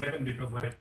second because like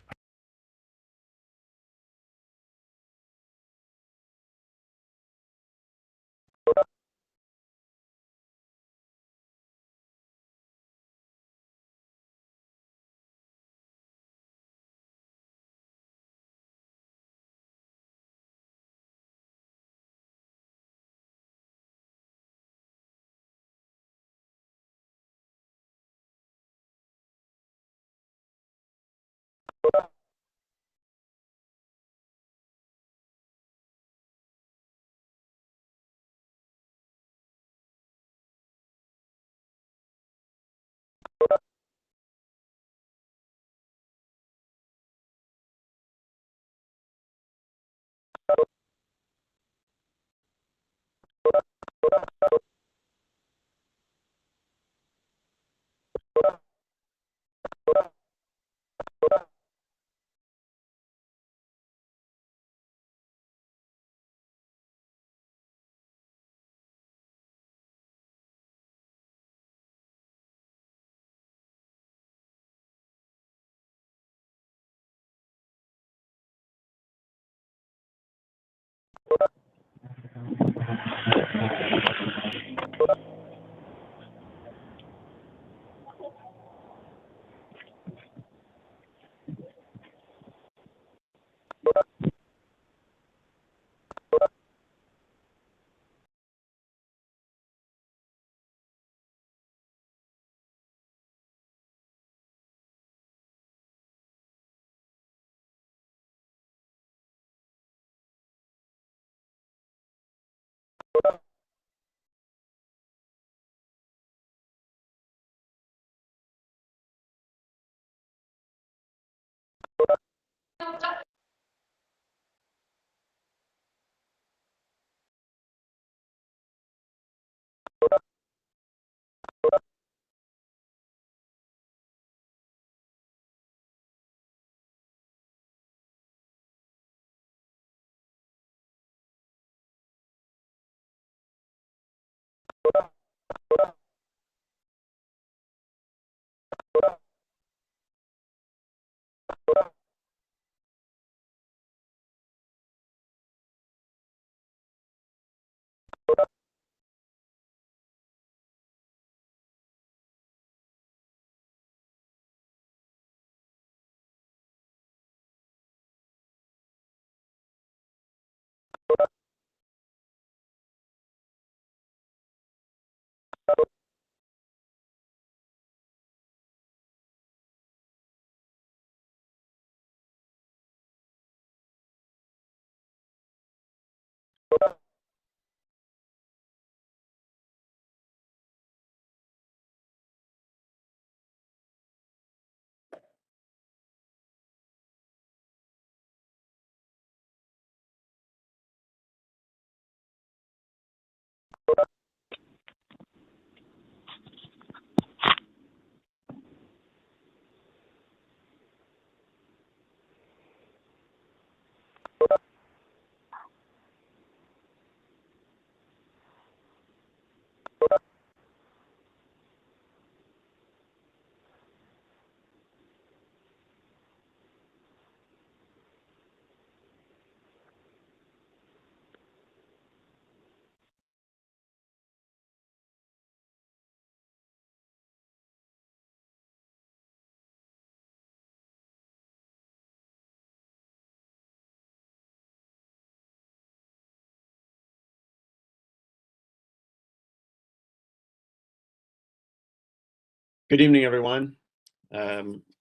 Good evening, everyone.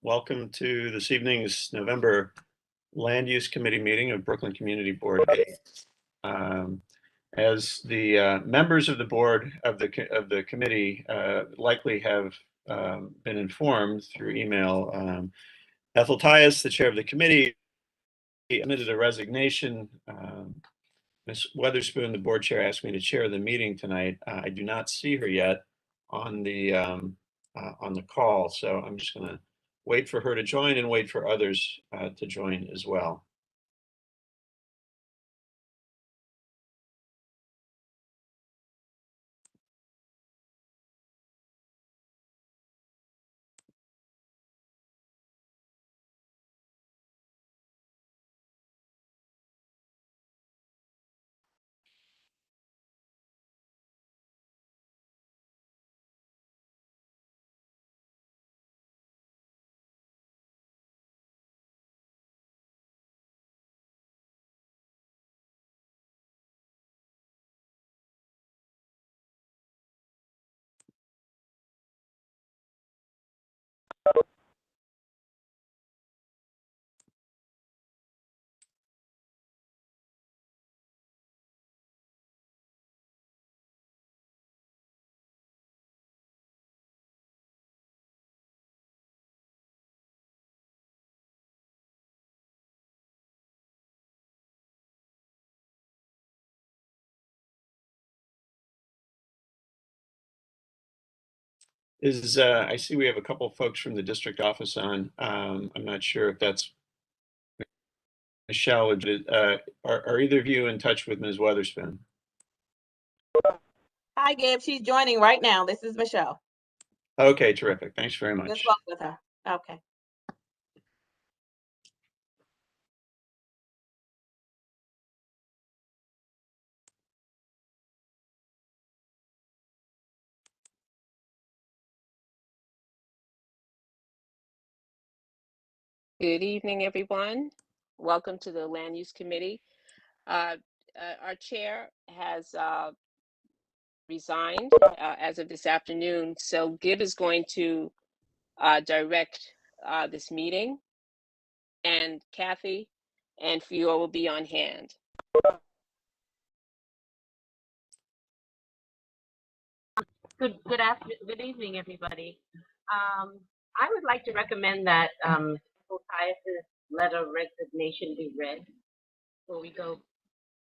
Welcome to this evening's November Land Use Committee meeting of Brooklyn Community Board. As the members of the board of the committee likely have been informed through email, Ethel Tias, the chair of the committee, submitted a resignation. Ms. Weatherspoon, the board chair, asked me to chair the meeting tonight. I do not see her yet on the call, so I'm just going to wait for her to join and wait for others to join as well. I see we have a couple of folks from the district office on. I'm not sure if that's Michelle. Are either of you in touch with Ms. Weatherspoon? Hi, Gabe. She's joining right now. This is Michelle. Okay, terrific. Thanks very much. Just spoke with her. Okay. Good evening, everyone. Welcome to the Land Use Committee. Our chair has resigned as of this afternoon, so Gib is going to direct this meeting, and Kathy and Fiora will be on hand. Good evening, everybody. I would like to recommend that Matthias's letter of resignation be read before we go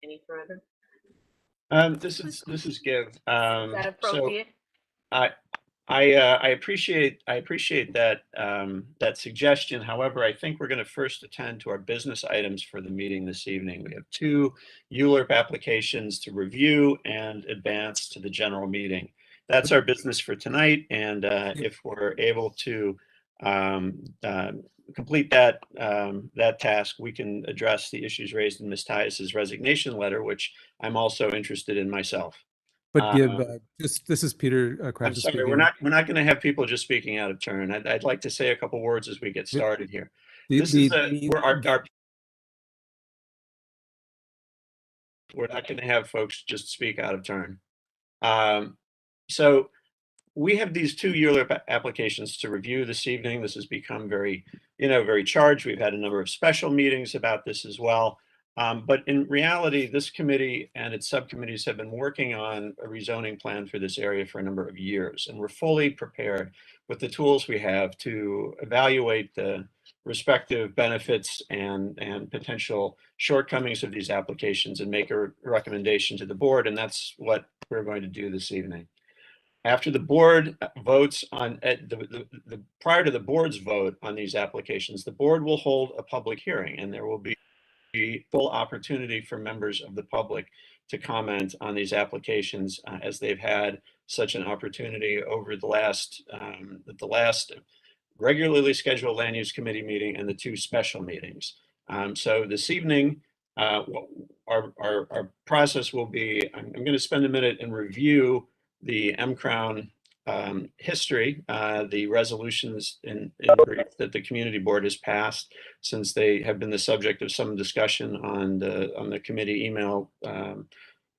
any further. This is Giv. Is that appropriate? So I appreciate that that suggestion. However, I think we're going to first attend to our business items for the meeting this evening. We have 2 ULURP applications to review and advance to the general meeting. That's our business for tonight, and if we're able to complete that that task, we can address the issues raised in Ms. Tyus's resignation letter, which I'm also interested in myself. But Gib, this is Peter Krafton I'm sorry, speaking. we're not going to have people just speaking out of turn. I'd like to say a couple words as we get started here. We're not going to have folks just speak out of turn. So we have these 2 ULURP applications to review this evening. This has become very, very charged. We've had a number of special meetings about this as well. But in reality, this committee and its subcommittees have been working on a rezoning plan for this area for a number of years, and we're fully prepared with the tools we have to evaluate the respective benefits and potential shortcomings of these applications and make a recommendation to the board, and that's what we're going to do this evening. After the board votes on prior to the board's vote on these applications, the board will hold a public hearing, and there will be full opportunity for members of the public to comment on these applications as they've had such an opportunity over the last regularly scheduled land use committee meeting and the 2 special meetings. So this evening, our process will be, I'm going to spend a minute and review the Mron history, the resolutions in brief that the community board has passed, since they have been the subject of some discussion on the committee email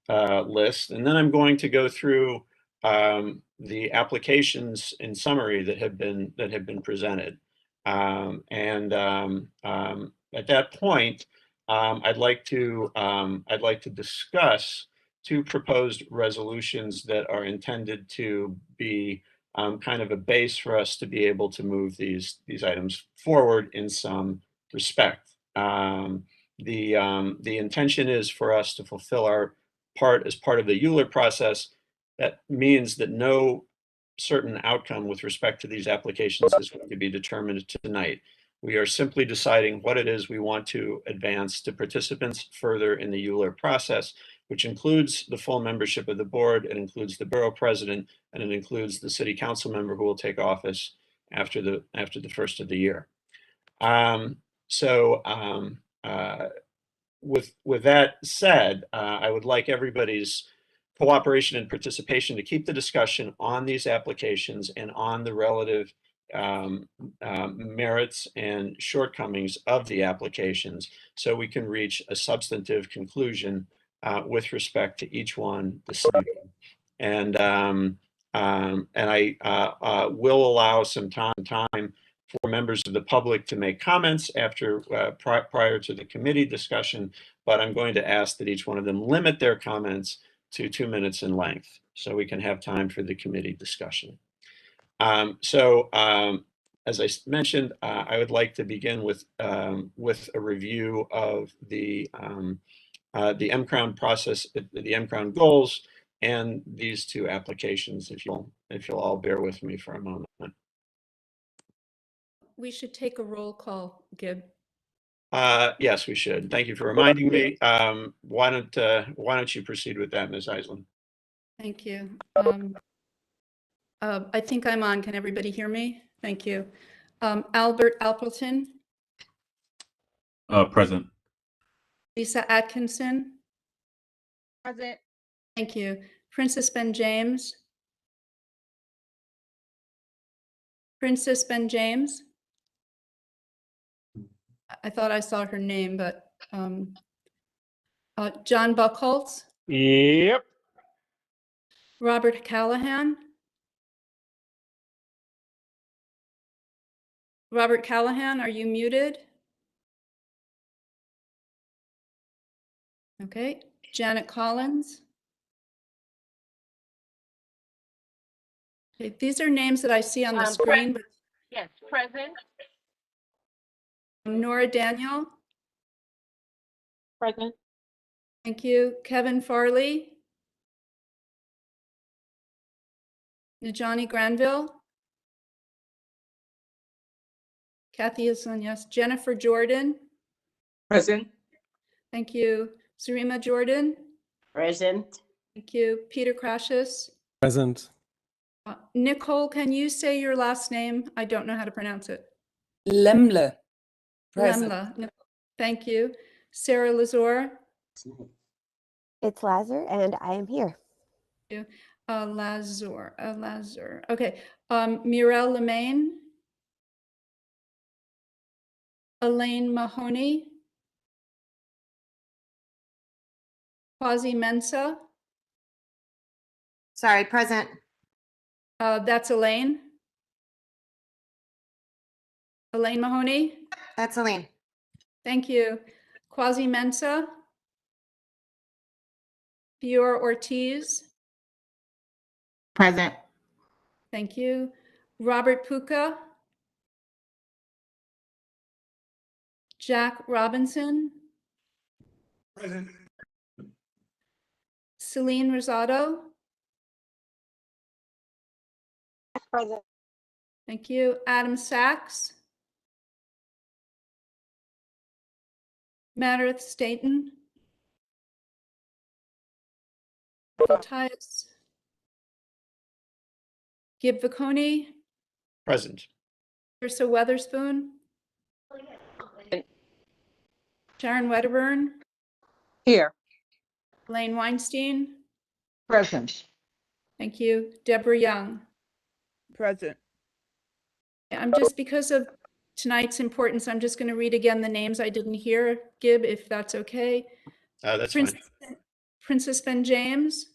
list. And then I'm going to go through the applications in summary that have been presented. At that point, I'd like to discuss 2 proposed resolutions that are intended to be kind of a base for us to be able to move these items forward in some respect. The intention is for us to fulfill our part as part of the ULURP process. That means that no certain outcome with respect to these applications is going to be determined tonight. We are simply deciding what it is we want to advance to participants further in the ULURP process, which includes the full membership of the board, it includes the borough president, and it includes the city council member who will take office after the first of the year. With that said, I would like everybody's cooperation and participation to keep the discussion on these applications and on the relative merits and shortcomings of the applications, so we can reach a substantive conclusion with respect to each one this evening. And I will allow some time for members of the public to make comments after prior to the committee discussion, but I'm going to ask that each one of them limit their comments to 2 minutes in length, so we can have time for the committee discussion. As I mentioned, I would like to begin with a review of the Mron process, the Mron goals, and these 2 applications. If you'll if you'll all bear with me for a moment. We should take a roll call, Gib. Yes, we should. Thank you for reminding me. Why don't you proceed with that, Ms. Eisland? Thank you. I think I'm on. Can everybody hear me? Thank you. Albert Appleton, Present. Lisa Atkinson. Present. Thank you. Princess Ben James. Princess Ben James. I thought I saw her name, but John Buckholtz. Yep. Robert Callahan. Robert Callahan, are you muted? Okay. Janet Collins. Okay, these are names that I see on the screen, but Yes, present. Nora Daniel. Present. Thank you. Kevin Farley. Najani Granville. Kathy Island, yes. Jennifer Jordan. Present. Thank you. Zarima Jordan. Present. Thank you. Peter Crashus. Present. Nicole, can you say your last name? I don't know how to pronounce it. Lemle. Present. Lemla. Nicole. Thank you. Sarah Lazor. It's Lazar, and I am here. Lazar. Okay. Muriel Lemaine. Elaine Mahoney. Quasi Mensa. Sorry, present. That's Elaine. Elaine Mahoney. That's Elaine. Thank you. Quasi Mensa. Fior Ortiz. Present. Thank you. Robert Puka. Jack Robinson. Present. Celine Rosado. Present. Thank you. Adam Sachs. Meredith Staten. Matthias. Gib Viconi. Present. Ursa Weatherspoon. Sharon Wedderburn. Here. Elaine Weinstein. Present. Thank you. Deborah Young. Present. I'm just, because of tonight's importance, I'm just going to read again the names I didn't hear, Gib, if that's okay. That's fine. Princess Ben James.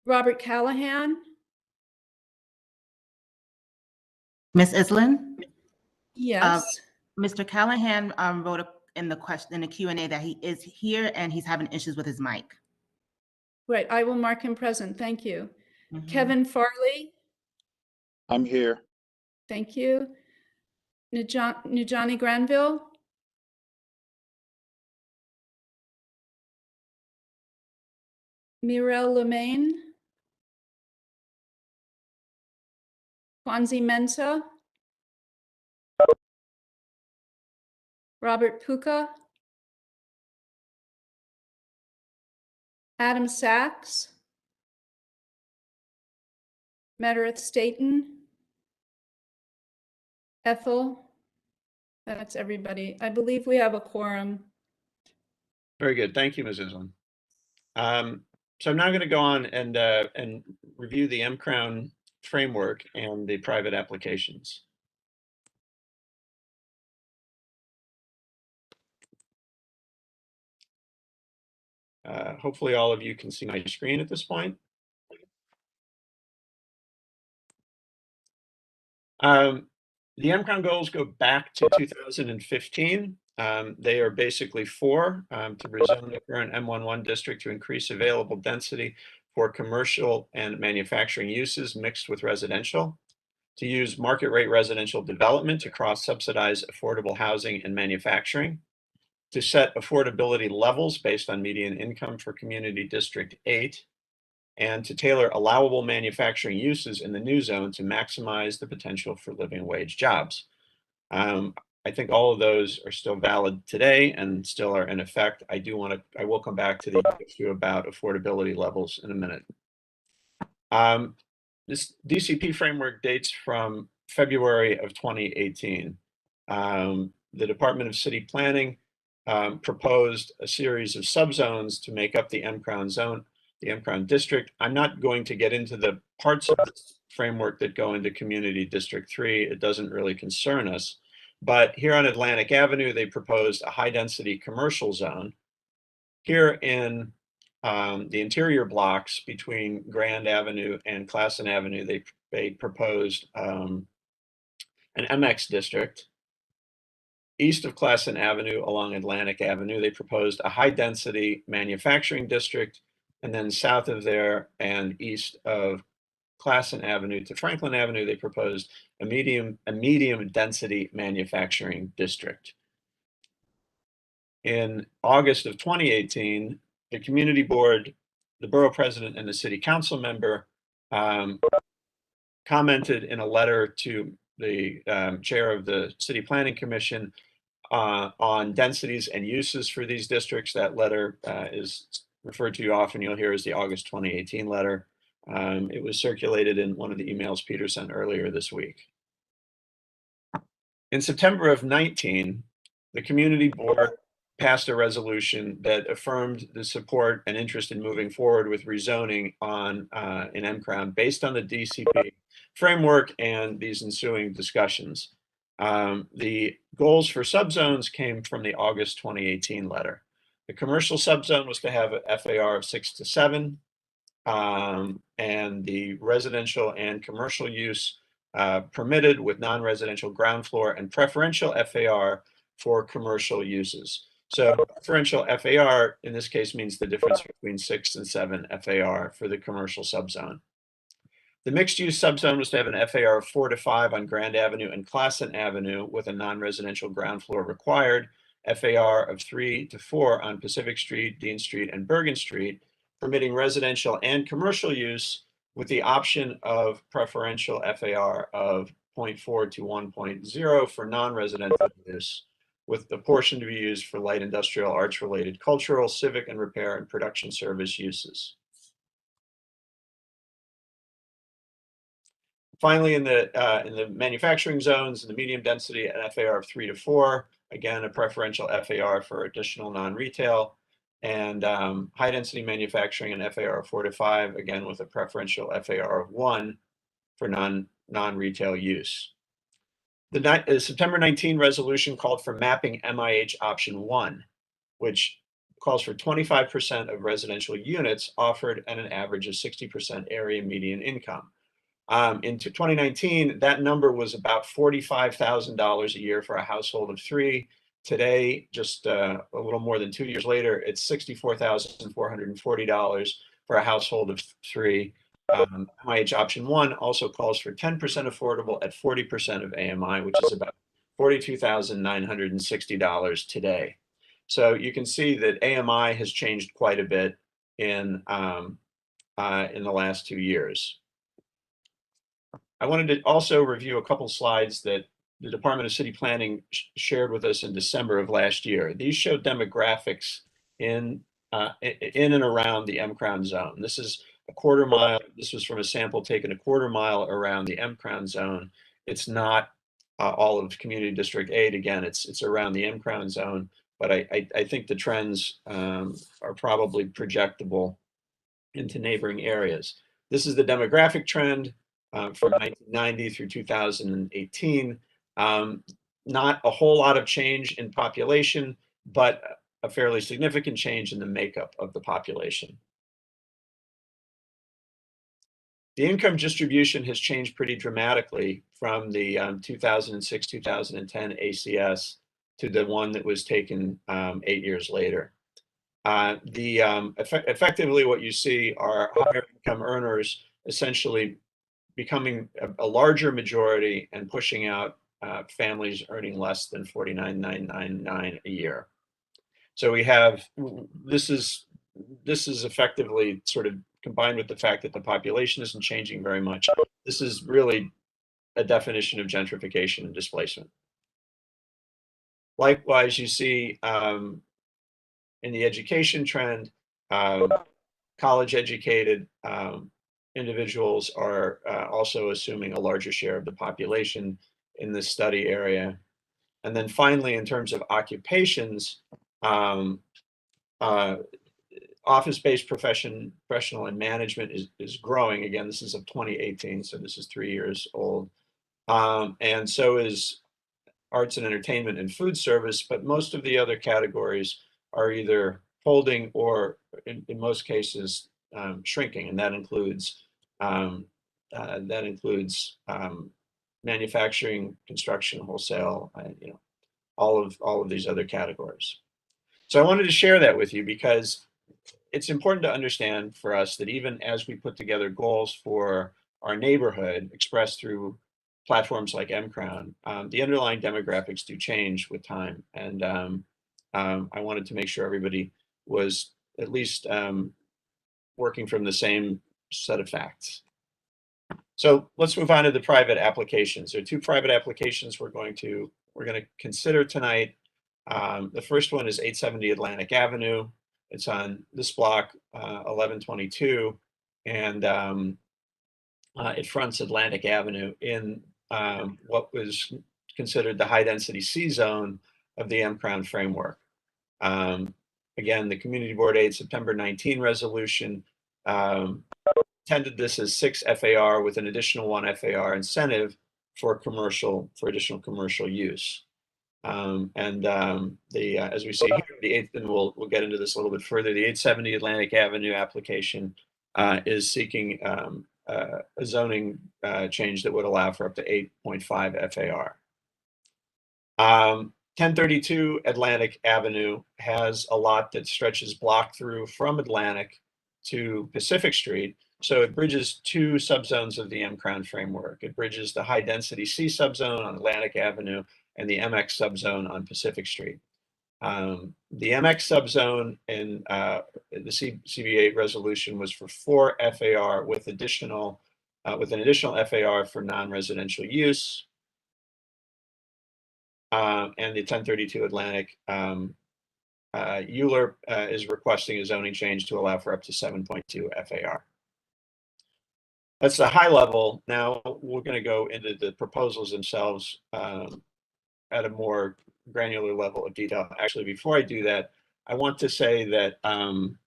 Robert Callahan. Miss Islin, Yes. Mr. Callahan wrote in the Q&A that he is here and he's having issues with his mic. Right. I will mark him present. Thank you. Mhm. Kevin Farley. I'm here. Thank you. Najani Granville. Muriel Lemaine. Kwanzi Mensa. Robert Puka. Adam Sachs. Meredith Staten. Ethel. That's everybody. I believe we have a quorum. Very good. Thank you, Ms. Islin. So I'm now going to go on and review the M-Crown framework and the private applications. Hopefully all of you can see my screen at this point. The M-Crown goals go back to 2015. They are basically four: to rezone the current M11 district to increase available density for commercial and manufacturing uses mixed with residential, to use market rate residential development to cross-subsidize affordable housing and manufacturing, to set affordability levels based on median income for Community District 8, and to tailor allowable manufacturing uses in the new zone to maximize the potential for living wage jobs. I think all of those are still valid today and still are in effect. I will come back to the issue about affordability levels in a minute. This DCP framework dates from February of 2018. The Department of City Planning proposed a series of subzones to make up the M-Crown zone, the M-Crown district. I'm not going to get into the parts of this framework that go into Community District 3. It doesn't really concern us. But here on Atlantic Avenue, they proposed a high-density commercial zone. Here in the interior blocks between Grand Avenue and Classen Avenue, they proposed an MX district. East of Classen Avenue along Atlantic Avenue, they proposed a high-density manufacturing district. And then south of there and east of Classen Avenue to Franklin Avenue, they proposed a medium density manufacturing district. In August of 2018, the community board, the borough president, and the city council member commented in a letter to the chair of the City Planning Commission on densities and uses for these districts. That letter is referred to often. You'll hear as the August 2018 letter. It was circulated in one of the emails Peter sent earlier this week. In September of 19, the community board passed a resolution that affirmed the support and interest in moving forward with rezoning in M-Crown based on the DCP framework and these ensuing discussions. The goals for subzones came from the August 2018 letter. The commercial subzone was to have an FAR of 6 to 7, and the residential and commercial use permitted with non-residential ground floor and preferential FAR for commercial uses. So preferential FAR in this case means the difference between 6 and 7 FAR for the commercial subzone. The mixed-use subzone was to have an FAR of 4 to 5 on Grand Avenue and Classen Avenue with a non-residential ground floor required, FAR of 3 to 4 on Pacific Street, Dean Street, and Bergen Street, permitting residential and commercial use with the option of preferential FAR of 0.4 to 1.0 for non-residential use, with the portion to be used for light industrial, arts-related, cultural, civic, and repair and production service uses. Finally, in the manufacturing zones, in the medium density, an FAR of 3 to 4, again, a preferential FAR for additional non-retail, and high density manufacturing, an FAR of 4 to 5, again, with a preferential FAR of 1 for non-retail use. The September 19 resolution called for mapping MIH option 1, which calls for 25% of residential units offered at an average of 60% area median income. In 2019, that number was about $45,000 a year for a household of 3. Today, just a little more than 2 years later, it's $64,440 for a household of 3. MIH option 1 also calls for 10% affordable at 40% of AMI, which is about $42,960 today. So you can see that AMI has changed quite a bit in the last 2 years. I wanted to also review a couple slides that the Department of City Planning shared with us in December of last year. These show demographics in and around the M-Crown zone. This is a quarter mile. This was from a sample taken a quarter mile around the M-Crown zone. It's not all of Community District 8. Again, it's around the M-Crown zone, but I think the trends are probably projectable into neighboring areas. This is the demographic trend from 1990 through 2018. Not a whole lot of change in population, but a fairly significant change in the makeup of the population. The income distribution has changed pretty dramatically from the 2006-2010 ACS to the one that was taken 8 years later. Effectively, what you see are higher income earners essentially becoming a larger majority and pushing out families earning less than $49,999 a year. So we have this is effectively sort of combined with the fact that the population isn't changing very much, this is really a definition of gentrification and displacement. Likewise, you see in the education trend, college-educated individuals are also assuming a larger share of the population in this study area. And then finally, in terms of occupations, office-based professional and management is growing. Again, this is of 2018, so this is 3 years old. And so is arts and entertainment and food service, but most of the other categories are either holding or in most cases shrinking, and that includes manufacturing, construction, wholesale, all of these other categories. So I wanted to share that with you because it's important to understand for us that even as we put together goals for our neighborhood expressed through platforms like mCrown, the underlying demographics do change with time. And I wanted to make sure everybody was at least working from the same set of facts. So let's move on to the private applications. There are 2 private applications we're going to consider tonight. The first one is 870 Atlantic Avenue. It's on this block, 1122, and it fronts Atlantic Avenue in what was considered the high-density C zone of the mCrown framework. Again, the Community Board 8 September 19 resolution intended this as 6 FAR with an additional 1 FAR incentive for additional commercial use. As we see here, the 8th, and we'll get into this a little bit further, the 870 Atlantic Avenue application is seeking a zoning change that would allow for up to 8.5 FAR. 1032 Atlantic Avenue has a lot that stretches block through from Atlantic to Pacific Street. So it bridges 2 subzones of the mCrown framework. It bridges the high density C subzone on Atlantic Avenue and the MX subzone on Pacific Street. The MX subzone in the CB8 resolution was for 4 FAR with an additional FAR for non-residential use. And the 1032 Atlantic ULURP is requesting a zoning change to allow for up to 7.2 FAR. That's the high level. Now we're going to go into the proposals themselves at a more granular level of detail. Actually, before I do that, I want to say that some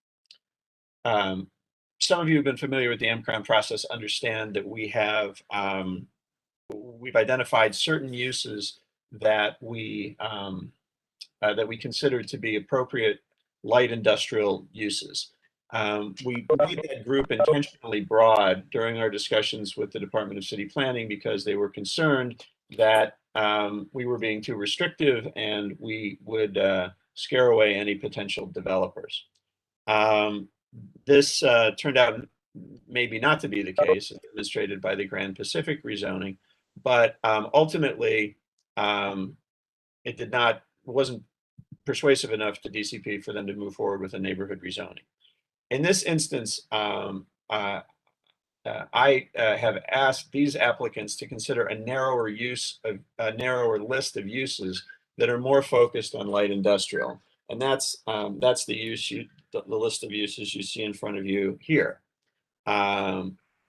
of you have been familiar with the mCrown process, understand that we've identified certain uses that we consider to be appropriate light industrial uses. We made that group intentionally broad during our discussions with the Department of City Planning because they were concerned that we were being too restrictive and we would scare away any potential developers. This turned out maybe not to be the case, as demonstrated by the Grand Pacific rezoning, but ultimately it wasn't persuasive enough to DCP for them to move forward with a neighborhood rezoning. In this instance, I have asked these applicants to consider a narrower list of uses that are more focused on light industrial, and that's the list of uses you see in front of you here.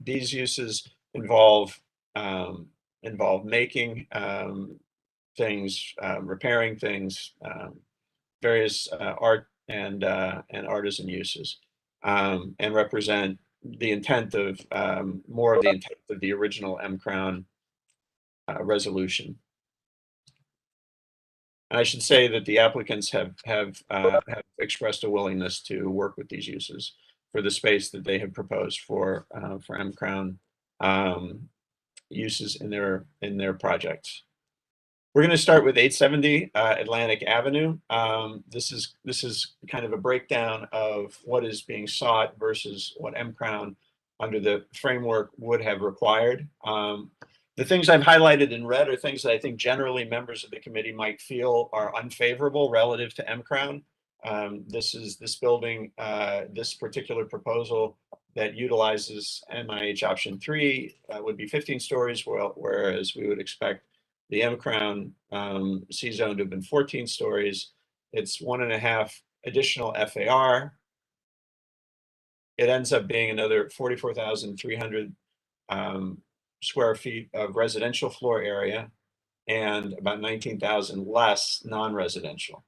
These uses involve making things, repairing things, various art and artisan uses, and represent the intent of more of the intent of the original mCrown resolution. And I should say that the applicants have expressed a willingness to work with these uses for the space that they have proposed for mCrown uses in their projects. We're going to start with 870 Atlantic Avenue. This is kind of a breakdown of what is being sought versus what mCrown under the framework would have required. The things I've highlighted in red are things that I think generally members of the committee might feel are unfavorable relative to mCrown. This building, this particular proposal that utilizes MIH option 3 would be 15 stories, whereas we would expect the M Crown C zone to have been 14 stories. It's 1.5 additional FAR. It ends up being another 44,300 square feet of residential floor area and about 19,000 less non-residential.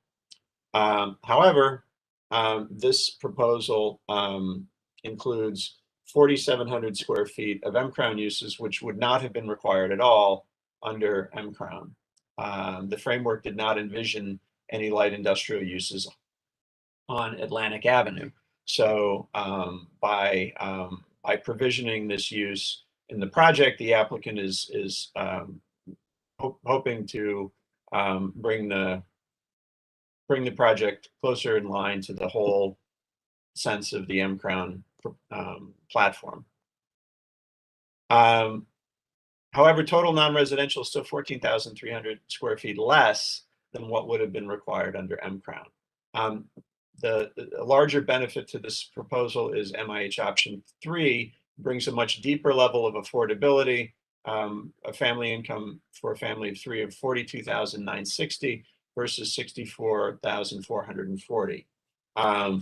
However, this proposal includes 4,700 square feet of M Crown uses, which would not have been required at all under M Crown. The framework did not envision any light industrial uses on Atlantic Avenue. So by provisioning this use in the project, the applicant is hoping to bring the project closer in line to the whole sense of the M Crown platform. However, total non-residential is still 14,300 square feet less than what would have been required under M Crown. The larger benefit to this proposal is MIH option 3 brings a much deeper level of affordability, a family income for a family of 3 of 42,960 versus 64,440. I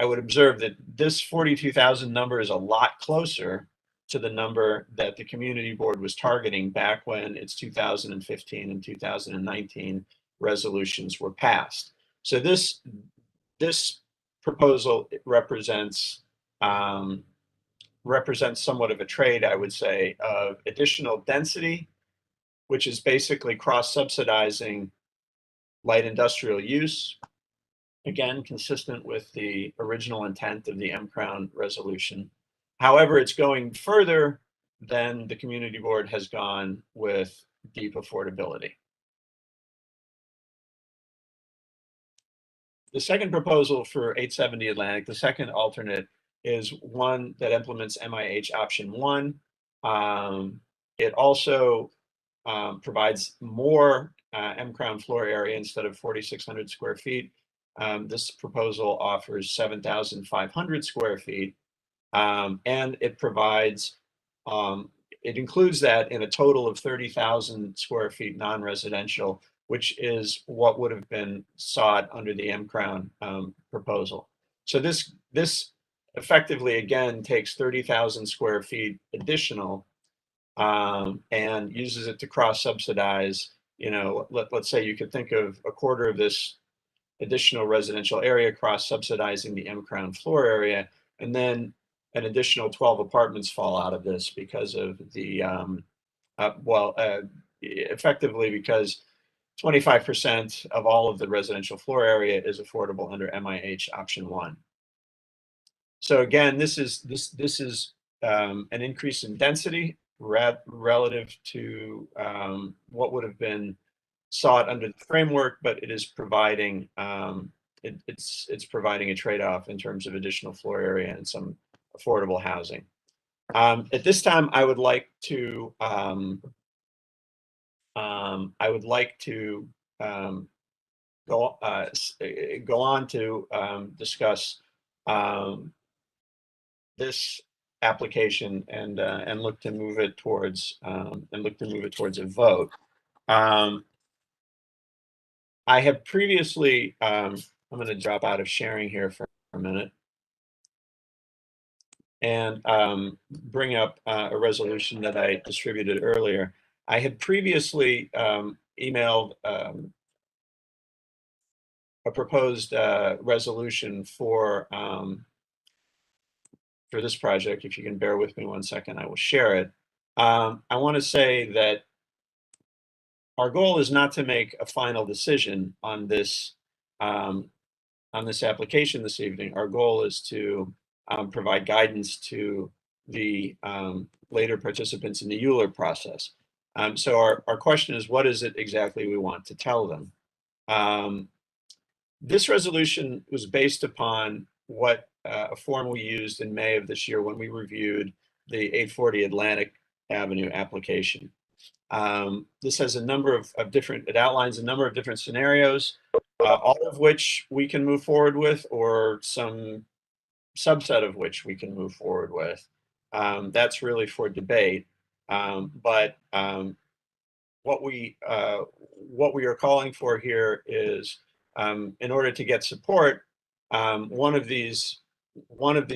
would observe that this 42,000 number is a lot closer to the number that the community board was targeting back when its 2015 and 2019 resolutions were passed. So this proposal represents somewhat of a trade, I would say, of additional density, which is basically cross-subsidizing light industrial use, again, consistent with the original intent of the M Crown resolution. However, it's going further than the community board has gone with deep affordability. The second proposal for 870 Atlantic, the second alternate, is one that implements MIH option 1. It also provides more M Crown floor area instead of 4,600 square feet. This proposal offers 7,500 square feet, and it provides, it includes that in a total of 30,000 square feet non-residential, which is what would have been sought under the M Crown proposal. So this effectively, again, takes 30,000 square feet additional and uses it to cross-subsidize, let's say you could think of a quarter of this additional residential area cross-subsidizing the M Crown floor area, and then an additional 12 apartments fall out of this because of the, effectively because 25% of all of the residential floor area is affordable under MIH option 1. So again, this is an increase in density relative to what would have been sought under the framework, but it is providing it's providing a trade-off in terms of additional floor area and some affordable housing. At this time, I would like to go on to discuss this application and look to move it towards a vote. I have previously, I'm going to drop out of sharing here for a minute and bring up a resolution that I distributed earlier. I had previously emailed a proposed resolution for this project. If you can bear with me 1 second, I will share it. I want to say that our goal is not to make a final decision on this application this evening. Our goal is to provide guidance to the later participants in the Euler process. So our question is, what is it exactly we want to tell them? This resolution was based upon what a form we used in May of this year when we reviewed the 840 Atlantic Avenue application. This has a number of different, it outlines a number of different scenarios, all of which we can move forward with, or some subset of which we can move forward with. That's really for debate. But what we are calling for here is, in order to get support, one of these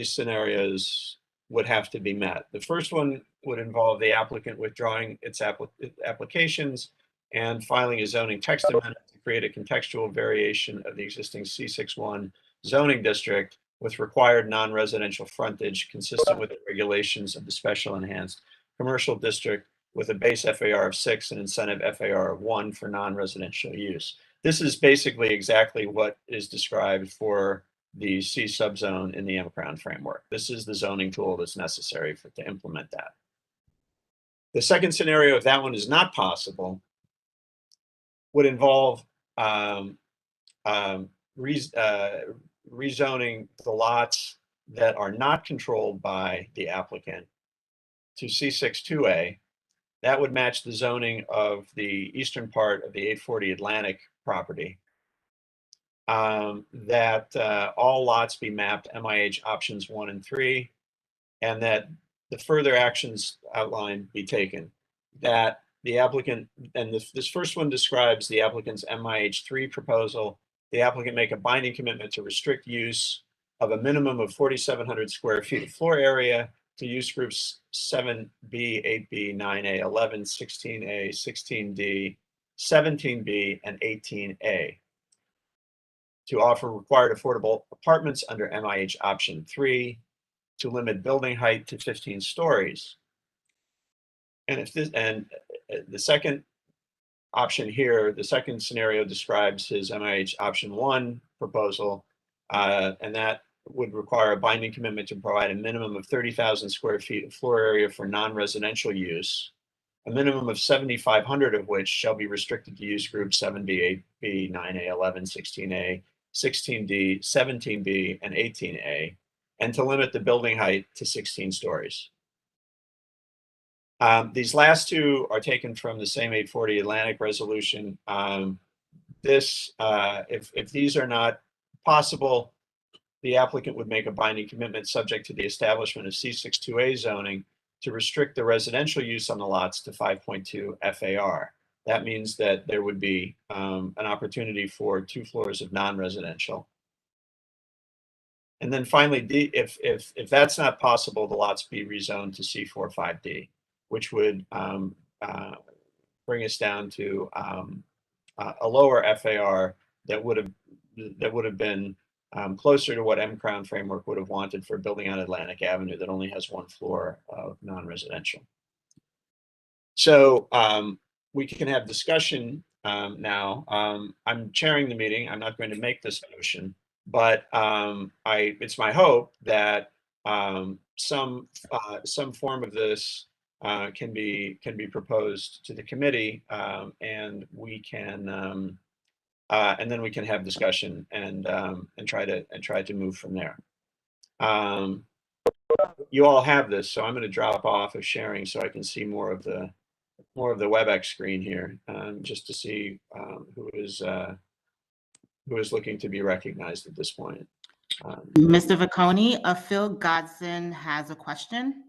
scenarios would have to be met. The first one would involve the applicant withdrawing its applications and filing a zoning text amendment to create a contextual variation of the existing C61 zoning district with required non-residential frontage consistent with the regulations of the special enhanced commercial district, with a base FAR of 6 and incentive FAR of 1 for non-residential use. This is basically exactly what is described for the C subzone in the Mron framework. This is the zoning tool that's necessary to implement that. The second scenario, if that one is not possible, would involve rezoning the lots that are not controlled by the applicant to C62A. That would match the zoning of the eastern part of the 840 Atlantic property. That all lots be mapped MIH options 1 and 3, and that the further actions outlined be taken. That the applicant, and this first one describes the applicant's MIH 3 proposal, the applicant make a binding commitment to restrict use of a minimum of 4,700 square feet of floor area to use groups 7B, 8B, 9A, 11, 16A, 16D, 17B, and 18A. To offer required affordable apartments under MIH option 3, to limit building height to 15 stories. And if this, and the second option here, the second scenario describes his MIH option 1 proposal, and that would require a binding commitment to provide a minimum of 30,000 square feet of floor area for non-residential use, a minimum of 7,500 of which shall be restricted to use groups 7B, 8B, 9A, 11, 16A, 16D, 17B, and 18A, and to limit the building height to 16 stories. These last two are taken from the same 840 Atlantic resolution. If these are not possible, the applicant would make a binding commitment subject to the establishment of C62A zoning to restrict the residential use on the lots to 5.2 FAR. That means that there would be an opportunity for 2 floors of non-residential. And then finally, if that's not possible, the lots be rezoned to C45D, which would bring us down to a lower FAR that would have been closer to what Mron framework would have wanted for building on Atlantic Avenue that only has 1 floor of non-residential. So we can have discussion now. I'm chairing the meeting. I'm not going to make this motion, but it's my hope that some form of this can be proposed to the committee, and we can and then we can have discussion and try to move from there. You all have this, so I'm going to drop off of sharing so I can see more of the WebEx screen here, just to see who is looking to be recognized at this point. Mr. Vacconi, Phil Godson has a question.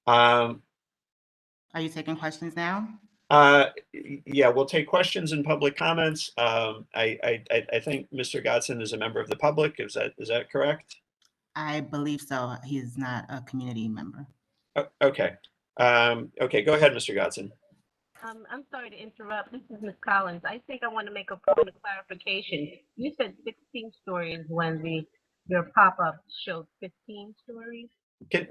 Are you taking questions now? Yeah, we'll take questions and public comments. I think Mr. Godson is a member of the public. Is that correct? I believe so. He is not a community member. Okay. Okay, go ahead, Mr. Godson. I'm sorry to interrupt. This is Ms. Collins. I think I want to make a point of clarification. You said 16 stories when your pop-up showed 15 stories.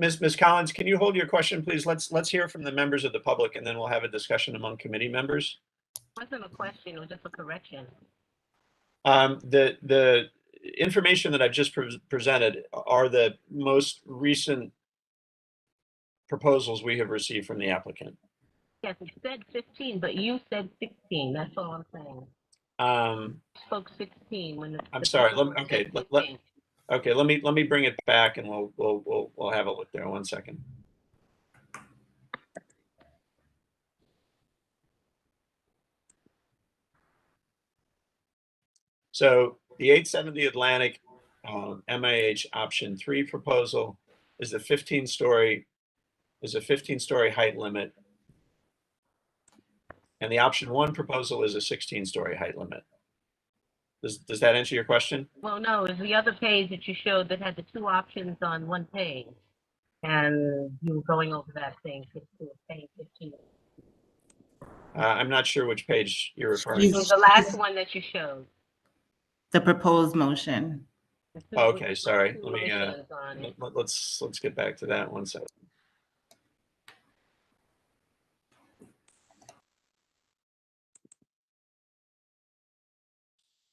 Ms. Collins, can you hold your question, please? Let's hear from the members of the public, and then we'll have a discussion among committee members. It wasn't a question, it was just a correction. The information that I've just presented are the most recent proposals we have received from the applicant. Yes, it said 15, but you said 16. That's all I'm saying. Spoke 16 when I'm sorry. Okay, let me bring it back, and we'll have a look there. 1 second. So the 870 Atlantic MIH option 3 proposal is a 15-story height limit. And the option 1 proposal is a 16-story height limit. Does that answer your question? Well, no, it's the other page that you showed that had the two options on one page. And you were going over that thing, page 15. I'm not sure which page you're referring It was to. the last one that you showed. The proposed motion. Oh, okay, sorry. Two Let me motions on it. let's get back to that one second.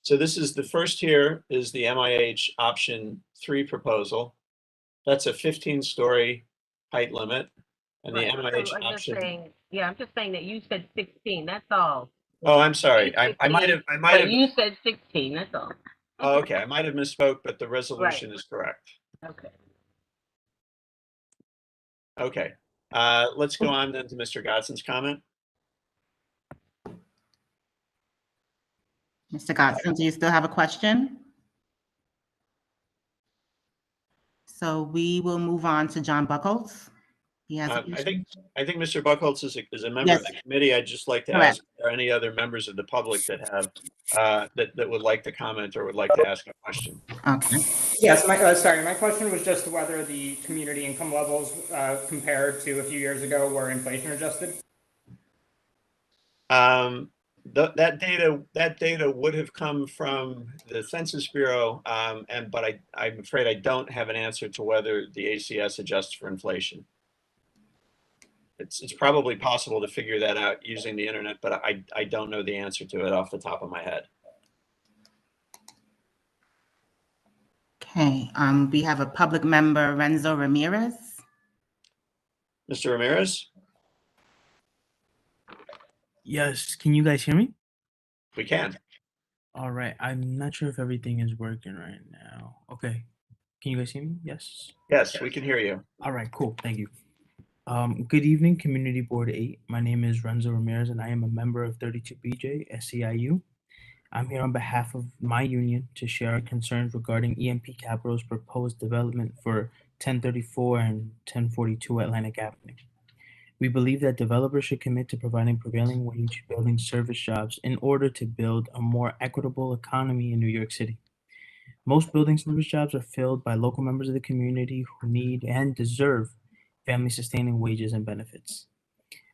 So this is the first here is the MIH option 3 proposal. That's a 15-story height limit. And the Right, so MIH I'm just option. saying, yeah, I'm just saying that you said 16, that's all. Oh, I'm sorry. Page I might 15, have But you said 16, that's all. Oh, okay. I might have misspoke, but the resolution is correct. Okay. Okay. Let's go on then to Mr. Godson's comment. Mr. Godson, do you still have a question? So we will move on to John Buckles. He has a I question. think Mr. Buckholz is a member Yes. of the committee. I'd just like to Correct. ask, are any other members of the public that have that would like to comment or would like to ask a question? Okay. Yes, my question was just whether the community income levels compared to a few years ago were inflation adjusted. That data would have come from the Census Bureau, but I'm afraid I don't have an answer to whether the ACS adjusts for inflation. It's probably possible to figure that out using the internet, but I don't know the answer to it off the top of my head. Okay, we have a public member, Renzo Ramirez. Mr. Ramirez? Yes, can you guys hear me? We can. All right, I'm not sure if everything is working right now. Okay, can you guys hear me? Yes. Yes, we can hear you. All right, cool, thank you. Good evening, Community Board 8. My name is Renzo Ramirez, and I am a member of 32BJ SEIU. I'm here on behalf of my union to share our concerns regarding EMP Capital's proposed development for 1034 and 1042 Atlantic Avenue. We believe that developers should commit to providing prevailing wage building service jobs in order to build a more equitable economy in New York City. Most building service jobs are filled by local members of the community who need and deserve family-sustaining wages and benefits.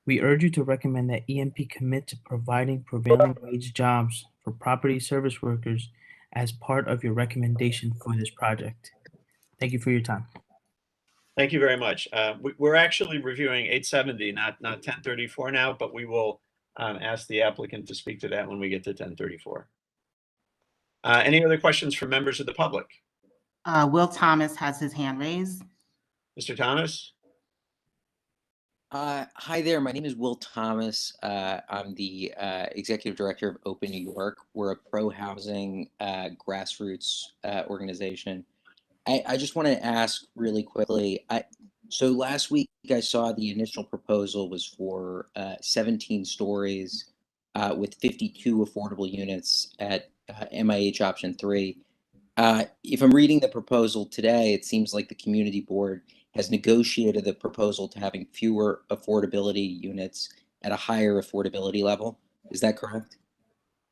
We urge you to recommend that EMP commit to providing prevailing wage jobs for property service workers as part of your recommendation for this project. Thank you for your time. Thank you very much. We're actually reviewing 870, not 1034 now, but we will ask the applicant to speak to that when we get to 1034. Any other questions from members of the public? Will Thomas has his hand raised. Mr. Thomas? Hi there, my name is Will Thomas. I'm the Executive Director of Open New York. We're a pro-housing grassroots organization. I just want to ask really quickly, so last week I saw the initial proposal was for 17 stories with 52 affordable units at MIH option 3. If I'm reading the proposal today, it seems like the community board has negotiated the proposal to having fewer affordability units at a higher affordability level. Is that correct?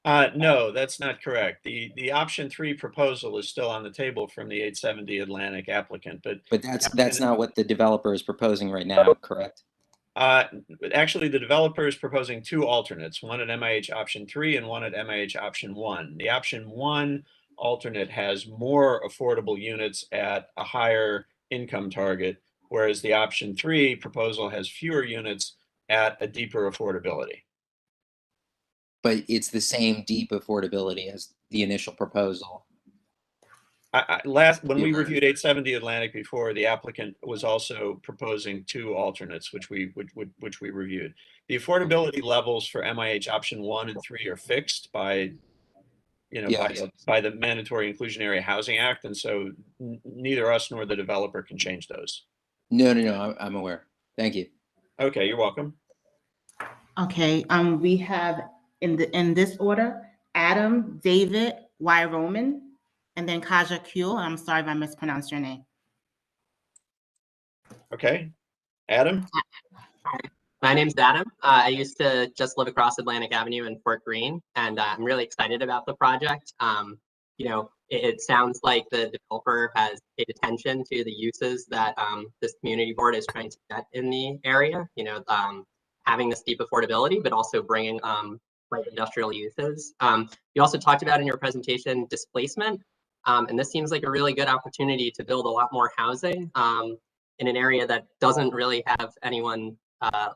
No, that's not correct. The option 3 proposal is still on the table from the 870 Atlantic applicant, but that's not what the developer is proposing right now, correct? Actually, the developer is proposing 2 alternates, one at MIH option 3 and one at MIH option 1. The option 1 alternate has more affordable units at a higher income target, whereas the option 3 proposal has fewer units at a deeper affordability. But it's the same deep affordability as the initial proposal. When we reviewed 870 Atlantic before, the applicant was also proposing 2 alternates, which we reviewed. The affordability levels for MIH option 1 and 3 are fixed by, by the Mandatory Inclusionary Housing Act, and so neither us nor the developer can change those. No, I'm aware. Thank you. Okay, you're welcome. Okay, we have in this order, Adam, David, Y. Roman, and then Kaja Kuhl. I'm sorry if I mispronounced your name. Okay, Adam? My name's Adam. I used to just live across Atlantic Avenue in Fort Greene, and I'm really excited about the project. You know, it sounds like the developer has paid attention to the uses that this community board is trying to get in the area. You know, having this deep affordability, but also bringing light industrial uses. You also talked about in your presentation displacement, and this seems like a really good opportunity to build a lot more housing in an area that doesn't really have anyone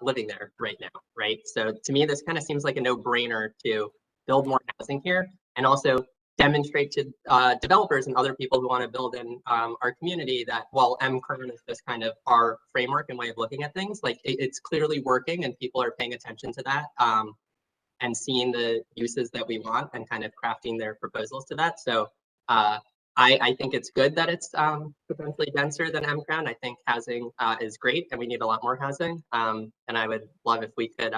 living there right now, right? So to me, this kind of seems like a no-brainer to build more housing here and also demonstrate to developers and other people who want to build in our community that while MCRN is just kind of our framework and way of looking at things, like it's clearly working and people are paying attention to that and seeing the uses that we want and kind of crafting their proposals to that. So I think it's good that it's potentially denser than MCRN. I think housing is great and we need a lot more housing. And I would love if we could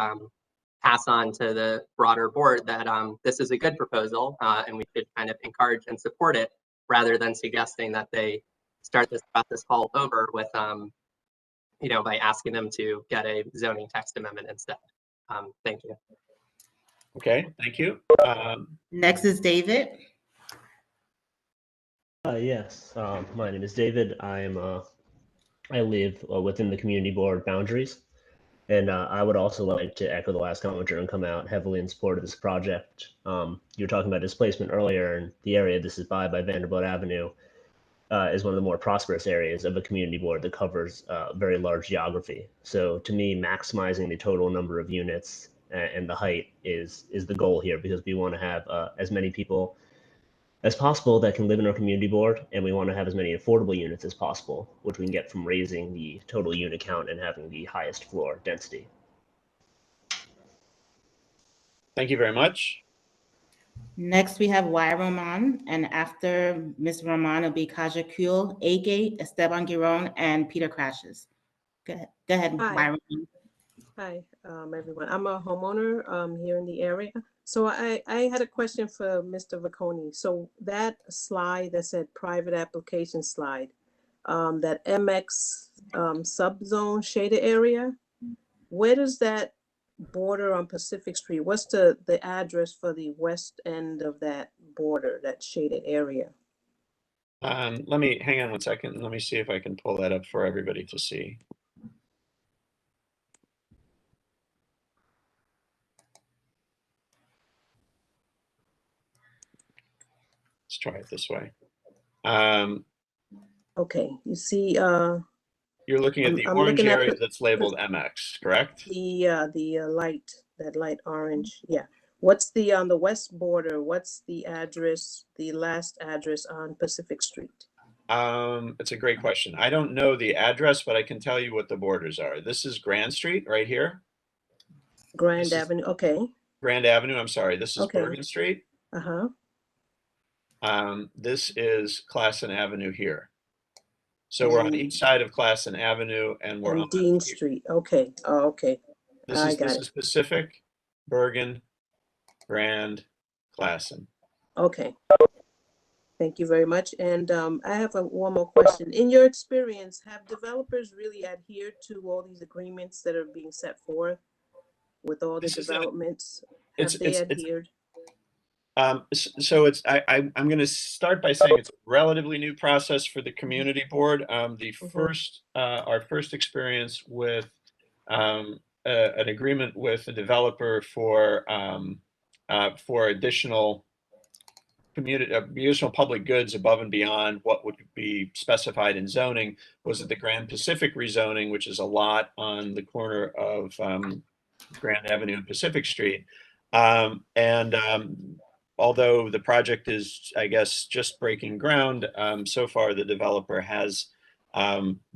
pass on to the broader board that this is a good proposal and we should kind of encourage and support it rather than suggesting that they start this process all over with, you know, by asking them to get a zoning text amendment instead. Thank you. Okay, thank you. Next is David. Yes, my name is David. I live within the community board boundaries, and I would also like to echo the last commenter and come out heavily in support of this project. You were talking about displacement earlier, and the area this is by Vanderbilt Avenue is one of the more prosperous areas of a community board that covers very large geography. So to me, maximizing the total number of units and the height is the goal here, because we want to have as many people as possible that can live in our community board, and we want to have as many affordable units as possible, which we can get from raising the total unit count and having the highest floor density. Thank you very much. Next, we have Y. Roman, and after Ms. Roman will be Kaja Kuhl, A-Gate, Esteban Giron, and Peter Crashes. Go ahead, Y. Hi. Roman. Hi, everyone. I'm a homeowner here in the area. So I had a question for Mr. Vacconi. So that slide that said private application slide, that MX subzone shaded area, where does that border on Pacific Street? What's the address for the west end of that border, that shaded area? Let me hang on one second. Let me see if I can pull that up for everybody to see. Let's try it this way. Okay, you see, you're looking at the orange area that's labeled MX, correct? The light, that light orange, yeah. What's the on the west border? What's the address, the last address on Pacific Street? It's a great question. I don't know the address, but I can tell you what the borders are. This is Grand Street right here. Grand Avenue, okay. Grand Avenue, I'm sorry. This is Bergen Street. Uh-huh. This is Classen Avenue here. So we're on each side of Classen Avenue, and we're on Dean Street. Okay. Oh, okay. This is Pacific, Bergen, Grand, Classen. Okay. Thank you very much. And I have one more question. In your experience, have developers really adhered to all these agreements that are being set forth with all the developments? Have they adhered? So it's I'm going to start by saying it's a relatively new process for the community board. Our first experience with an agreement with a developer for additional public goods above and beyond what would be specified in zoning was at the Grand Pacific rezoning, which is a lot on the corner of Grand Avenue and Pacific Street. Although the project is, I guess, just breaking ground, so far the developer has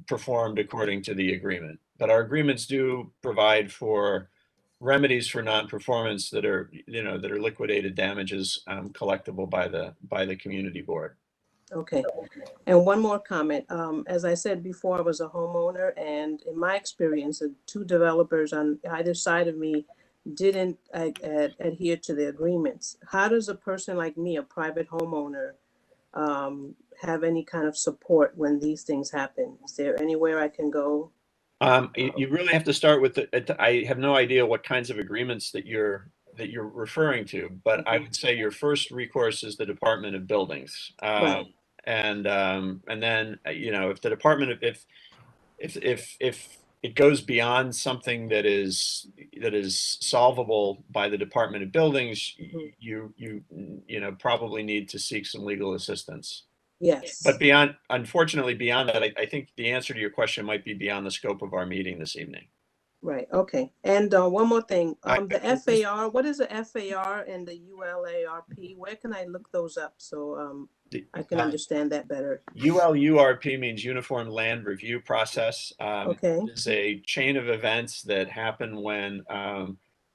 performed according to the agreement. But our agreements do provide for remedies for non-performance that are, that are liquidated damages collectible by the community board. Okay. And one more comment. As I said before, I was a homeowner, and in my experience, the two developers on either side of me didn't adhere to the agreements. How does a person like me, a private homeowner, have any kind of support when these things happen? Is there anywhere I can go? You really have to start with I have no idea what kinds of agreements that you're referring to, but I would say your first recourse is the Department of Buildings. Right. And then, you know, if the Department of, if it goes beyond something that is solvable by the Department of Buildings, you know, probably need to seek some legal assistance. Yes. But unfortunately, beyond that, I think the answer to your question might be beyond the scope of our meeting this evening. Right. Okay. And one more thing, the FAR, what is the FAR and the ULARP? Where can I look those up so I can understand that better? ULURP means Uniform Land Review Process. Okay. It's a chain of events that happen when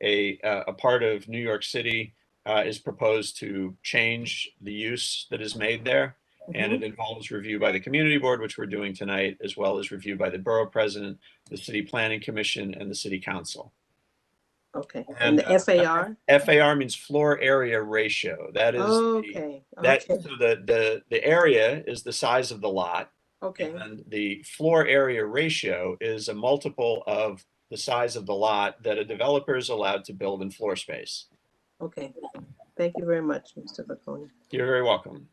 a part of New York City is proposed to change the use that is made there. And it involves review by the community board, which we're doing tonight, as well as review by the borough president, the city planning commission, and the city council. Okay. And the FAR? FAR means floor area ratio. That is so the area is the size of the lot. Okay. And the floor area ratio is a multiple of the size of the lot that a developer is allowed to build in floor space. Okay. Thank you very much, Mr. Vacconi. You're very welcome.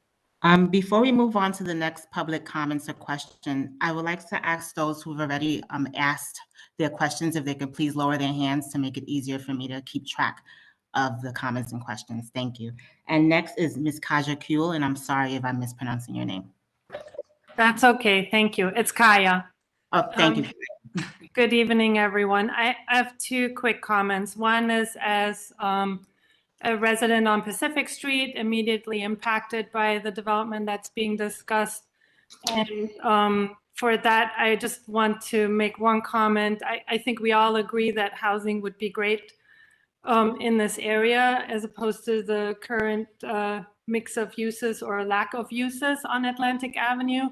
Before we move on to the next public comments or question, I would like to ask those who've already asked their questions if they could please lower their hands to make it easier for me to keep track of the comments and questions. Thank you. And next is Ms. Kaja Kuhl, and I'm sorry if I'm mispronouncing your name. That's okay. Thank you. It's Kaya. Oh, thank you. Good evening, everyone. I have two quick comments. One is as a resident on Pacific Street, immediately impacted by the development that's being discussed. And for that, I just want to make one comment. I think we all agree that housing would be great in this area, as opposed to the current mix of uses or lack of uses on Atlantic Avenue.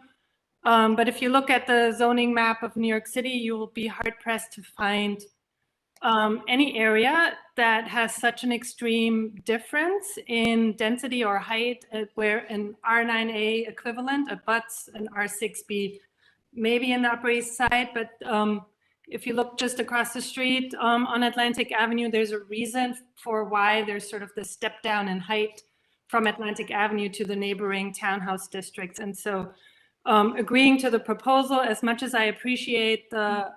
But if you look at the zoning map of New York City, you will be hard pressed to find any area that has such an extreme difference in density or height, where an R9A equivalent abuts an R6B, maybe in the Upper East Side. But if you look just across the street on Atlantic Avenue, there's a reason for why there's sort of the step down in height from Atlantic Avenue to the neighboring townhouse districts. And so agreeing to the proposal, as much as I appreciate the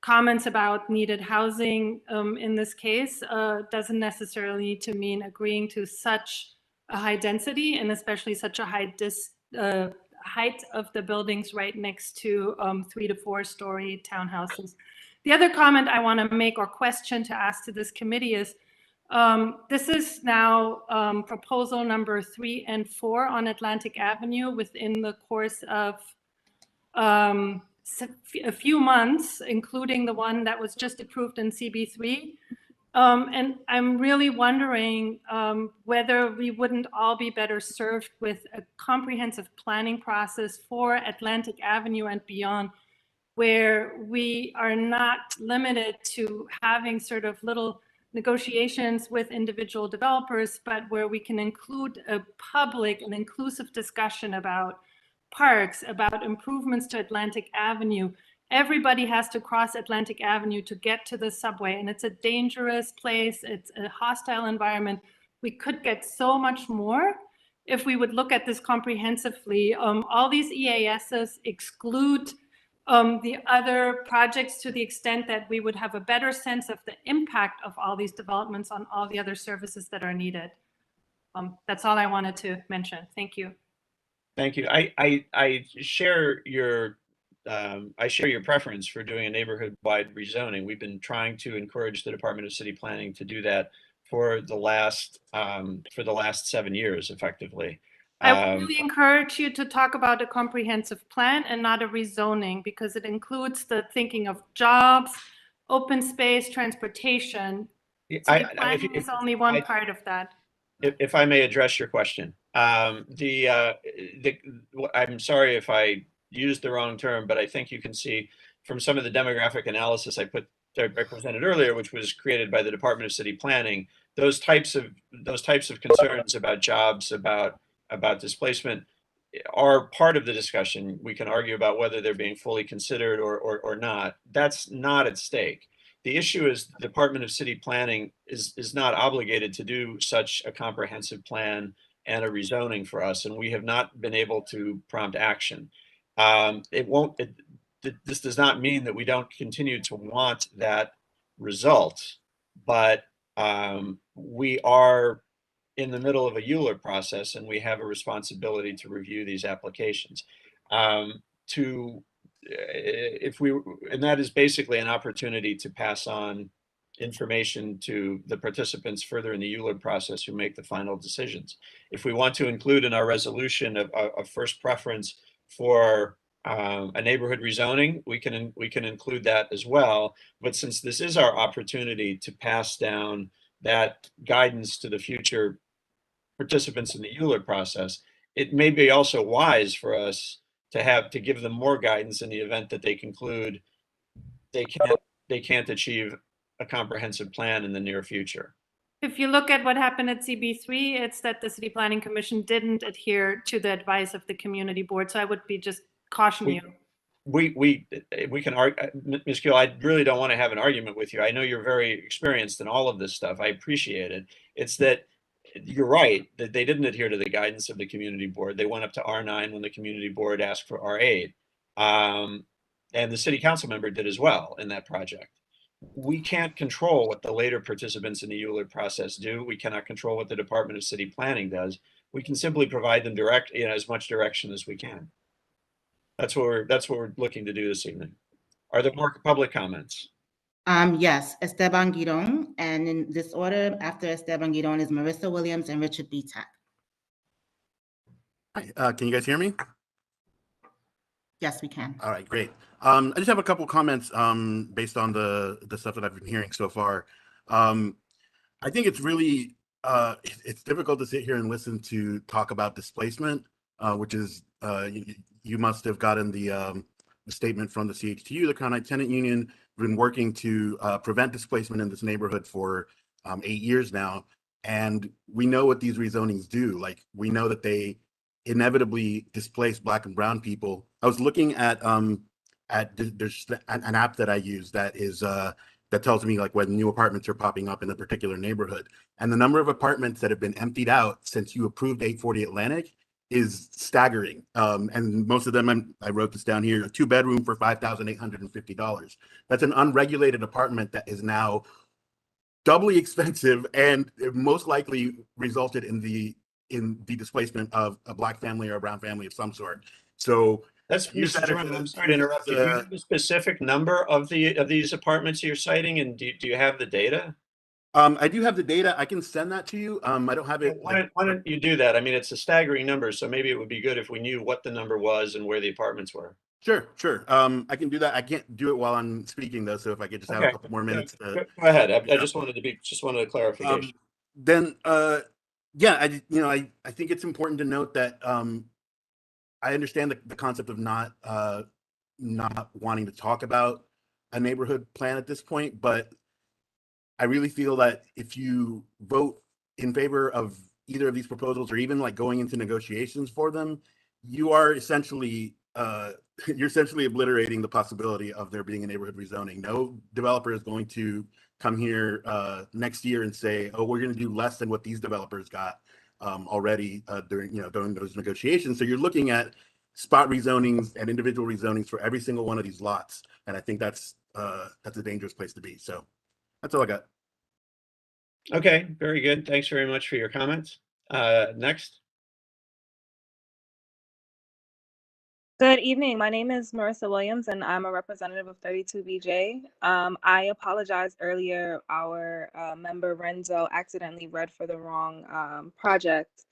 comments about needed housing in this case, doesn't necessarily need to mean agreeing to such a high density, and especially such a high height of the buildings right next to 3 to 4 story townhouses. The other comment I want to make, or question to ask to this committee, is this is now proposal number 3 and 4 on Atlantic Avenue within the course of a few months, including the one that was just approved in CB3. And I'm really wondering whether we wouldn't all be better served with a comprehensive planning process for Atlantic Avenue and beyond, where we are not limited to having sort of little negotiations with individual developers, but where we can include a public and inclusive discussion about parks, about improvements to Atlantic Avenue. Everybody has to cross Atlantic Avenue to get to the subway, and it's a dangerous place. It's a hostile environment. We could get so much more if we would look at this comprehensively. All these EASs exclude the other projects to the extent that we would have a better sense of the impact of all these developments on all the other services that are needed. That's all I wanted to mention. Thank you. Thank you. I share your preference for doing a neighborhood-wide rezoning. We've been trying to encourage the Department of City Planning to do that for the last 7 years, effectively. I would really encourage you to talk about a comprehensive plan and not a rezoning, because it includes the thinking of jobs, open space, transportation. City planning is only one part of that. If I may address your question, I'm sorry if I used the wrong term, but I think you can see from some of the demographic analysis I presented earlier, which was created by the Department of City Planning, those types of concerns about jobs, about about displacement are part of the discussion. We can argue about whether they're being fully considered or not. That's not at stake. The issue is the Department of City Planning is not obligated to do such a comprehensive plan and a rezoning for us, and we have not been able to prompt action. This does not mean that we don't continue to want that result, but we are in the middle of a Euler process, and we have a responsibility to review these applications. And that is basically an opportunity to pass on information to the participants further in the Euler process who make the final decisions. If we want to include in our resolution a first preference for a neighborhood rezoning, we can include that as well. But since this is our opportunity to pass down that guidance to the future participants in the Euler process, it may be also wise for us to give them more guidance in the event that they conclude they can't achieve a comprehensive plan in the near future. If you look at what happened at CB3, it's that the City Planning Commission didn't adhere to the advice of the community board. So I would be just caution you. We can argue, Ms. Gill, I really don't want to have an argument with you. I know you're very experienced in all of this stuff. I appreciate it. It's that you're right that they didn't adhere to the guidance of the community board. They went up to R9 when the community board asked for R8. And the city council member did as well in that project. We can't control what the later participants in the Euler process do. We cannot control what the Department of City Planning does. We can simply provide them as much direction as we can. That's what we're looking to do this evening. Are there more public comments? Yes, Esteban Giron, and in this order, after Esteban Giron is Marissa Williams and Richard B. Tack. Hi, can you guys hear me? Yes, we can. All right, great. I just have a couple comments based on the stuff that I've been hearing so far. I think it's really it's difficult to sit here and listen to talk about displacement, which is you must have gotten the statement from the CHTU, the Crown Tenant Union, been working to prevent displacement in this neighborhood for 8 years now, and we know what these rezonings do. Like, we know that they inevitably displace Black and Brown people. I was looking at there's an app that I use that is that tells me like when new apartments are popping up in a particular neighborhood, and the number of apartments that have been emptied out since you approved 840 Atlantic is staggering. And most of them, I wrote this down here, a 2-bedroom for $5,850. That's an unregulated apartment that is now doubly expensive, and it most likely resulted in the displacement of a Black family or a Brown family of some sort. So I'm sorry to interrupt you. Do you have a specific number of these apartments you're citing, and do you have the data? I do have the data. I can send that to you. I don't have it. Why don't you do that? I mean, it's a staggering number, so maybe it would be good if we knew what the number was and where the apartments were. Sure. I can do that. I can't do it while I'm speaking though, so if I could just have a couple more minutes. Go ahead. I just wanted a clarification. Yeah, I think it's important to note that I understand the concept of not wanting to talk about a neighborhood plan at this point, but I really feel that if you vote in favor of either of these proposals, or even like going into negotiations for them, you are essentially obliterating the possibility of there being a neighborhood rezoning. No developer is going to come here next year and say, "Oh, we're going to do less than what these developers got already during those negotiations." So you're looking at spot rezonings and individual rezonings for every single one of these lots, and I think that's a dangerous place to be. So that's all I got. Okay, very good. Thanks very much for your comments. Next. Good evening. My name is Marissa Williams, and I'm a representative of 32BJ. I apologize earlier. Our member Renzo accidentally read for the wrong project.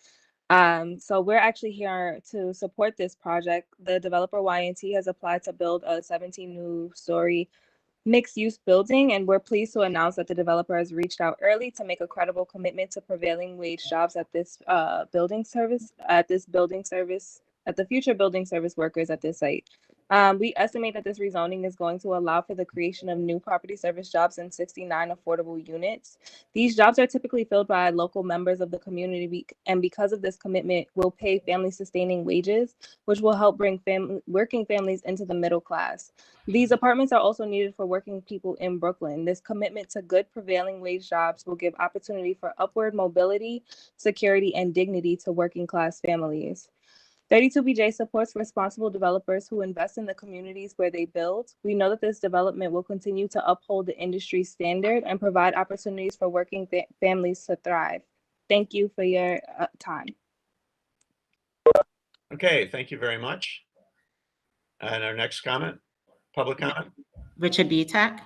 So we're actually here to support this project. The developer Y&T has applied to build a 17 new story mixed-use building, and we're pleased to announce that the developer has reached out early to make a credible commitment to prevailing wage jobs at this the future building service workers at this site. We estimate that this rezoning is going to allow for the creation of new property service jobs in 69 affordable units. These jobs are typically filled by local members of the community, and because of this commitment, will pay family-sustaining wages, which will help bring working families into the middle class. These apartments are also needed for working people in Brooklyn. This commitment to good prevailing wage jobs will give opportunity for upward mobility, security, and dignity to working class families. 32BJ supports responsible developers who invest in the communities where they build. We know that this development will continue to uphold the industry standard and provide opportunities for working families to thrive. Thank you for your time. Okay, thank you very much. And our next comment, public comment? Richard Bitak.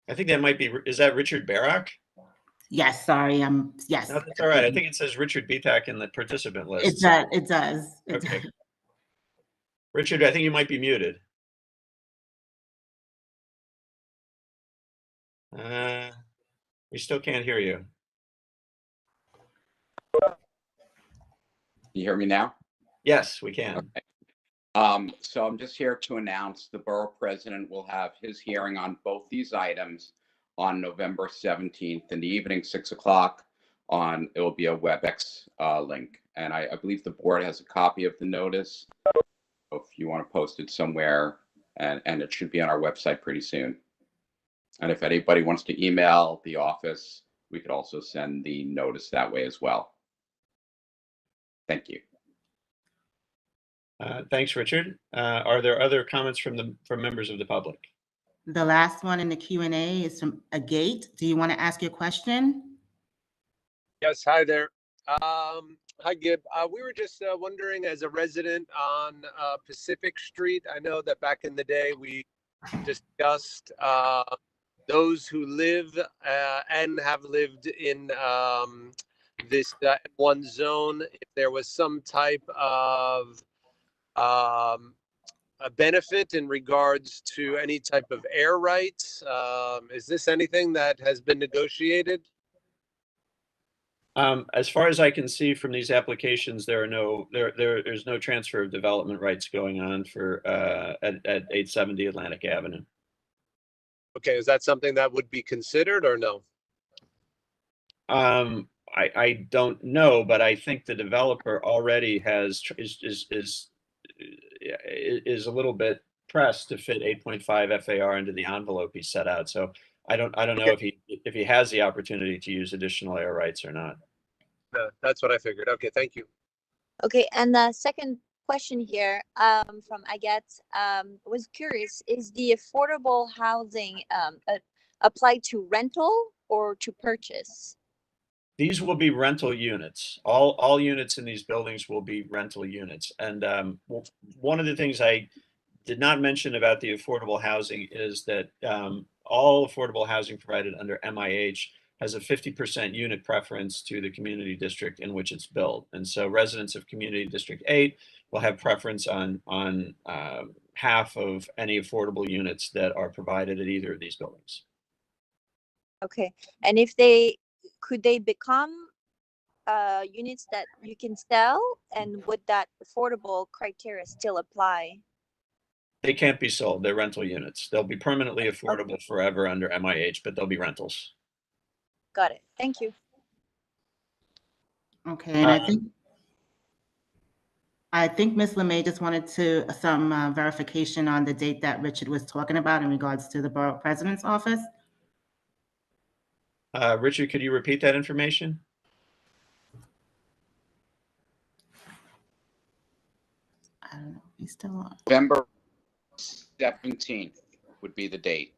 I think that might be, is that Richard Barak? Yes, sorry, yes. No, that's all right. I think it says Richard Bitak in the participant list. It does, it does. Okay. Richard, I think you might be muted. We still can't hear you. You hear me now? Yes, we can. Okay. So I'm just here to announce the borough president will have his hearing on both these items on November 17th in the evening, 6 o'clock. It will be a WebEx link. And I believe the board has a copy of the notice. If you want to post it somewhere, and it should be on our website pretty soon. And if anybody wants to email the office, we could also send the notice that way as well. Thank you. Thanks, Richard. Are there other comments from members of the public? The last one in the Q&A is from Agate. Do you want to ask your question? Yes, hi there. Hi, Gib. We were just wondering, as a resident on Pacific Street, I know that back in the day we discussed those who live and have lived in this one zone, if there was some type of a benefit in regards to any type of air rights. Is this anything that has been negotiated? As far as I can see from these applications, there's no transfer of development rights going on for at 870 Atlantic Avenue. Okay, is that something that would be considered or no? I don't know, but I think the developer already is a little bit pressed to fit 8.5 FAR into the envelope he set out. So I don't know if he has the opportunity to use additional air rights or not. That's what I figured. Okay, thank you. Okay, and the second question here from Agathe was curious: is the affordable housing applied to rental or to purchase? These will be rental units. All units in these buildings will be rental units. And one of the things I did not mention about the affordable housing is that all affordable housing provided under MIH has a 50% unit preference to the community district in which it's built. And so residents of Community District 8 will have preference on half of any affordable units that are provided at either of these buildings. Okay, and could they become units that you can sell, and would that affordable criteria still apply? They can't be sold. They're rental units. They'll be permanently affordable forever under MIH, but they'll be rentals. Got it. Thank you. Okay, and I think Ms. LeMay just wanted some verification on the date that Richard was talking about in regards to the borough president's office. Richard, could you repeat that information? I don't know. He's still on. November 17th would be the date.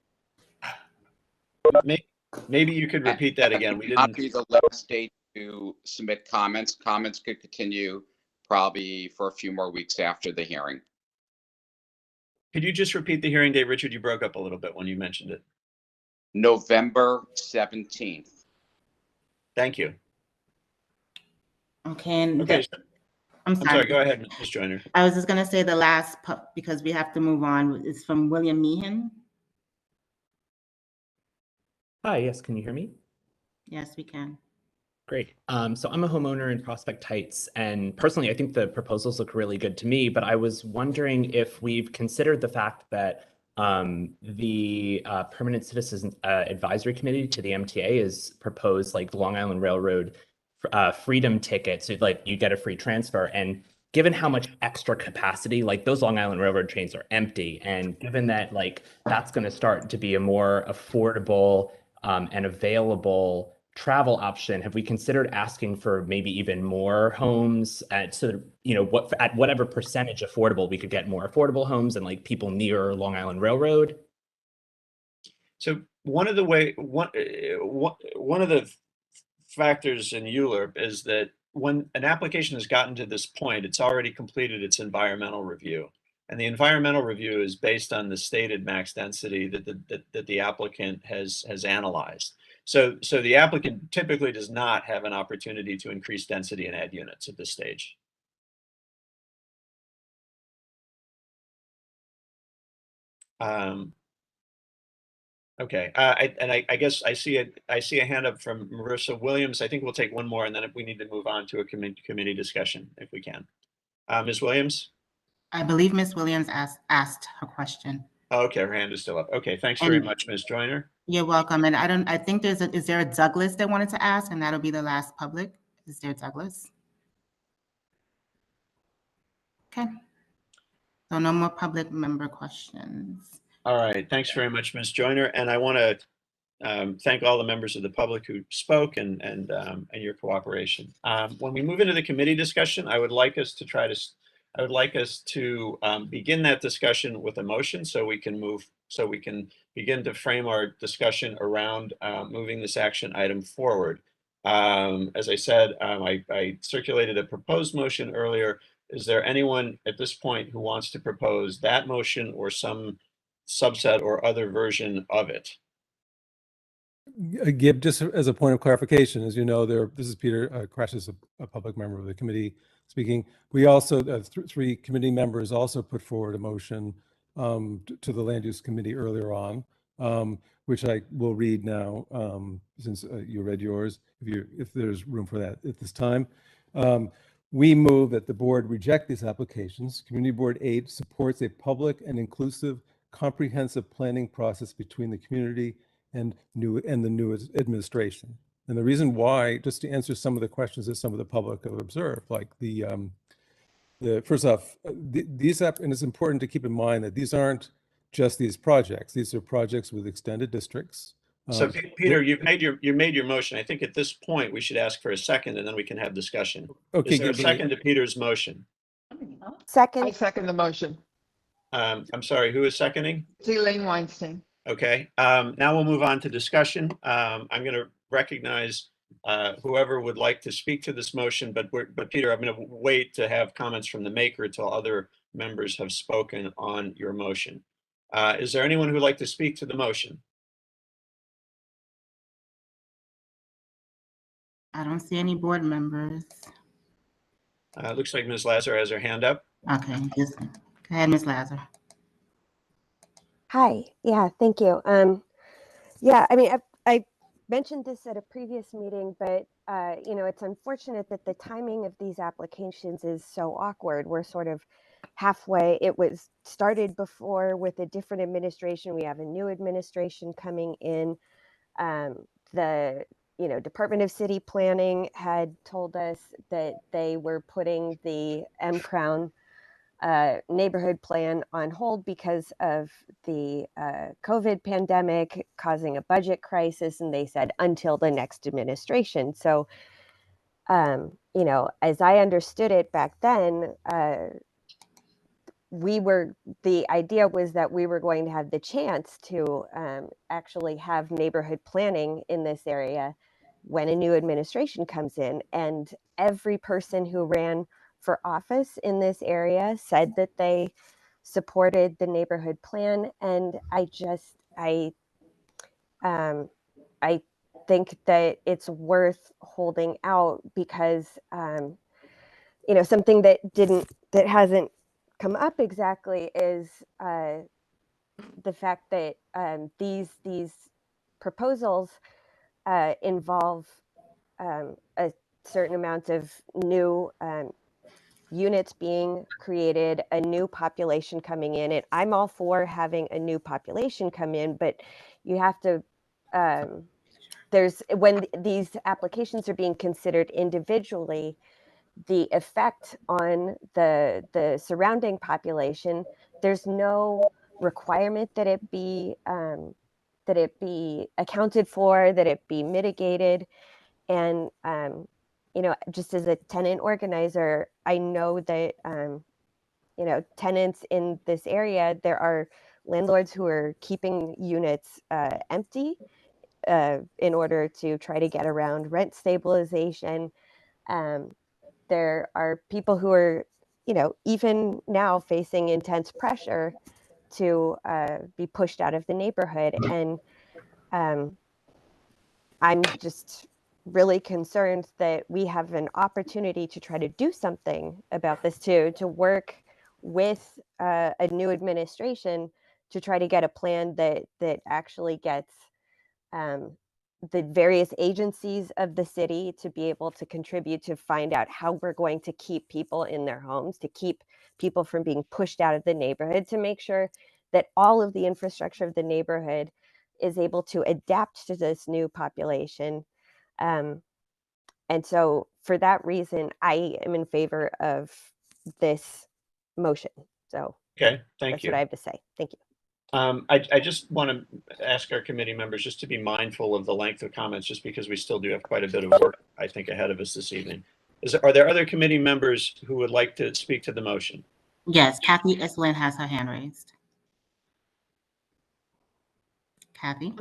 Maybe you could repeat that again. We didn't. Not be the last date to submit comments. Comments could continue probably for a few more weeks after the hearing. Could you just repeat the hearing date, Richard? You broke up a little bit when you mentioned it. November 17th. Thank you. Okay, and okay. I'm sorry. Go ahead, Ms. Joyner. I was just going to say the last, because we have to move on, is from William Meehan. Hi, yes, can you hear me? Yes, we can. Great. So I'm a homeowner in Prospect Heights, and personally, I think the proposals look really good to me, but I was wondering if we've considered the fact that the Permanent Citizens Advisory Committee to the MTA has proposed like the Long Island Railroad freedom tickets, so like you get a free transfer. And given how much extra capacity, like those Long Island Railroad trains are empty, and given that like that's going to start to be a more affordable and available travel option, have we considered asking for maybe even more homes so that, you know, what at whatever percentage affordable, we could get more affordable homes and like people near Long Island Railroad? So one of the factors in ULURP is that when an application has gotten to this point, it's already completed its environmental review. And the environmental review is based on the stated max density that the applicant has analyzed. So the applicant typically does not have an opportunity to increase density and add units at this stage. Okay, I guess I see a hand up from Marissa Williams. I think we'll take one more, and then if we need to move on to a committee discussion, if we can. Ms. Williams? I believe Ms. Williams asked her question. Okay, her hand is still up. Okay, thanks very much, Ms. Joyner. You're welcome. And I think is there a Douglas that wanted to ask, and that'll be the last public? Is there Douglas? Okay. So no more public member questions. All right, thanks very much, Ms. Joyner. And I want to thank all the members of the public who spoke and your cooperation. When we move into the committee discussion, I would like us to begin that discussion with a motion so we can begin to frame our discussion around moving this action item forward. As I said, I circulated a proposed motion earlier. Is there anyone at this point who wants to propose that motion or some subset or other version of it? Gib, just as a point of clarification, as you know, this is Peter Crash, is a public member of the committee speaking. We also, three committee members also put forward a motion to the land use committee earlier on, which I will read now, since you read yours, if there's room for that at this time. We move that the board reject these applications. Community Board 8 supports a public and inclusive comprehensive planning process between the community and the new administration. And the reason why, just to answer some of the questions that some of the public have observed, like first off, and it's important to keep in mind that these aren't just these projects. These are projects with extended districts. So Peter, you made your motion. I think at this point we should ask for a second, and then we can have discussion. Okay, is there a second to Peter's motion? Second. I second the motion. I'm sorry, who is seconding? It's Elaine Weinstein. Okay, now we'll move on to discussion. I'm going to recognize whoever would like to speak to this motion, but Peter, I'm going to wait to have comments from the maker until other members have spoken on your motion. Is there anyone who would like to speak to the motion? I don't see any board members. Looks like Ms. Lazar has her hand up. Okay, go ahead, Ms. Lazar. Hi. Yeah, thank you. Yeah, I mean, I mentioned this at a previous meeting, but you know, it's unfortunate that the timing of these applications is so awkward. We're sort of halfway. It was started before with a different administration. We have a new administration coming in. The Department of City Planning had told us that they were putting the M-Crown neighborhood plan on hold because of the COVID pandemic causing a budget crisis. And they said until the next administration. So, you know, as I understood it back then, the idea was that we were going to have the chance to actually have neighborhood planning in this area when a new administration comes in. And every person who ran for office in this area said that they supported the neighborhood plan. And I think that it's worth holding out because, you know, something that hasn't come up exactly is the fact that these proposals involve a certain amount of new units being created, a new population coming in. And I'm all for having a new population come in, but you have to, when these applications are being considered individually, the effect on the surrounding population, there's no requirement that it be accounted for, that it be mitigated. And just as a tenant organizer, I know that tenants in this area, there are landlords who are keeping units empty in order to try to get around rent stabilization. There are people who are, even now facing intense pressure to be pushed out of the neighborhood. And I'm just really concerned that we have an opportunity to try to do something about this too, to work with a new administration to try to get a plan that actually gets the various agencies of the city to be able to contribute to find out how we're going to keep people in their homes, to keep people from being pushed out of the neighborhood, to make sure that all of the infrastructure of the neighborhood is able to adapt to this new population. And so for that reason, I am in favor of this motion. So Okay, thank that's you. what I have to say. Thank you. I just want to ask our committee members just to be mindful of the length of comments, just because we still do have quite a bit of work, I think, ahead of us this evening. Are there other committee members who would like to speak to the motion? Yes, Kathy Islin has her hand raised. Kathy?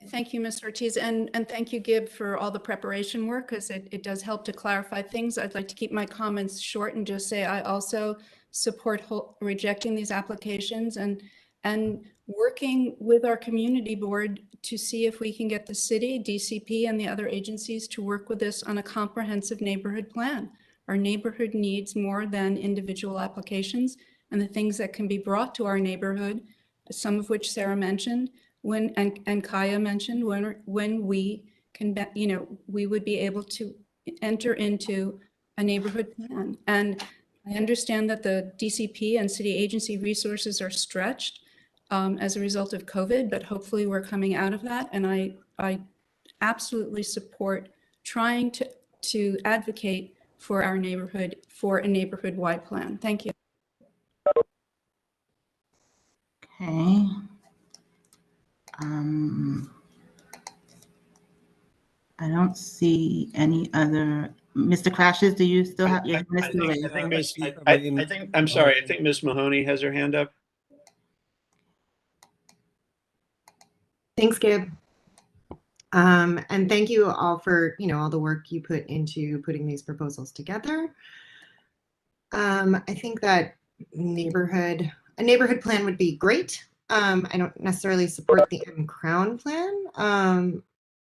Thank you, Ms. Ortiz, and thank you, Gib, for all the preparation work, because it does help to clarify things. I'd like to keep my comments short and just say I also support rejecting these applications and working with our community board to see if we can get the city, DCP, and the other agencies to work with us on a comprehensive neighborhood plan. Our neighborhood needs more than individual applications, and the things that can be brought to our neighborhood, some of which Sarah mentioned, and Kaya mentioned, when we can, we would be able to enter into a neighborhood plan. And I understand that the DCP and city agency resources are stretched as a result of COVID, but hopefully we're coming out of that. And I absolutely support trying to advocate for our neighborhood, for a neighborhood-wide plan. Thank you. Okay. I don't see any other. Mr. Crashes, do you still have your hand I still raised? think I'm sorry. I think Ms. Mahoney has her hand up. Thanks, Gib. And thank you all for, all the work you put into putting these proposals together. I think that a neighborhood plan would be great. I don't necessarily support the Crown plan.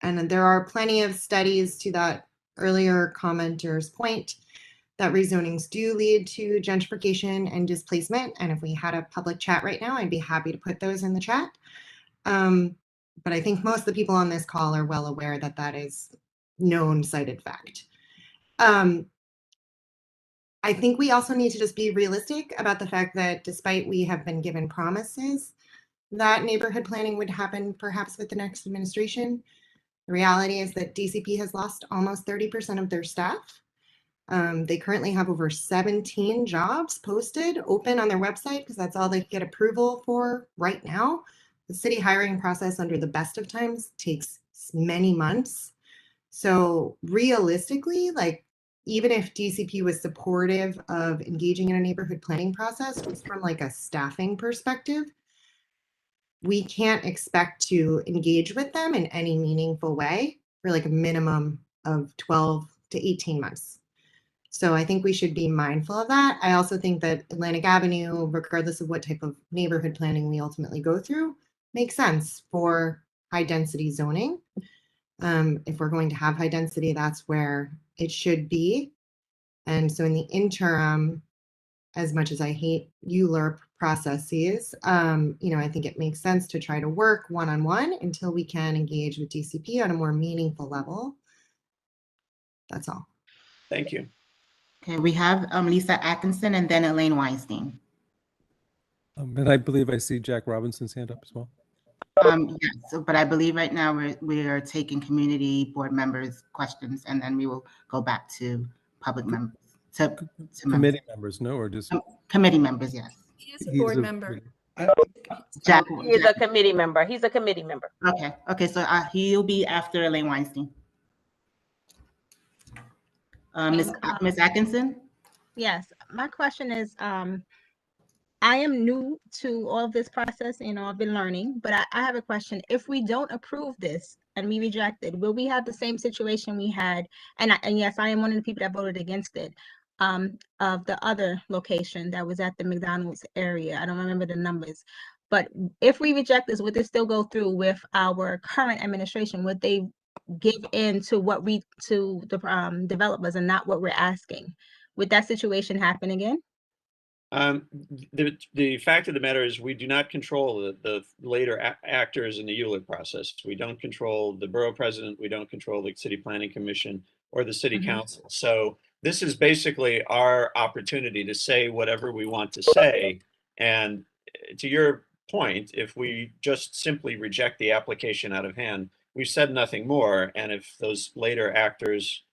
And there are plenty of studies to that earlier commenter's point that rezonings do lead to gentrification and displacement. And if we had a public chat right now, I'd be happy to put those in the chat. But I think most of the people on this call are well aware that that is known cited fact. I think we also need to just be realistic about the fact that despite we have been given promises that neighborhood planning would happen perhaps with the next administration, the reality is that DCP has lost almost 30% of their staff. They currently have over 17 jobs posted open on their website because that's all they get approval for right now. The city hiring process under the best of times takes many months. So realistically, even if DCP was supportive of engaging in a neighborhood planning process, just from a staffing perspective, we can't expect to engage with them in any meaningful way for a minimum of 12 to 18 months. So I think we should be mindful of that. I also think that Atlantic Avenue, regardless of what type of neighborhood planning we ultimately go through, makes sense for high density zoning. If we're going to have high density, that's where it should be. And so in the interim, as much as I hate ULURP processes, I think it makes sense to try to work one-on-one until we can engage with DCP on a more meaningful level. That's all. Thank you. Okay, we have Lisa Atkinson and then Elaine Weinstein. And I believe I see Jack Robinson's hand up as well. Yes, but I believe right now we are taking community board members' questions, and then we will go back to public members. To Committee members, no, or just committee members, yes. He is a board member. Jack. He's a committee member. He's a committee member. Okay, so he'll be after Elaine Weinstein. Ms. Atkinson? Yes, my question is, I am new to all of this process, I've been learning, but I have a question. If we don't approve this and we reject it, will we have the same situation we had? And yes, I am one of the people that voted against it, of the other location that was at the McDonald's area. I don't remember the numbers. But if we reject this, would this still go through with our current administration? Would they give in to the developers and not what we're asking? Would that situation happen again? The fact of the matter is we do not control the later actors in the ULIP process. We don't control the borough president. We don't control the city planning commission or the city council. So this is basically our opportunity to say whatever we want to say. And to your point, if we just simply reject the application out of hand, we've said nothing more. And if those later actors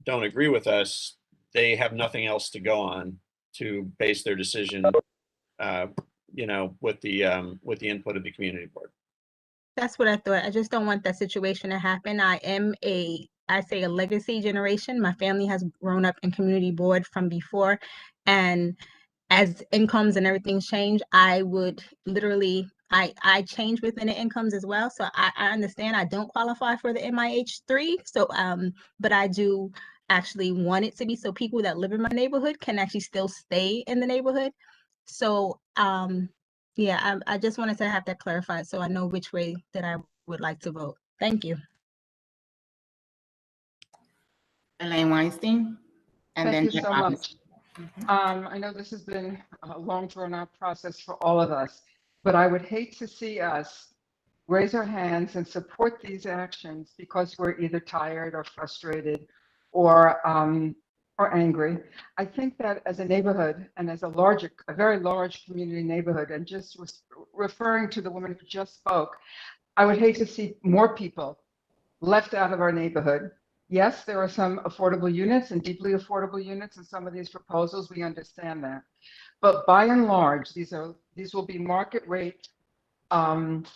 don't agree with us, they have nothing else to go on to base their decision, with the input of the community board. That's what I thought. I just don't want that situation to happen. I am a legacy generation. My family has grown up in community board from before. And as incomes and everything change, I would literally, I change within the incomes as well. So I understand I don't qualify for the MIH3. So, but I do actually want it to be so people that live in my neighborhood can actually still stay in the neighborhood. So, yeah, I just wanted to have that clarified so I know which way that I would like to vote. Thank you. Elaine Weinstein, and Thank then you so Robinson. much. I know this has been a long drawn out process for all of us, but I would hate to see us raise our hands and support these actions because we're either tired or frustrated or angry. I think that as a neighborhood and as a very large community neighborhood, and just referring to the woman who just spoke, I would hate to see more people left out of our neighborhood. Yes, there are some affordable units and deeply affordable units in some of these proposals. We understand that. But by and large, these will be market rate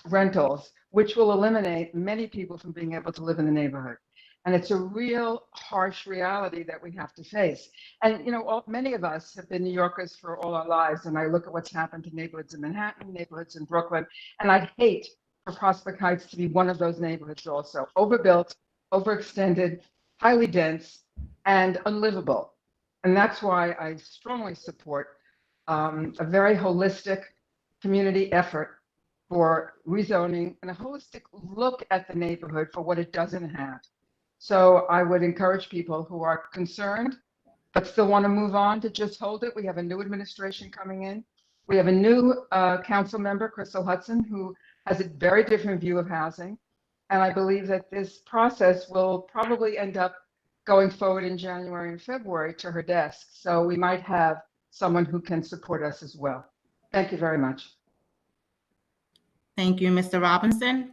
rentals, which will eliminate many people from being able to live in the neighborhood. And it's a real harsh reality that we have to face. And, many of us have been New Yorkers for all our lives. And I look at what's happened to neighborhoods in Manhattan, neighborhoods in Brooklyn, and I'd hate for Prospect Heights to be one of those neighborhoods also. Overbuilt, overextended, highly dense, and unlivable. And that's why I strongly support a very holistic community effort for rezoning and a holistic look at the neighborhood for what it doesn't have. So I would encourage people who are concerned but still want to move on to just hold it. We have a new administration coming in. We have a new council member, Crystal Hudson, who has a very different view of housing. And I believe that this process will probably end up going forward in January and February to her desk. So we might have someone who can support us as well. Thank you very much. Thank you, Mr. Robinson.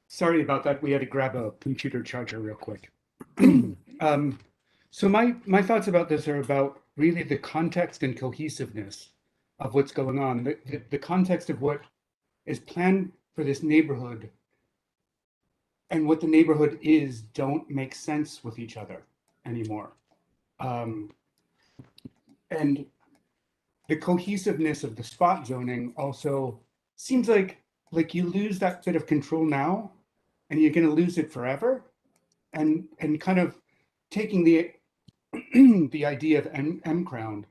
Sorry about that. We had to grab a computer charger real quick. So my thoughts about this are about really the context and cohesiveness of what's going on. The context of what is planned for this neighborhood and what the neighborhood is don't make sense with each other anymore. And the cohesiveness of the spot zoning also seems like you lose that bit of control now and you're going to lose it forever. And kind of taking the the idea of M-Crown,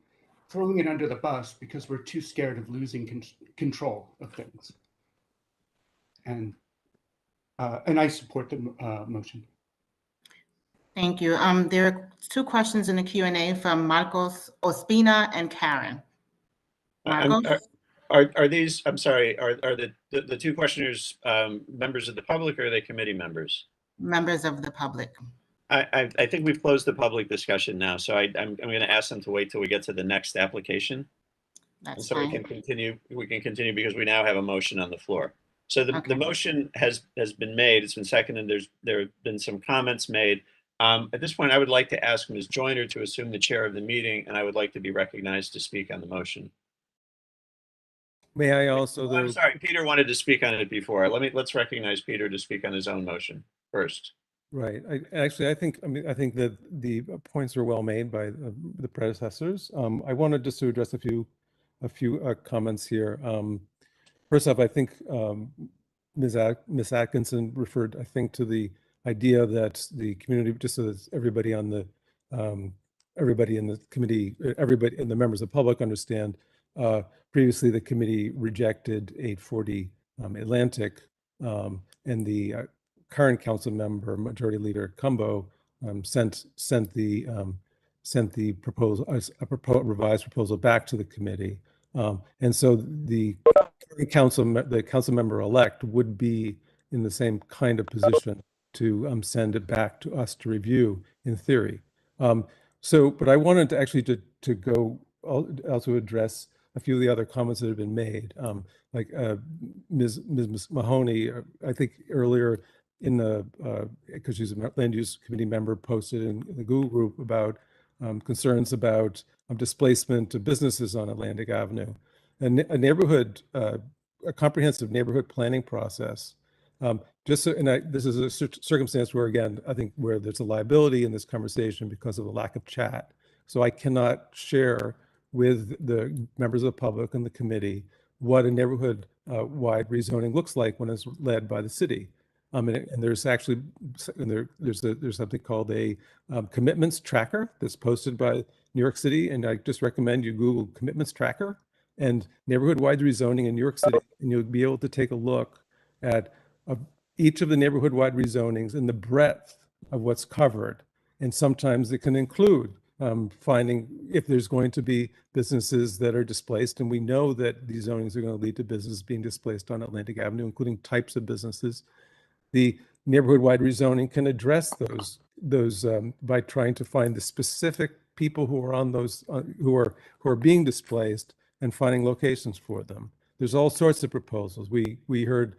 throwing it under the bus because we're too scared of losing control of things. And I support the motion. Thank you. There are two questions in the Q&A from Marcos Ospina and Karen. Marcos? Are these, I'm sorry, are the two questioners members of the public, or are they committee members? Members of the public. I think we've closed the public discussion now, so I'm going to ask them to wait till we get to the next application. And That's so we fine. can continue because we now have a motion on the floor. So the motion has been made, it's been seconded, there have been some comments made. At this point, I would like to ask Ms. Joyner to assume the chair of the meeting, and I would like to be recognized to speak on the motion. May I also, I'm sorry, Peter wanted to speak on it before. Let's recognize Peter to speak on his own motion first. Right. I think that the points are well made by the predecessors. I wanted just to address a few comments here. First off, I think Ms. Atkinson referred, I think, to the idea that the community, just so that everybody in the committee, everybody and the members of the public understand, previously the committee rejected 840 Atlantic, and the current council member, Majority Leader Cumbo, sent the proposal, a revised proposal, back to the committee, and so the council member elect would be in the same kind of position to send it back to us to review in theory. But I wanted to actually to go also address a few of the other comments that have been made, like Ms. Mahoney, I think earlier in the, because she's a land use committee member, posted in the Google group about concerns about displacement of businesses on Atlantic Avenue. A comprehensive neighborhood planning process. This is a circumstance where, again, I think where there's a liability in this conversation because of a lack of chat. So I cannot share with the members of the public and the committee what a neighborhood wide rezoning looks like when it's led by the city. And there's actually there's something called a commitments tracker that's posted by New York City, and I just recommend you Google commitments tracker and neighborhood wide rezoning in New York City, and you'll be able to take a look at each of the neighborhood wide rezonings and the breadth of what's covered. And sometimes it can include finding if there's going to be businesses that are displaced, and we know that these zonings are going to lead to businesses being displaced on Atlantic Avenue, including types of businesses. The neighborhood-wide rezoning can address those by trying to find the specific people who are on those who are being displaced and finding locations for them. There's all sorts of proposals. We heard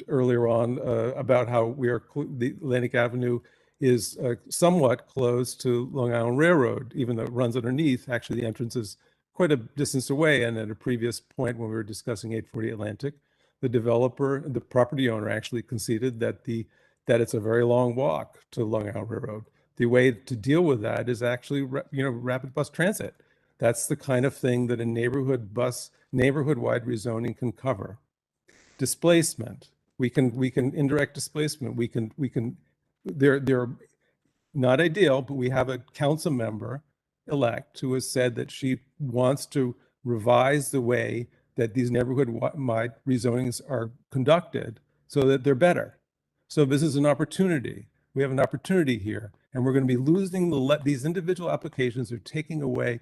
earlier on about how the Atlantic Avenue is somewhat close to Long Island Railroad, even though it runs underneath. Actually, the entrance is quite a distance away. And at a previous point when we were discussing 840 Atlantic, the developer, the property owner, actually conceded that it's a very long walk to Long Island Railroad. The way to deal with that is actually rapid bus transit. That's the kind of thing that a neighborhood-wide rezoning can cover. Displacement. We can indirect displacement. They're not ideal, but we have a council member elect who has said that she wants to revise the way that these neighborhood-wide rezonings are conducted so that they're better. So this is an opportunity. We have an opportunity here, and we're going to be losing these individual applications are taking away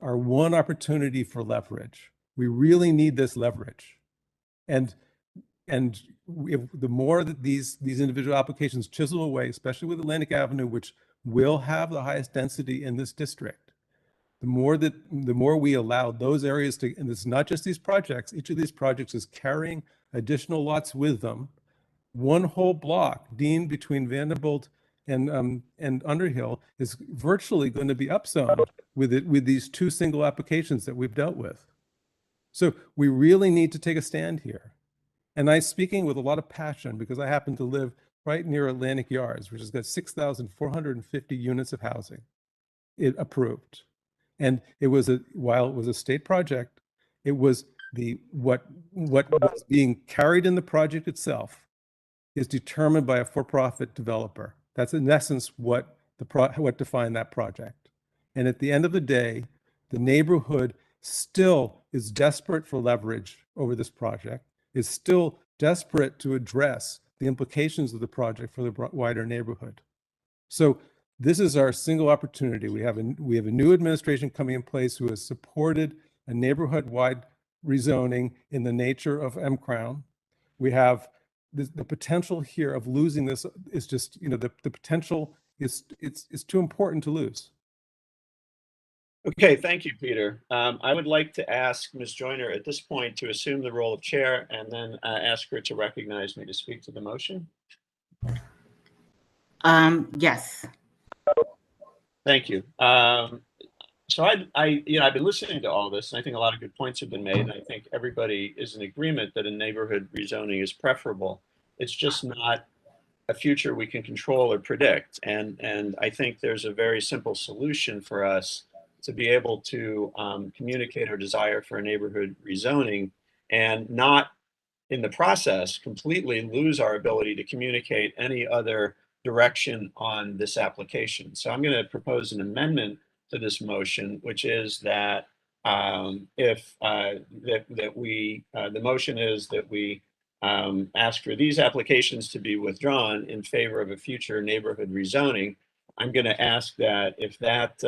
our one opportunity for leverage. We really need this leverage. And the more that these individual applications chisel away, especially with Atlantic Avenue, which will have the highest density in this district, the more we allow those areas to, and it's not just these projects, each of these projects is carrying additional lots with them. One whole block, Dean, between Vanderbilt and Underhill, is virtually going to be upzoned with these two single applications that we've dealt with. So we really need to take a stand here. And I'm speaking with a lot of passion because I happen to live right near Atlantic Yards, which has got 6,450 units of housing approved. And while it was a state project, it was what was being carried in the project itself is determined by a for-profit developer. That's in essence what defined that project. And at the end of the day, the neighborhood still is desperate for leverage over this project, is still desperate to address the implications of the project for the wider neighborhood. So this is our single opportunity. We have a new administration coming in place who has supported a neighborhood-wide rezoning in the nature of M Crown. We have the potential here of losing this is just, the potential is it's too important to lose. Okay, thank you, Peter. I would like to ask Ms. Joyner at this point to assume the role of chair and then ask her to recognize me to speak to the motion. Yes. Thank you. So I've been listening to all this, and I think a lot of good points have been made, and I think everybody is in agreement that a neighborhood rezoning is preferable. It's just not a future we can control or predict, and I think there's a very simple solution for us to be able to communicate our desire for a neighborhood rezoning and not in the process completely lose our ability to communicate any other direction on this application. So I'm going to propose an amendment to this motion, which is that the motion is that we ask for these applications to be withdrawn in favor of a future neighborhood rezoning. I'm going to ask that if that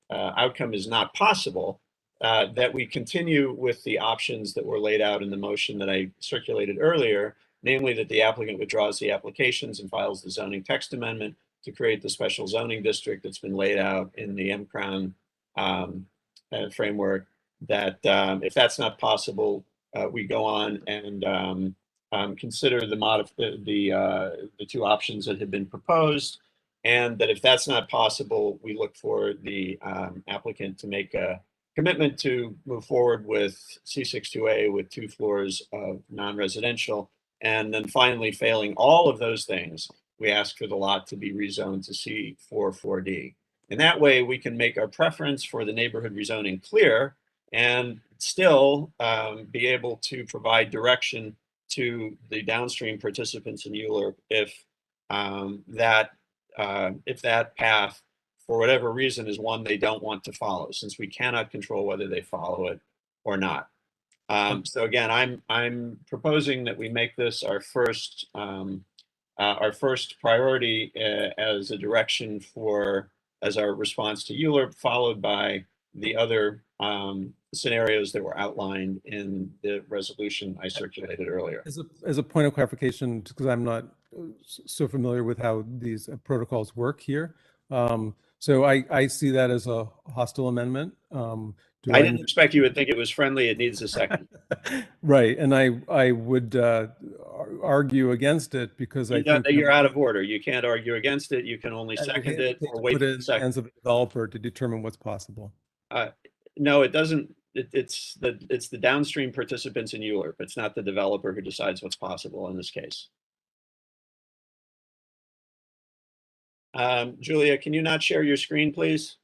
outcome is not possible, that we continue with the options that were laid out in the motion that I circulated earlier, namely that the applicant withdraws the applications and files the zoning text amendment to create the special zoning district that's been laid out in the M-Crown framework, that if that's not possible, we go on and consider the two options that have been proposed, and that if that's not possible, we look for the applicant to make a commitment to move forward with C62A with 2 floors of non-residential. And then finally, failing all of those things, we ask for the lot to be rezoned to C44D. And that way we can make our preference for the neighborhood rezoning clear and still be able to provide direction to the downstream participants in ULURP if that path, for whatever reason, is one they don't want to follow, since we cannot control whether they follow it or not. So again, I'm proposing that we make this our first priority as a direction as our response to ULURP, followed by the other scenarios that were outlined in the resolution I circulated earlier. As a point of clarification, because I'm not so familiar with how these protocols work here. So I see that as a hostile amendment. I didn't expect you would think it was friendly. It needs a second. Right, and I would argue against it because I think you're out of order. You can't argue against it. You can only second it or wait for the second. Hands of a developer to determine what's possible. No, it doesn't. It's the downstream participants in ULURP. It's not the developer who decides what's possible in this case. Julia, can you not share your screen, please?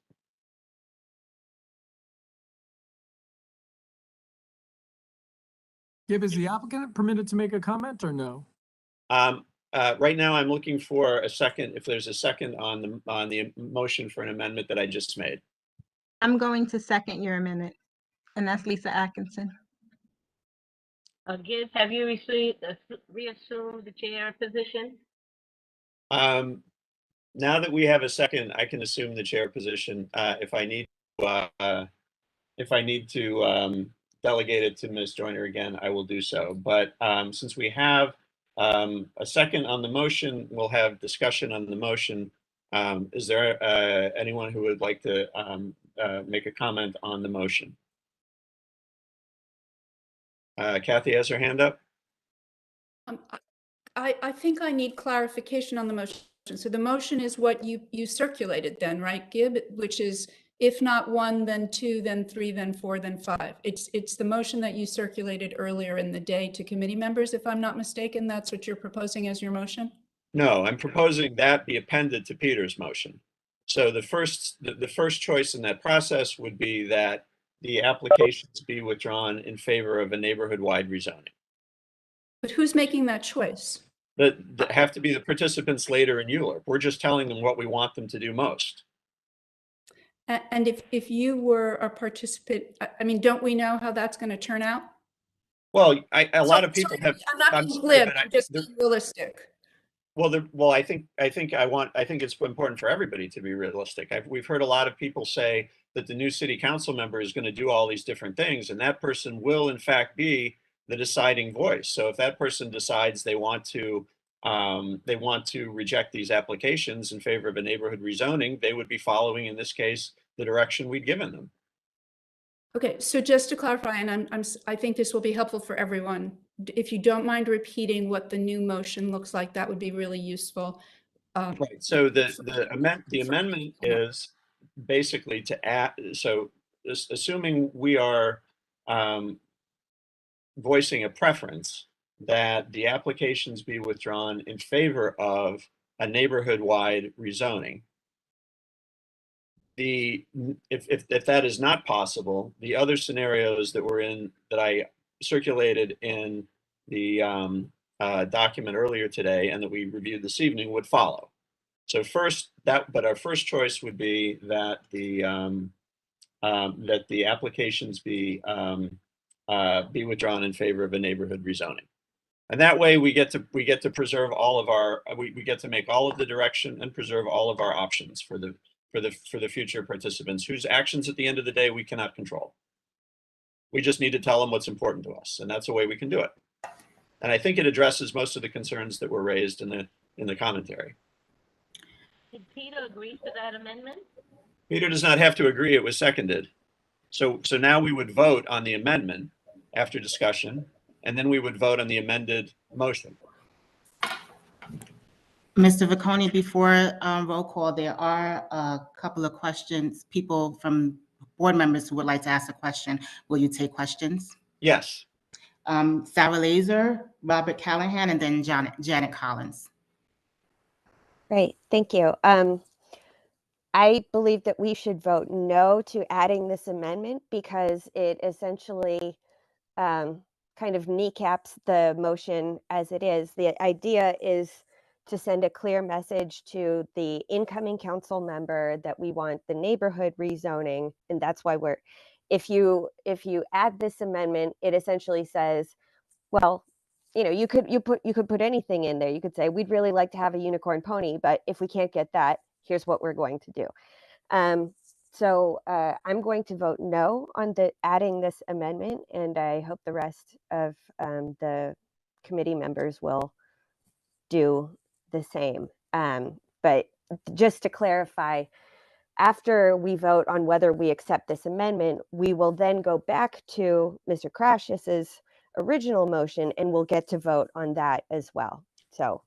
Gib, is the applicant permitted to make a comment or no? Right now, I'm looking for a second. If there's a second on the motion for an amendment that I just made. I'm going to second your amendment, and that's Lisa Atkinson. Gib, have you reassumed the chair position? Now that we have a second, I can assume the chair position. If I need to delegate it to Ms. Joyner again, I will do so. But since we have a second on the motion, we'll have discussion on the motion. Is there anyone who would like to make a comment on the motion? Kathy has her hand up. I think I need clarification on the motion. So the motion is what you circulated then, right, Gib? Which is if not 1, then 2, then 3, then 4, then 5. It's the motion that you circulated earlier in the day to committee members, if I'm not mistaken. That's what you're proposing as your motion? No, I'm proposing that be appended to Peter's motion. So the first choice in that process would be that the applications be withdrawn in favor of a neighborhood-wide rezoning. But who's making that choice? That have to be the participants later in ULURP. We're just telling them what we want them to do most. And if you were a participant, I mean, don't we know how that's going to turn out? Well, a lot of people have. I'm not being glib, I'm just being realistic. Well, I think it's important for everybody to be realistic. We've heard a lot of people say that the new city council member is going to do all these different things, and that person will in fact be the deciding voice. So if that person decides they want to reject these applications in favor of a neighborhood rezoning, they would be following, in this case, the direction we'd given them. Okay, so just to clarify, and I think this will be helpful for everyone. If you don't mind repeating what the new motion looks like, that would be really useful. Right. So the amendment is basically to add. So assuming we are voicing a preference that the applications be withdrawn in favor of a neighborhood-wide rezoning. If that is not possible, the other scenarios that were in that I circulated in the document earlier today and that we reviewed this evening would follow. So but our first choice would be that the applications be withdrawn in favor of a neighborhood rezoning. And that way we get to preserve all of our, we get to make all of the direction and preserve all of our options for the future participants whose actions at the end of the day we cannot control. We just need to tell them what's important to us, and that's the way we can do it. And I think it addresses most of the concerns that were raised in the commentary. Did Peter agree to that amendment? Peter does not have to agree. It was seconded. So now we would vote on the amendment after discussion, and then we would vote on the amended motion. Mr. Vacconi, before roll call, there are a couple of questions, people from board members who would like to ask a question. Will you take questions? Yes. Sarah Laser, Robert Callahan, and then Janet Collins. Great, thank you. I believe that we should vote no to adding this amendment because it essentially kind of kneecaps the motion as it is. The idea is to send a clear message to the incoming council member that we want the neighborhood rezoning, and that's why if you add this amendment, it essentially says, well, you could put anything in there. You could say, we'd really like to have a unicorn pony, but if we can't get that, here's what we're going to do. So I'm going to vote no on adding this amendment, and I hope the rest of the committee members will do the same. But just to clarify, after we vote on whether we accept this amendment, we will then go back to Mr. Krash's original motion, and we'll get to vote on that as well. So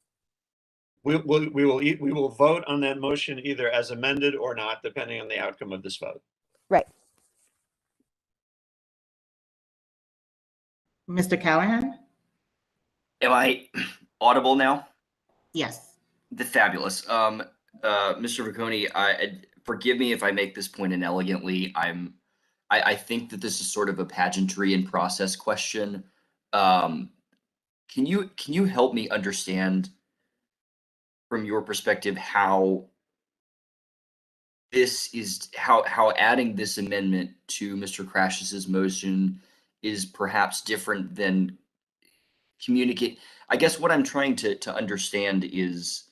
we will vote on that motion either as amended or not, depending on the outcome of this vote. Right. Mr. Callahan? Am I audible now? Yes. Fabulous. Mr. Vacconi, forgive me if I make this point inelegantly. I think that this is sort of a pageantry and process question. Can you help me understand from your perspective how adding this amendment to Mr. Krash's motion is perhaps different than communicate? I guess what I'm trying to understand is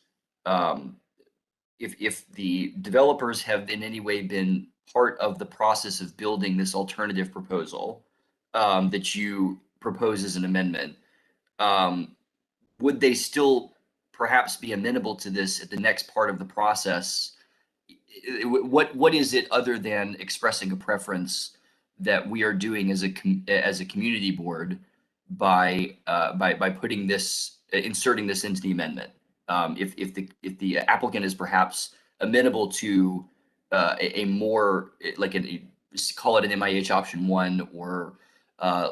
if the developers have in any way been part of the process of building this alternative proposal that you propose as an amendment, would they still perhaps be amenable to this at the next part of the process? What is it other than expressing a preference that we are doing as a community board by putting this, inserting this into the amendment? If the applicant is perhaps amenable to a more call it an MIH option 1 or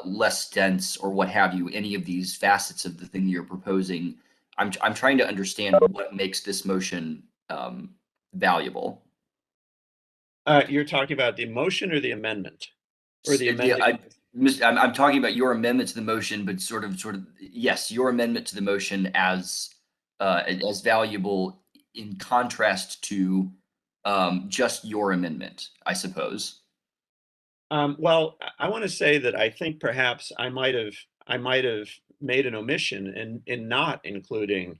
less dense or what have you, any of these facets of the thing you're proposing, I'm trying to understand what makes this motion valuable. You're talking about the motion or the amendment? Or the amendment? I'm talking about your amendment to the motion, but sort of, yes, your amendment to the motion as valuable in contrast to just your amendment, I suppose. Well, I want to say that I think perhaps I might have made an omission in not including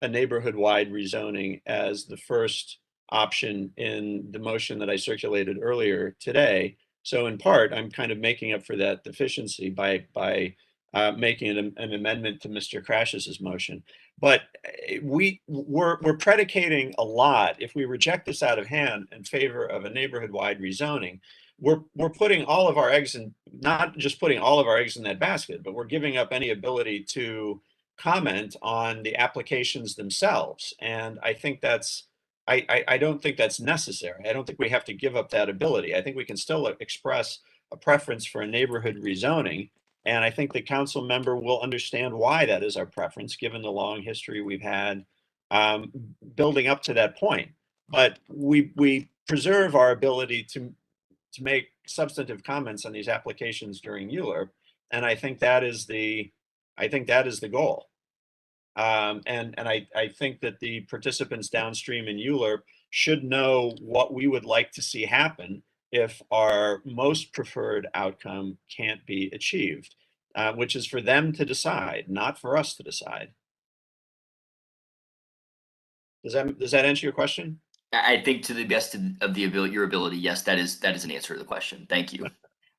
a neighborhood-wide rezoning as the first option in the motion that I circulated earlier today. So in part, I'm kind of making up for that deficiency by making an amendment to Mr. Crash's motion. But we're predicating a lot. If we reject this out of hand in favor of a neighborhood-wide rezoning, we're putting all of our eggs in, not just putting all of our eggs in that basket, but we're giving up any ability to comment on the applications themselves. And I think that's, I don't think that's necessary. I don't think we have to give up that ability. I think we can still express a preference for a neighborhood rezoning. And I think the council member will understand why that is our preference, given the long history we've had building up to that point. But we preserve our ability to make substantive comments on these applications during ULURP. And I think that is the goal. And I think that the participants downstream in ULURP should know what we would like to see happen if our most preferred outcome can't be achieved, which is for them to decide, not for us to decide. Does that answer your question? I think to the best of your ability, yes, that is an answer to the question. Thank you.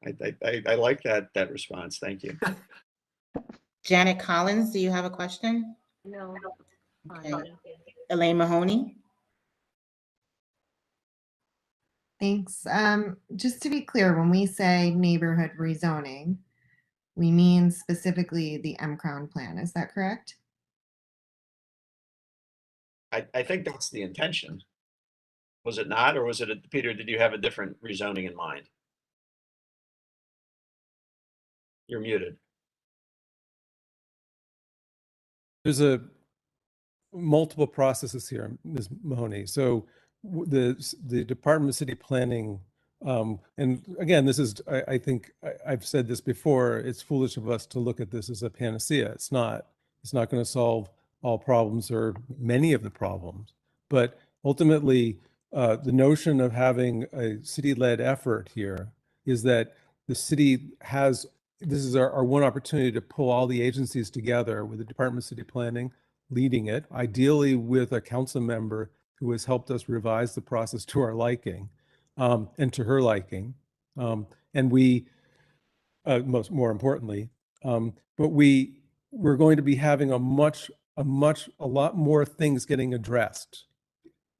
I like that response. Thank you. Janet Collins, do you have a question? No. Okay. Elaine Mahoney? Thanks. Just to be clear, when we say neighborhood rezoning, we mean specifically the M-Crown plan. Is that correct? I think that's the intention. Was it not, or was it, Peter, did you have a different rezoning in mind? You're muted. There's multiple processes here, Ms. Mahoney. So the Department of City Planning, and again, this is, I think I've said this before, it's foolish of us to look at this as a panacea. It's not going to solve all problems or many of the problems. But ultimately, the notion of having a city-led effort here is that the city has, this is our one opportunity to pull all the agencies together with the Department of City Planning leading it, ideally with a council member who has helped us revise the process to our liking and to her liking. And we, more importantly, but we're going to be having a lot more things getting addressed,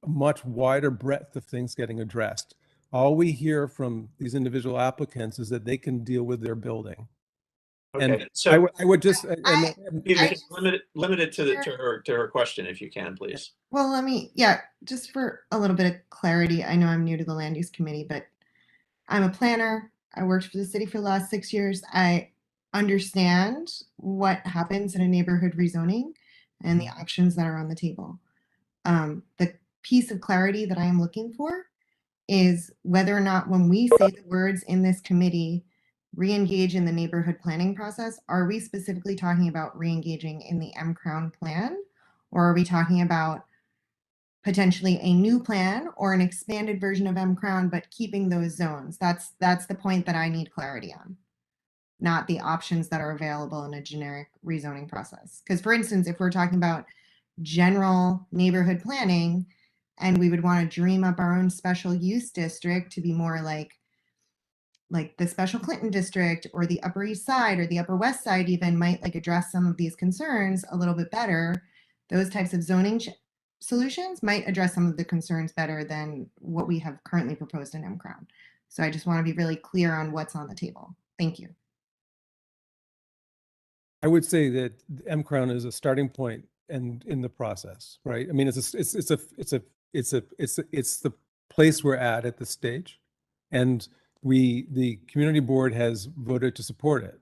a much wider breadth of things getting addressed. All we hear from these individual applicants is that they can deal with their building. Okay, And so I would just limit it to her question, if you can, please. Well, just for a little bit of clarity, I know I'm new to the land use committee, but I'm a planner. I worked for the city for the last 6 years. I understand what happens in a neighborhood rezoning and the options that are on the table. The piece of clarity that I am looking for is whether or not when we say the words in this committee, re-engage in the neighborhood planning process, are we specifically talking about re-engaging in the M-Crown plan? Or are we talking about potentially a new plan or an expanded version of M-Crown, but keeping those zones? That's the point that I need clarity on, not the options that are available in a generic rezoning process. Because for instance, if we're talking about general neighborhood planning and we would want to dream up our own special use district to be more like the special Clinton district or the Upper East Side or the Upper West Side even might address some of these concerns a little bit better. Those types of zoning solutions might address some of the concerns better than what we have currently proposed in M-Crown. So I just want to be really clear on what's on the table. Thank you. I would say that M-Crown is a starting point and in the process, right? I mean, it's the place we're at this stage, and the community board has voted to support it.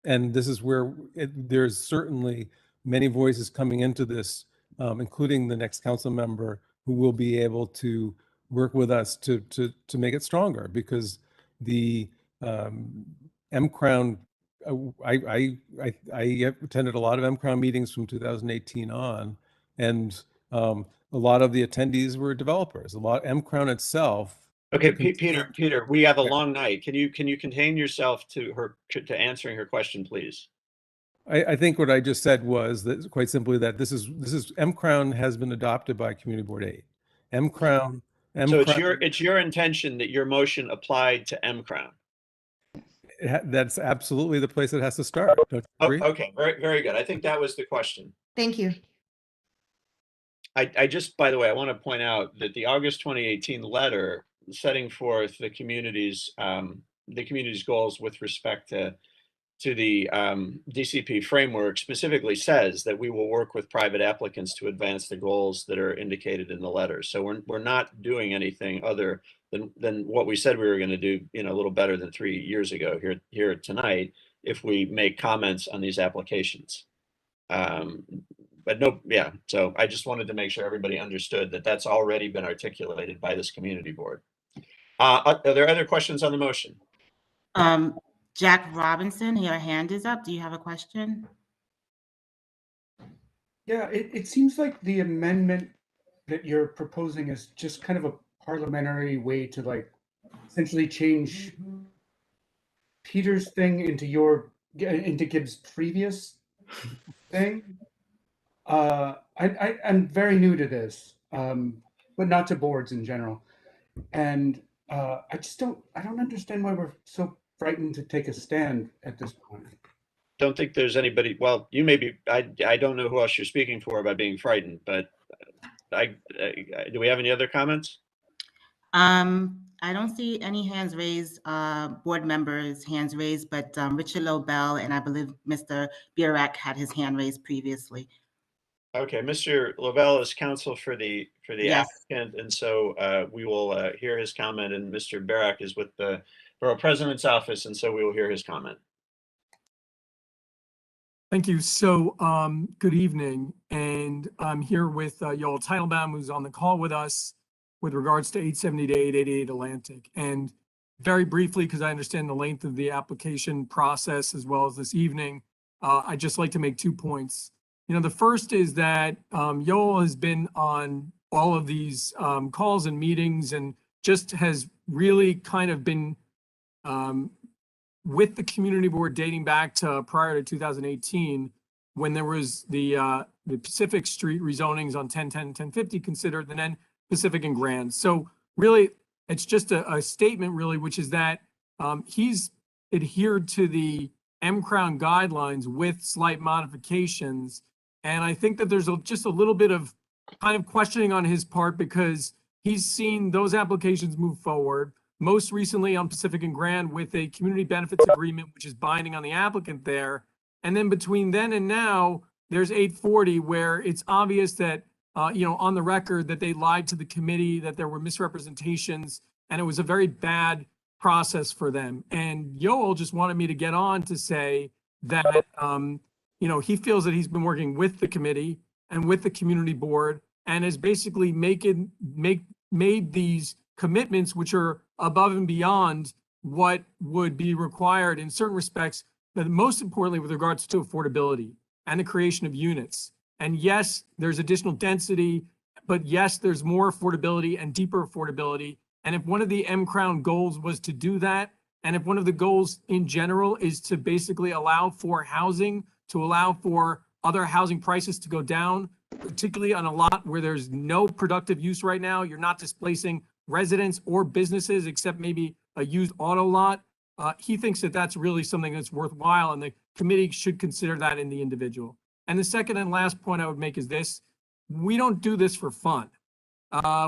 And this is where there's certainly many voices coming into this, including the next council member, who will be able to work with us to make it stronger, because the M-Crown, I attended a lot of M-Crown meetings from 2018 on, and a lot of the attendees were developers. M-Crown itself. Okay, Peter, we have a long night. Can you contain yourself to answering her question, please? I think what I just said was that, quite simply, that this is M-Crown has been adopted by Community Board 8, M Crown. So it's your intention that your motion applied to M Crown. That's absolutely the place it has to start. Don't you agree? Okay, very, very good. I think that was the question. Thank you. I just, by the way, I want to point out that the August 2018 letter setting forth the community's goals with respect to the DCP framework specifically says that we will work with private applicants to advance the goals that are indicated in the letter. So we're not doing anything other than what we said we were going to do, a little better than 3 years ago here tonight, if we make comments on these applications. But no, yeah. So I just wanted to make sure everybody understood that that's already been articulated by this community board. Are there other questions on the motion? Jack Robinson, your hand is up. Do you have a question? Yeah, it seems like the amendment that you're proposing is just kind of a parliamentary way to like essentially change Peter's thing into Gibbs' previous thing. I'm very new to this, but not to boards in general. And I don't understand why we're so frightened to take a stand at this point. Don't think there's anybody, well, you may be, I don't know who else you're speaking for about being frightened, but do we have any other comments? I don't see any hands raised, board members' hands raised, but Richard Lobel and I believe Mr. Burek had his hand raised previously. Okay, Mr. Lavelle is counsel for the Yes. applicant, and so we will hear his comment, and Mr. Barak is with the Borough President's office, and so we will hear his comment. Thank you. So good evening, and I'm here with Yoel Teitelbaum, who's on the call with us with regards to 870 to 888 Atlantic. And very briefly, because I understand the length of the application process as well as this evening, I'd just like to make 2 points. The first is that Yoel has been on all of these calls and meetings and just has really kind of been with the community board dating back to prior to 2018, when there was the Pacific Street rezonings on 1010, 1050 considered, and then Pacific and Grand. So really, it's just a statement really, which is that he's adhered to the M-Crown guidelines with slight modifications. And I think that there's just a little bit of kind of questioning on his part because he's seen those applications move forward, most recently on Pacific and Grand with a community benefits agreement, which is binding on the applicant there. And then between then and now, there's 840 where it's obvious that, on the record that they lied to the committee, that there were misrepresentations, and it was a very bad process for them. And Yoel just wanted me to get on to say that, he feels that he's been working with the committee and with the community board and has basically made these commitments which are above and beyond what would be required in certain respects, but most importantly with regards to affordability and the creation of units. And yes, there's additional density, but yes, there's more affordability and deeper affordability. And if one of the M-Crown goals was to do that, and if one of the goals in general is to basically allow for housing, to allow for other housing prices to go down, particularly on a lot where there's no productive use right now, you're not displacing residents or businesses except maybe a used auto lot. He thinks that that's really something that's worthwhile, and the committee should consider that in the individual. And the second and last point I would make is this: we don't do this for fun.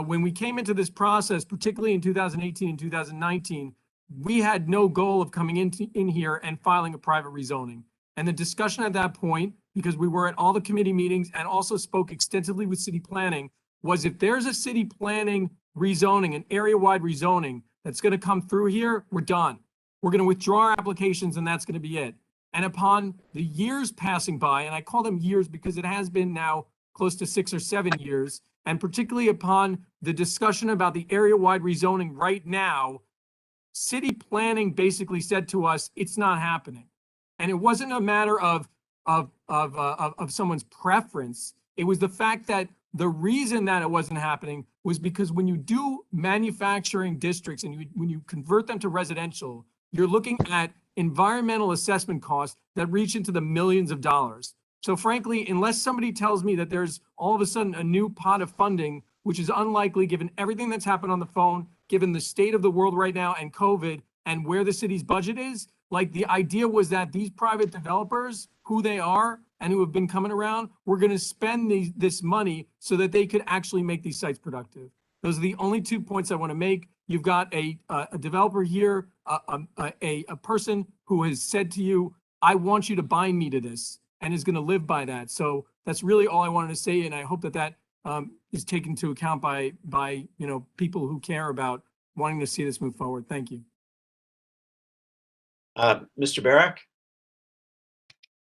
When we came into this process, particularly in 2018 and 2019, we had no goal of coming in here and filing a private rezoning. And the discussion at that point, because we were at all the committee meetings and also spoke extensively with city planning, was if there's a city planning rezoning, an area-wide rezoning that's going to come through here, we're done. We're going to withdraw our applications, and that's going to be it. And upon the years passing by, and I call them years because it has been now close to 6 or 7 years, and particularly upon the discussion about the area-wide rezoning right now, city planning basically said to us, it's not happening. And it wasn't a matter of someone's preference. It was the fact that the reason that it wasn't happening was because when you do manufacturing districts and when you convert them to residential, you're looking at environmental assessment costs that reach into the millions of dollars. So frankly, unless somebody tells me that there's all of a sudden a new pot of funding which is unlikely given everything that's happened on the phone, given the state of the world right now and COVID and where the city's budget is. Like, the idea was that these private developers, who they are and who have been coming around, were going to spend this money so that they could actually make these sites productive. Those are the only 2 points I want to make. You've got a developer here, a person who has said to you, I want you to bind me to this, and is going to live by that. So that's really all I wanted to say, and I hope that that is taken into account by people who care about wanting to see this move forward. Thank you. Mr. Barrack,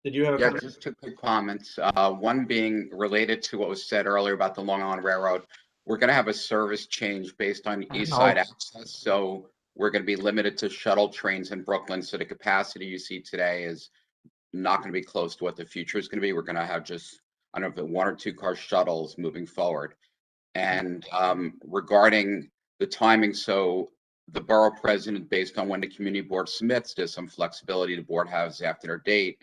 did you have a Yeah, comment? just two quick comments. One being related to what was said earlier about the Long Island Railroad. We're going to have a service change based on East Side access. So we're going to be limited to shuttle trains in Brooklyn. So the capacity you see today is not going to be close to what the future is going to be. We're going to have just, I don't know if 1 or 2 car shuttles moving forward. And regarding the timing, so the borough president, based on when the community board submits, there's some flexibility the board has after their date,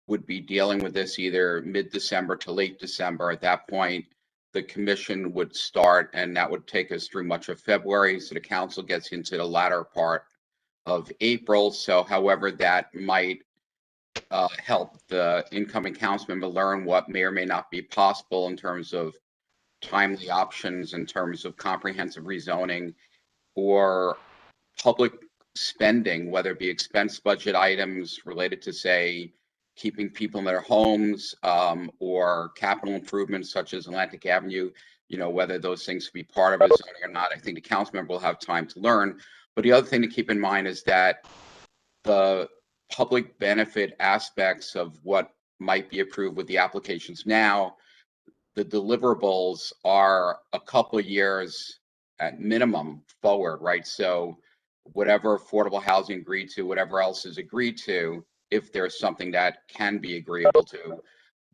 would be dealing with this either mid-December to late December. At that point, the commission would start, and that would take us through much of February. So the council gets into the latter part of April. So however that might help the incoming council member learn what may or may not be possible in terms of timely options, in terms of comprehensive rezoning or public spending, whether it be expense budget items related to, say, keeping people in their homes, or capital improvements such as Atlantic Avenue, whether those things could be part of it or not. I think the council member will have time to learn. But the other thing to keep in mind is that the public benefit aspects of what might be approved with the applications now, the deliverables are a couple of years at minimum forward, right? So whatever affordable housing agreed to, whatever else is agreed to, if there's something that can be agreeable to,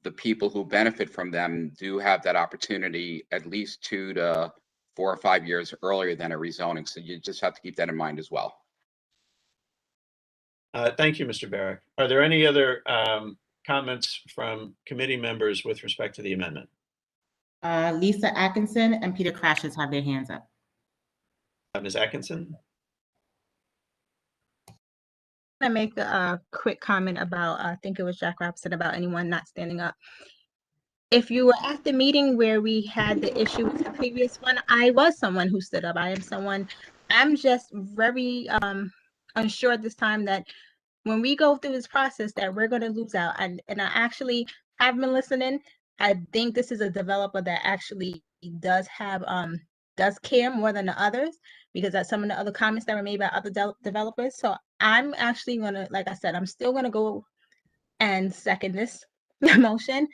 the people who benefit from them do have that opportunity at least 2 to 4 or 5 years earlier than a rezoning. So you just have to keep that in mind as well. Thank you, Mr. Barrack. Are there any other comments from committee members with respect to the amendment? Lisa Atkinson and Peter Crashes have their hands up. Ms. Atkinson? I make a quick comment about, I think it was Jack Robinson, about anyone not standing up. If you were at the meeting where we had the issue with the previous one, I was someone who stood up. I'm just very unsure this time that when we go through this process that we're going to lose out. And I actually have been listening. I think this is a developer that actually does have does care more than the others, because that's some of the other comments that were made by other developers. So I'm actually gonna, like I said, I'm still gonna go and second this motion.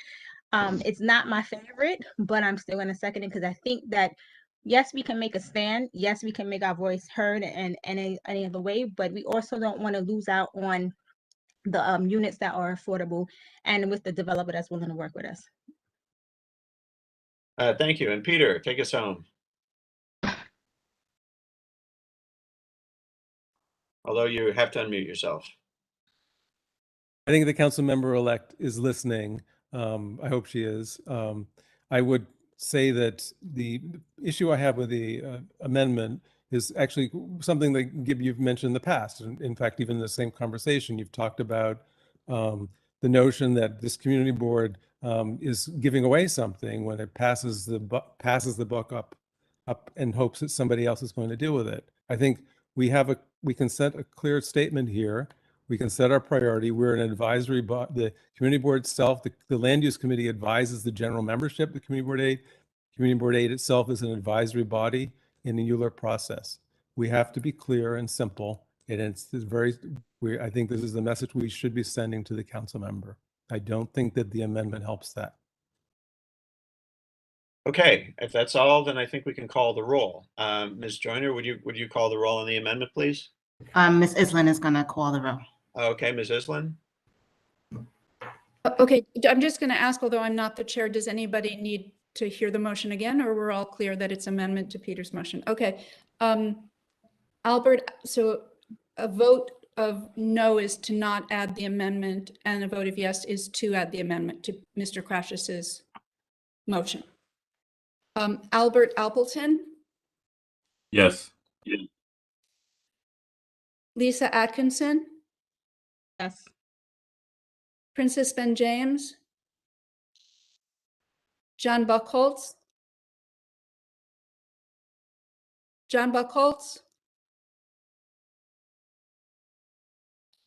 It's not my favorite, but I'm still gonna second it because I think that yes, we can make a stand. Yes, we can make our voice heard in any other way, but we also don't want to lose out on the units that are affordable and with the developer that's willing to work with us. Thank you. And Peter, take us home. Although you have to unmute yourself. I think the council member-elect is listening. I hope she is. I would say that the issue I have with the amendment is actually something that, Gib, you've mentioned in the past. In fact, even in the same conversation, you've talked about the notion that this community board is giving away something when it passes the buck up and hopes that somebody else is going to deal with it. I think we can set a clear statement here. We can set our priority. We're an advisory body. The community board itself, the land use committee advises the general membership, the community board aid. Community board aid itself is an advisory body in the ULURP process. We have to be clear and simple. And it's I think this is the message we should be sending to the council member. I don't think that the amendment helps that. Okay, if that's all, then I think we can call the roll. Ms. Joyner, would you call the roll on the amendment, please? Ms. Islin is gonna call the roll. Okay, Ms. Islin? Okay, I'm just going to ask, although I'm not the chair, does anybody need to hear the motion again, or we're all clear that it's amendment to Peter's motion? Okay. Albert, so a vote of no is to not add the amendment, and a vote of yes is to add the amendment to Mr. Crashes's motion. Albert Appleton, Yes. Lisa Atkinson, Yes. Princess Ben James, John Buckholtz,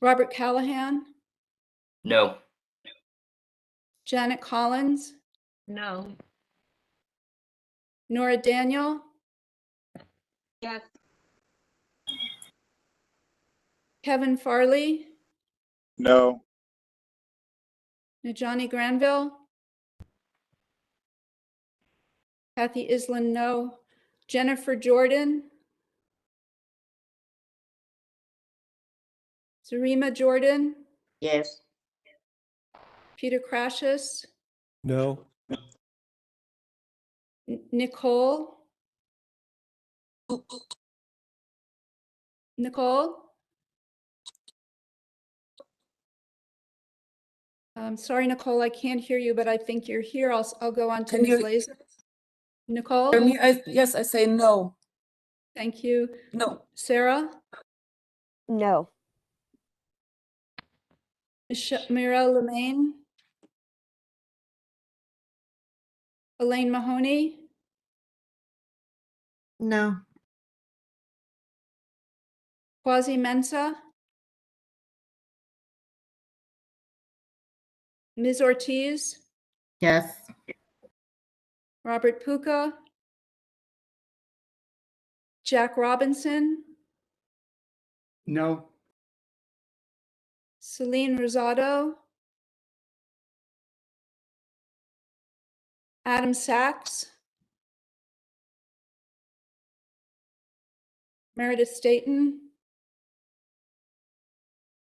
Robert Callahan, No. Janet Collins, No. Nora Daniel, Yes. Kevin Farley, No. Najani Granville, Kathy Island, no. Jennifer Jordan, Zarima Jordan, Yes. Peter Crashus, No. Nicole, sorry, Nicole, I can't hear you, but I think you're here. I'll go on to Can Ms. you Laser. Nicole? hear me? Yes, I say no. Thank you. No. Sarah? No. Mirelle Lemaine? Elaine Mahoney? No. Quasi Mensa? Ms. Ortiz? Yes. Robert Puca? Jack Robinson? No. Celine Rosado? Adam Sachs? Meredith Staton?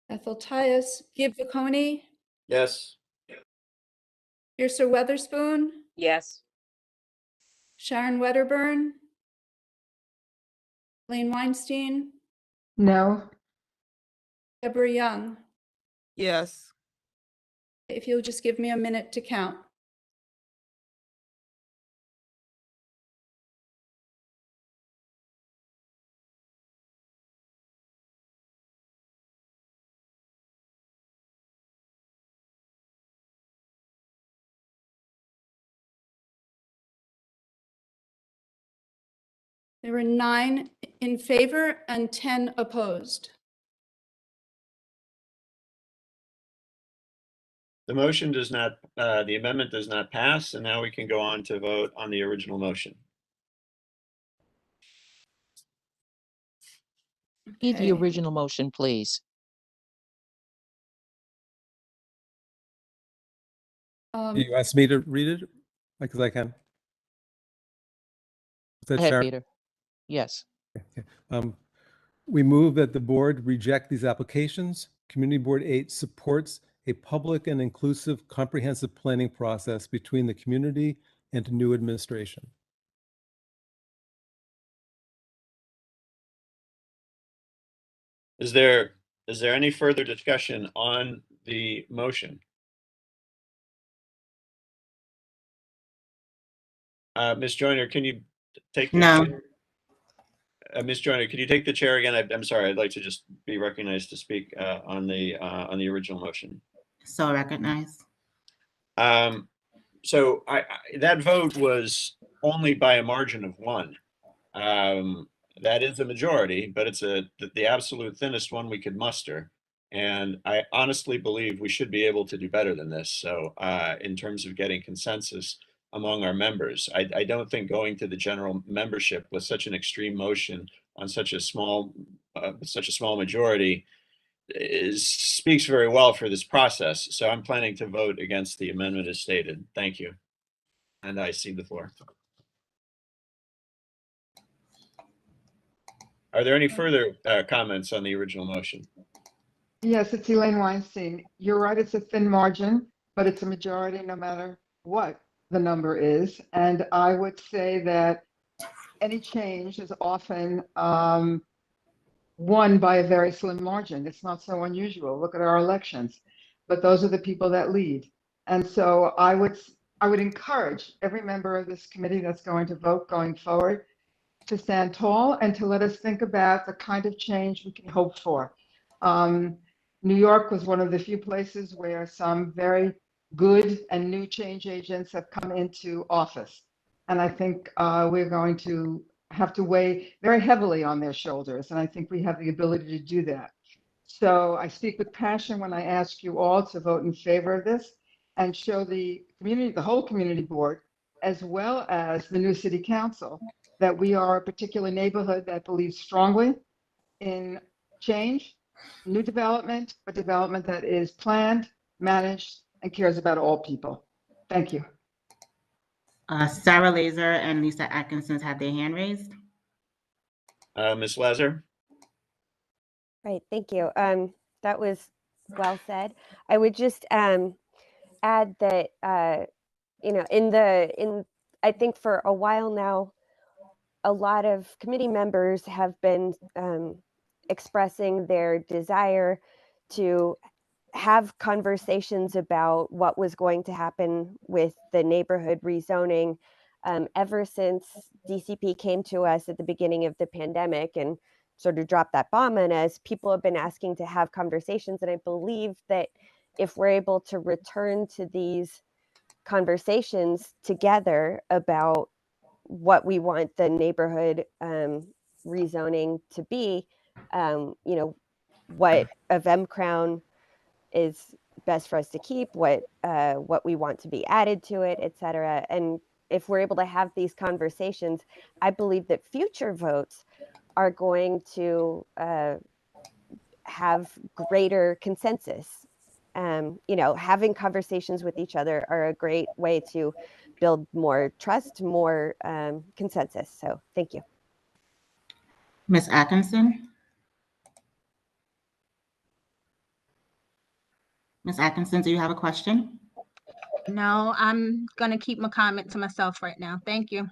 Ethel Tias? Gib Viconi? Yes. Yrsa Weatherspoon? Yes. Sharon Wedderburn? Lane Weinstein? No. Deborah Young? Yes. If you'll just give me a minute to count. There were 9 in favor and 10 opposed. The motion does not, the amendment does not pass, and now we can go on to vote on the original motion. Read the Okay. original motion, please. You asked me to read it? Because I can. Is that Go ahead, Sharon? Peter. Yes. Okay. We move that the board reject these applications. Community Board 8 supports a public and inclusive comprehensive planning process between the community and new administration. Is there any further discussion on the motion? Ms. Joyner, can you take the No. chair? Ms. Joyner, can you take the chair again? I'm sorry, I'd like to just be recognized to speak on the original motion. So recognized. So that vote was only by a margin of 1. That is a majority, but it's the absolute thinnest one we could muster. And I honestly believe we should be able to do better than this. So in terms of getting consensus among our members, I don't think going to the general membership with such an extreme motion on such a small majority speaks very well for this process. So I'm planning to vote against the amendment as stated. Thank you. And I cede the floor. Are there any further comments on the original motion? Yes, it's Elaine Weinstein. You're right, it's a thin margin, but it's a majority no matter what the number is. And I would say that any change is often won by a very slim margin. It's not so unusual. Look at our elections. But those are the people that lead. And so I would I would encourage every member of this committee that's going to vote going forward to stand tall and to let us think about the kind of change we can hope for. New York was one of the few places where some very good and new change agents have come into office. And I think we're going to have to weigh very heavily on their shoulders. And I think we have the ability to do that. So I speak with passion when I ask you all to vote in favor of this and show the community, the whole community board, as well as the new city council, that we are a particular neighborhood that believes strongly in change, new development, but development that is planned, managed, and cares about all people. Thank you. Sarah Laser and Lisa Atkinson have their hand raised. Ms. Lazar? Right, thank you. That was well said. I would just add that you know, I think for a while now, a lot of committee members have been expressing their desire to have conversations about what was going to happen with the neighborhood rezoning ever since DCP came to us at the beginning of the pandemic and sort of dropped that bomb on us. People have been asking to have conversations, and I believe that if we're able to return to these conversations together about what we want the neighborhood rezoning to be, you know, what of M Crown is best for us to keep, what we want to be added to it, et cetera. And if we're able to have these conversations, I believe that future votes are going to have greater consensus. You know, having conversations with each other are a great way to build more trust, more consensus. So thank you. Ms. Atkinson? Ms. Atkinson, do you have a question? No, I'm going to keep my comment to myself right now. Thank you.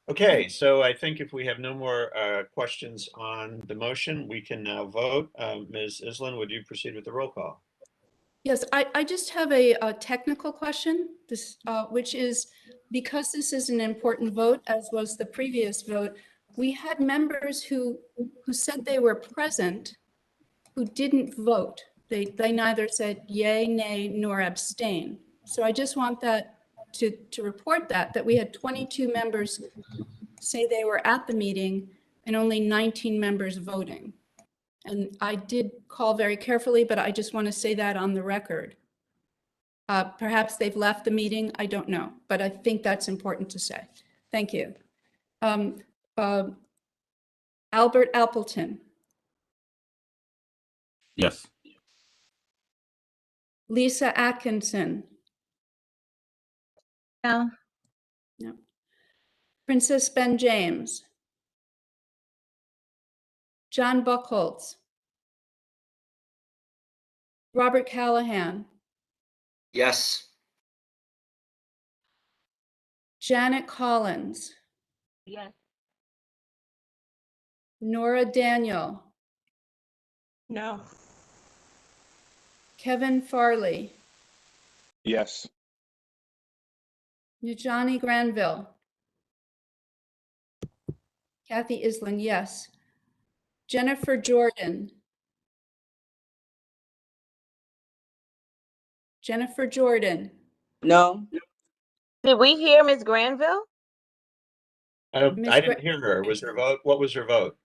Okay, so I think if we have no more questions on the motion, we can now vote. Ms. Island, would you proceed with the roll call? Yes, I just have a technical question, which is, because this is an important vote, as was the previous vote, we had members who said they were present who didn't vote. They neither said yay, nay, nor abstain. So I just want that to report that we had 22 members say they were at the meeting and only 19 members voting. And I did call very carefully, but I just want to say that on the record. Perhaps they've left the meeting, I don't know, but I think that's important to say. Thank you. Albert Appleton. Yes. Lisa Atkinson. No. No. Princess Ben James. John Buchholz. Robert Callahan. Yes. Janet Collins. Yes. Nora Daniel. No. Kevin Farley. Yes. Najani Granville. Kathy Island, yes. Jennifer Jordan. Jennifer Jordan. No. Did we hear Ms. Granville? I didn't hear her. Was her vote? What was her vote?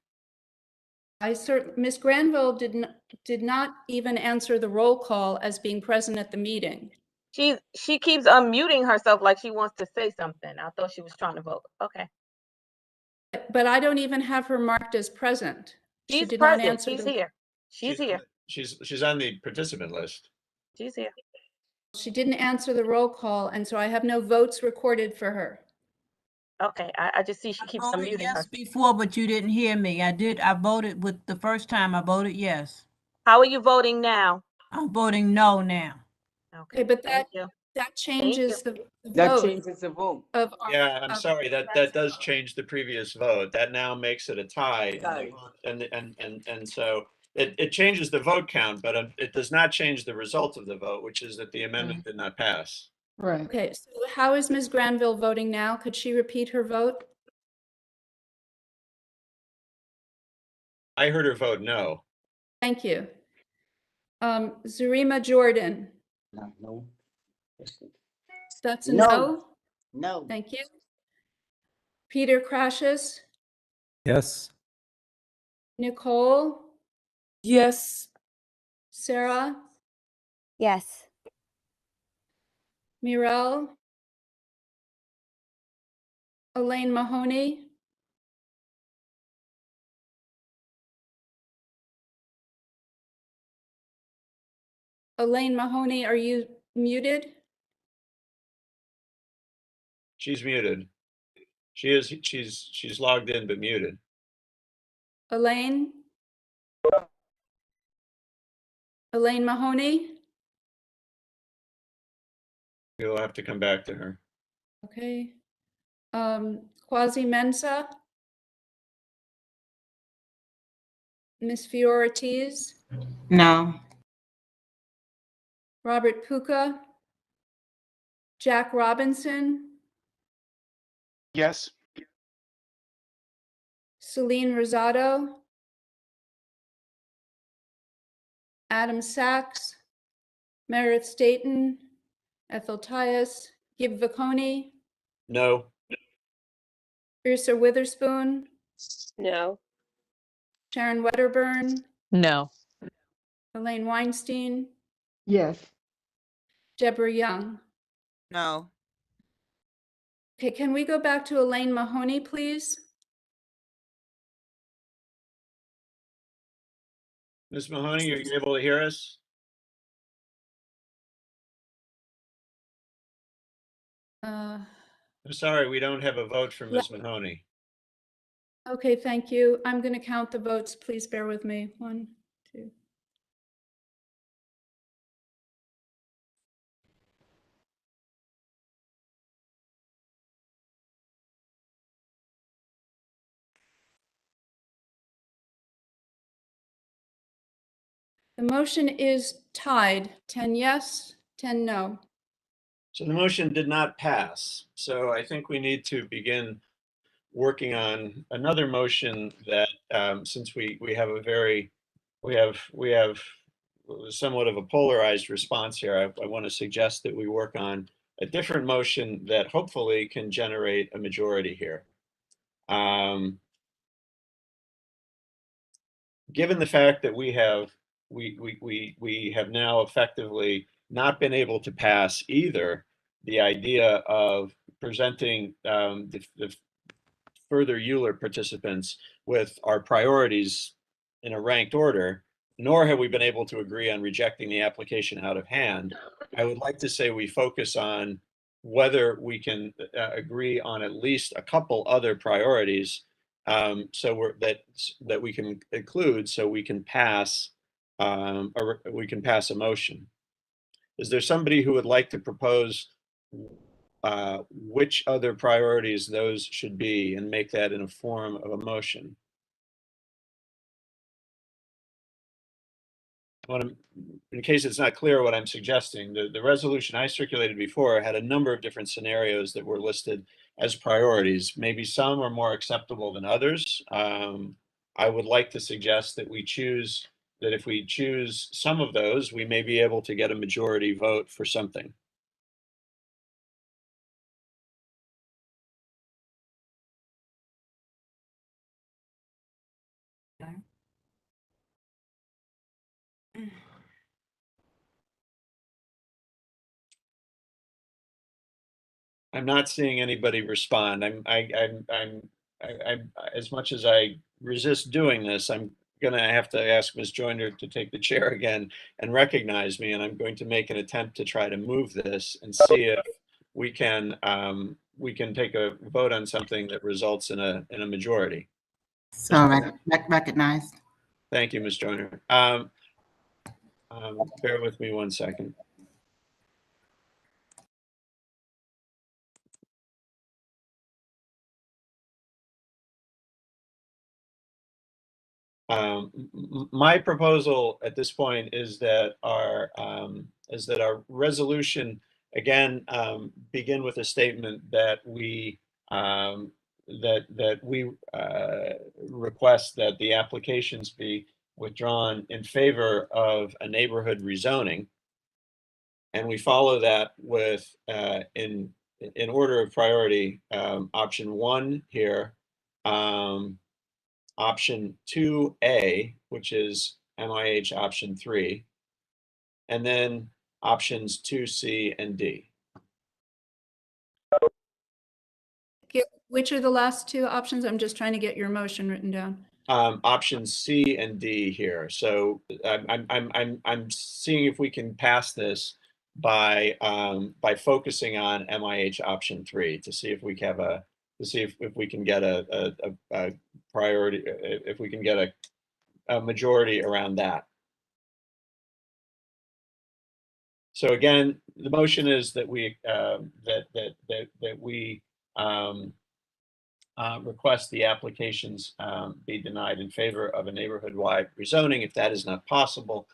Ms. Granville did not even answer the roll call as being present at the meeting. She keeps unmuting herself like she wants to say something. I thought she was trying to vote. Okay. But I don't even have her marked as present. She She's did present. not answer. She's here. She's here. She's on the participant list. She's here. She didn't answer the roll call, and so I have no votes recorded for her. Okay, I just see she keeps unmuting yes her. before, but you didn't hear me. I voted with the first time I voted yes. How are you voting now? I'm voting no now. Okay, but Thank you. that changes the That vote. changes the vote. Yeah, I'm sorry, that does change the previous vote. That now makes it a tie. Tie. And so It changes the vote count, but it does not change the result of the vote, which is that the amendment did not pass. Right. Okay, so how is Ms. Granville voting now? Could she repeat her vote? I heard her vote no. Thank you. Zarima Jordan, No. that's a No. no? No. Thank you. Peter Crashes, Yes. Nicole, Yes. Sarah, Yes. Mirel, Elaine Mahoney, Elaine Mahoney, are you muted? She's muted. She's logged in but muted. Elaine? Elaine Mahoney? You'll have to come back to her. Okay. Quasi Mensa? Ms. Fioritiz? No. Robert Puka? Jack Robinson? Yes. Celine Rosado? Adam Sachs? Meredith Staten? Ethel Tias? Gib Vaconi? No. Ursa Witherspoon? No. Sharon Wedderburn? No. Elaine Weinstein? Yes. Deborah Young? No. Okay, can we go back to Elaine Mahoney, please? Ms. Mahoney, are you able to hear us? I'm sorry, we don't have a vote for Ms. Mahoney. Okay, thank you. I'm going to count the votes. Please bear with me. 1, 2. The motion is tied, 10 yes, 10 no. So the motion did not pass. So I think we need to begin working on another motion that, since we have somewhat of a polarized response here, I want to suggest that we work on a different motion that hopefully can generate a majority here. Given the fact that we have now effectively not been able to pass either the idea of presenting the further Euler participants with our priorities in a ranked order, nor have we been able to agree on rejecting the application out of hand. I would like to say we focus on whether we can agree on at least a couple other priorities, so that we can include, so we can pass a motion. Is there somebody who would like to propose which other priorities those should be and make that in a form of a motion? In case it's not clear what I'm suggesting, the resolution I circulated before had a number of different scenarios that were listed as priorities. Maybe some are more acceptable than others. I would like to suggest that if we choose some of those, we may be able to get a majority vote for something. I'm not seeing anybody respond. I'm as much as I resist doing this, I'm gonna have to ask Ms. Joyner to take the chair again and recognize me, and I'm going to make an attempt to try to move this and see if we can take a vote on something that results in a majority. So recognized. Thank you, Ms. Joyner. Bear with me 1 second. My proposal at this point is that our resolution again begin with a statement that we request that the applications be withdrawn in favor of a neighborhood rezoning, and we follow that with in order of priority, option 1 here. Option 2A, which is MIH option 3, and then options 2C and D. Which are the last two options? I'm just trying to get your motion written down. Options C and D here. So I'm seeing if we can pass this by focusing on MIH option 3 to see if we have if we can get a priority, if we can get a majority around that. So again, the motion is that we request the applications be denied in favor of a neighborhood-wide rezoning. If that is not possible,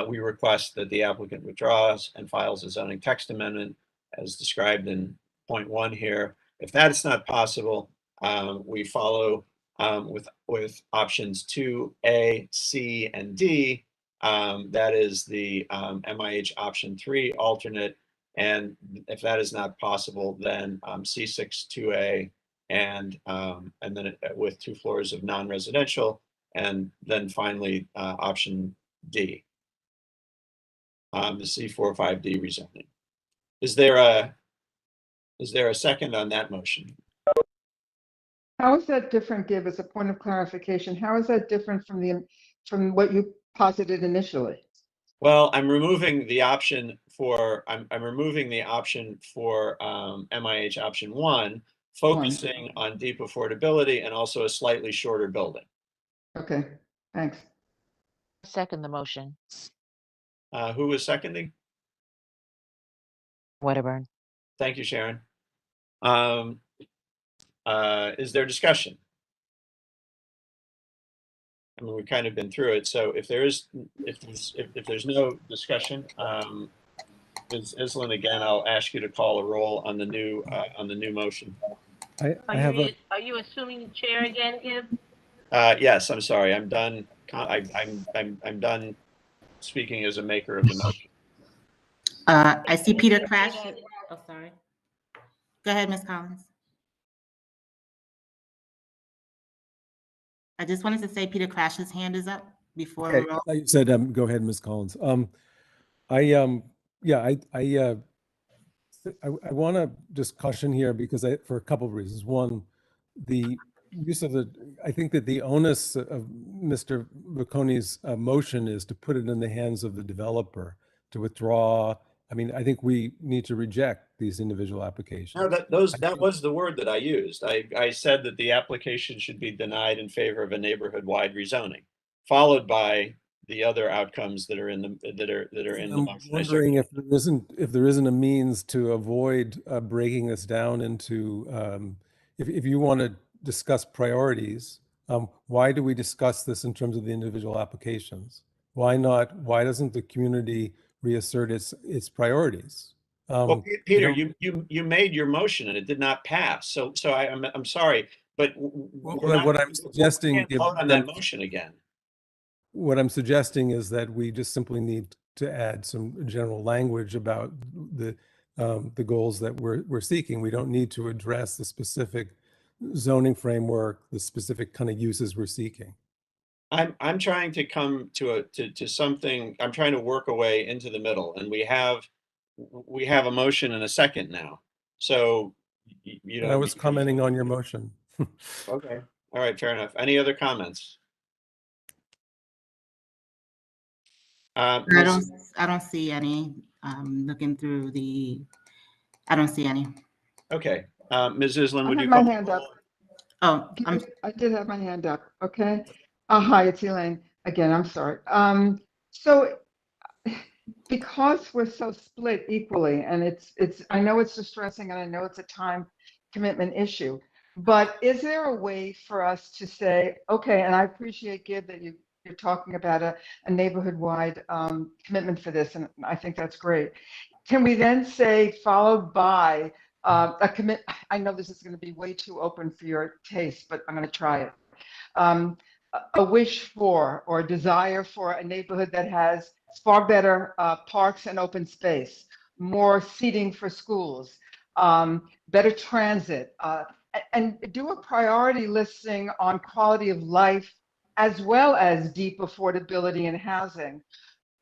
we request that the applicant withdraws and files a zoning text amendment as described in point 1 here. If that is not possible, we follow with options 2A, C, and D. That is the MIH option 3 alternate. And if that is not possible, then C6 2A, and then with 2 floors of non-residential, and then finally option D, the C4-5D rezoning. Is there a second on that motion? How is that different, Gib, as a point of clarification? How is that different from what you posited initially? Well, I'm removing the option for MIH option 1, focusing on deep affordability and also a slightly shorter building. Okay, thanks. Second the motion. Who was seconding? Wedderburn. Thank you, Sharon. Is there discussion? I mean, we've kind of been through it. So if there's no discussion, Ms. Islin, again, I'll ask you to call a roll on the new motion. Are you assuming the chair again, Gib? Yes, I'm sorry. I'm done. I'm done speaking as a maker of the motion. I see Peter Crash. Oh, sorry. Go ahead, Ms. Collins. I just wanted to say Peter Crash's hand is up before we roll. You said, go ahead, Ms. Collins. I want to just caution here because for a couple of reasons. One, the use of I think that the onus of Mr. Bocconi's motion is to put it in the hands of the developer to withdraw. I mean, I think we need to reject these individual applications. No, that was the word that I used. I said that the application should be denied in favor of a neighborhood-wide rezoning, followed by the other outcomes that are in the motion. I'm wondering if there isn't a means to avoid breaking this down into if you want to discuss priorities, why do we discuss this in terms of the individual applications? Why doesn't the community reassert its priorities? Well, Peter, you made your motion and it did not pass. So I'm sorry, but what I'm suggesting, we can't vote on that motion again. What I'm suggesting is that we just simply need to add some general language about the goals that we're seeking. We don't need to address the specific zoning framework, the specific kind of uses we're seeking. I'm trying to come to something. I'm trying to work a way into the middle, and we have a motion and a second now. So I was commenting on your motion. Okay. All right. Fair enough. Any other comments? I don't see any. Looking through I don't see any. Okay. Ms. Islin, would you my call? hand up? Oh, I did have my hand up. Okay. Hi, it's Elaine again. I'm sorry. So because we're so split equally, and it's I know it's distressing, and I know it's a time commitment issue. But is there a way for us to say, okay, and I appreciate, Gib, that you're talking about a neighborhood-wide commitment for this, and I think that's great. Can we then say, followed by a commit, I know this is going to be way too open for your taste, but I'm going to try it. A wish for or a desire for a neighborhood that has far better parks and open space, more seating for schools, better transit, and do a priority listing on quality of life as well as deep affordability in housing.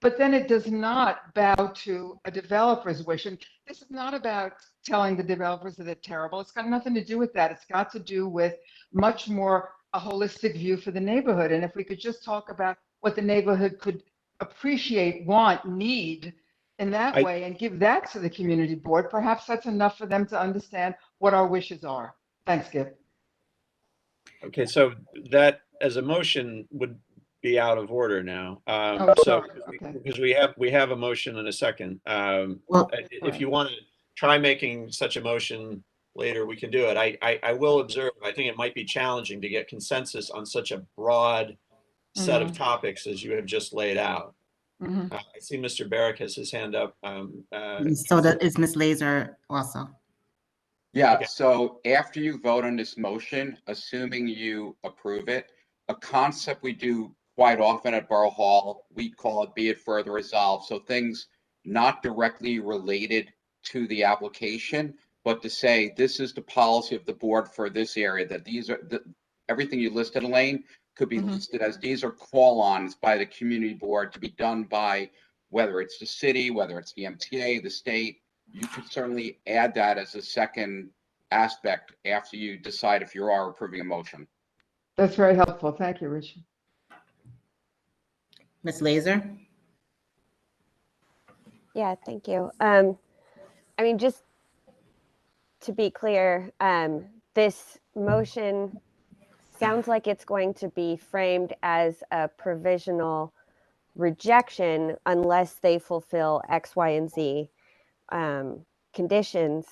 But then it does not bow to a developer's wish. And this is not about telling the developers that they're terrible. It's got nothing to do with that. It's got to do with much more a holistic view for the neighborhood. And if we could just talk about what the neighborhood could appreciate, want, need in that way and give that to the community board, perhaps that's enough for them to understand what our wishes are. Thanks, Gib. Okay, so that as a motion would be out of order now. Oh, So sorry. Okay. because we have a motion and a second. Well, If you want to try making such a motion later, we can do it. I will observe, I think it might be challenging to get consensus on such a broad set of topics as you have just laid out. I see Mr. Barrick has his hand up. So that is Ms. Laser also. Yeah, Okay. so after you vote on this motion, assuming you approve it, a concept we do quite often at Borough Hall, we call it be it further resolved. So things not directly related to the application, but to say this is the policy of the board for this area, that these are everything you listed, Elaine, could be listed as these are call-ons by the community board to be done by whether it's the city, whether it's the MTA, the state. You could certainly add that as a second aspect after you decide if you are approving a motion. That's very helpful. Thank you, Richard. Ms. Laser? Yeah, thank you. I mean, just to be clear, this motion sounds like it's going to be framed as a provisional rejection unless they fulfill X, Y, and Z conditions.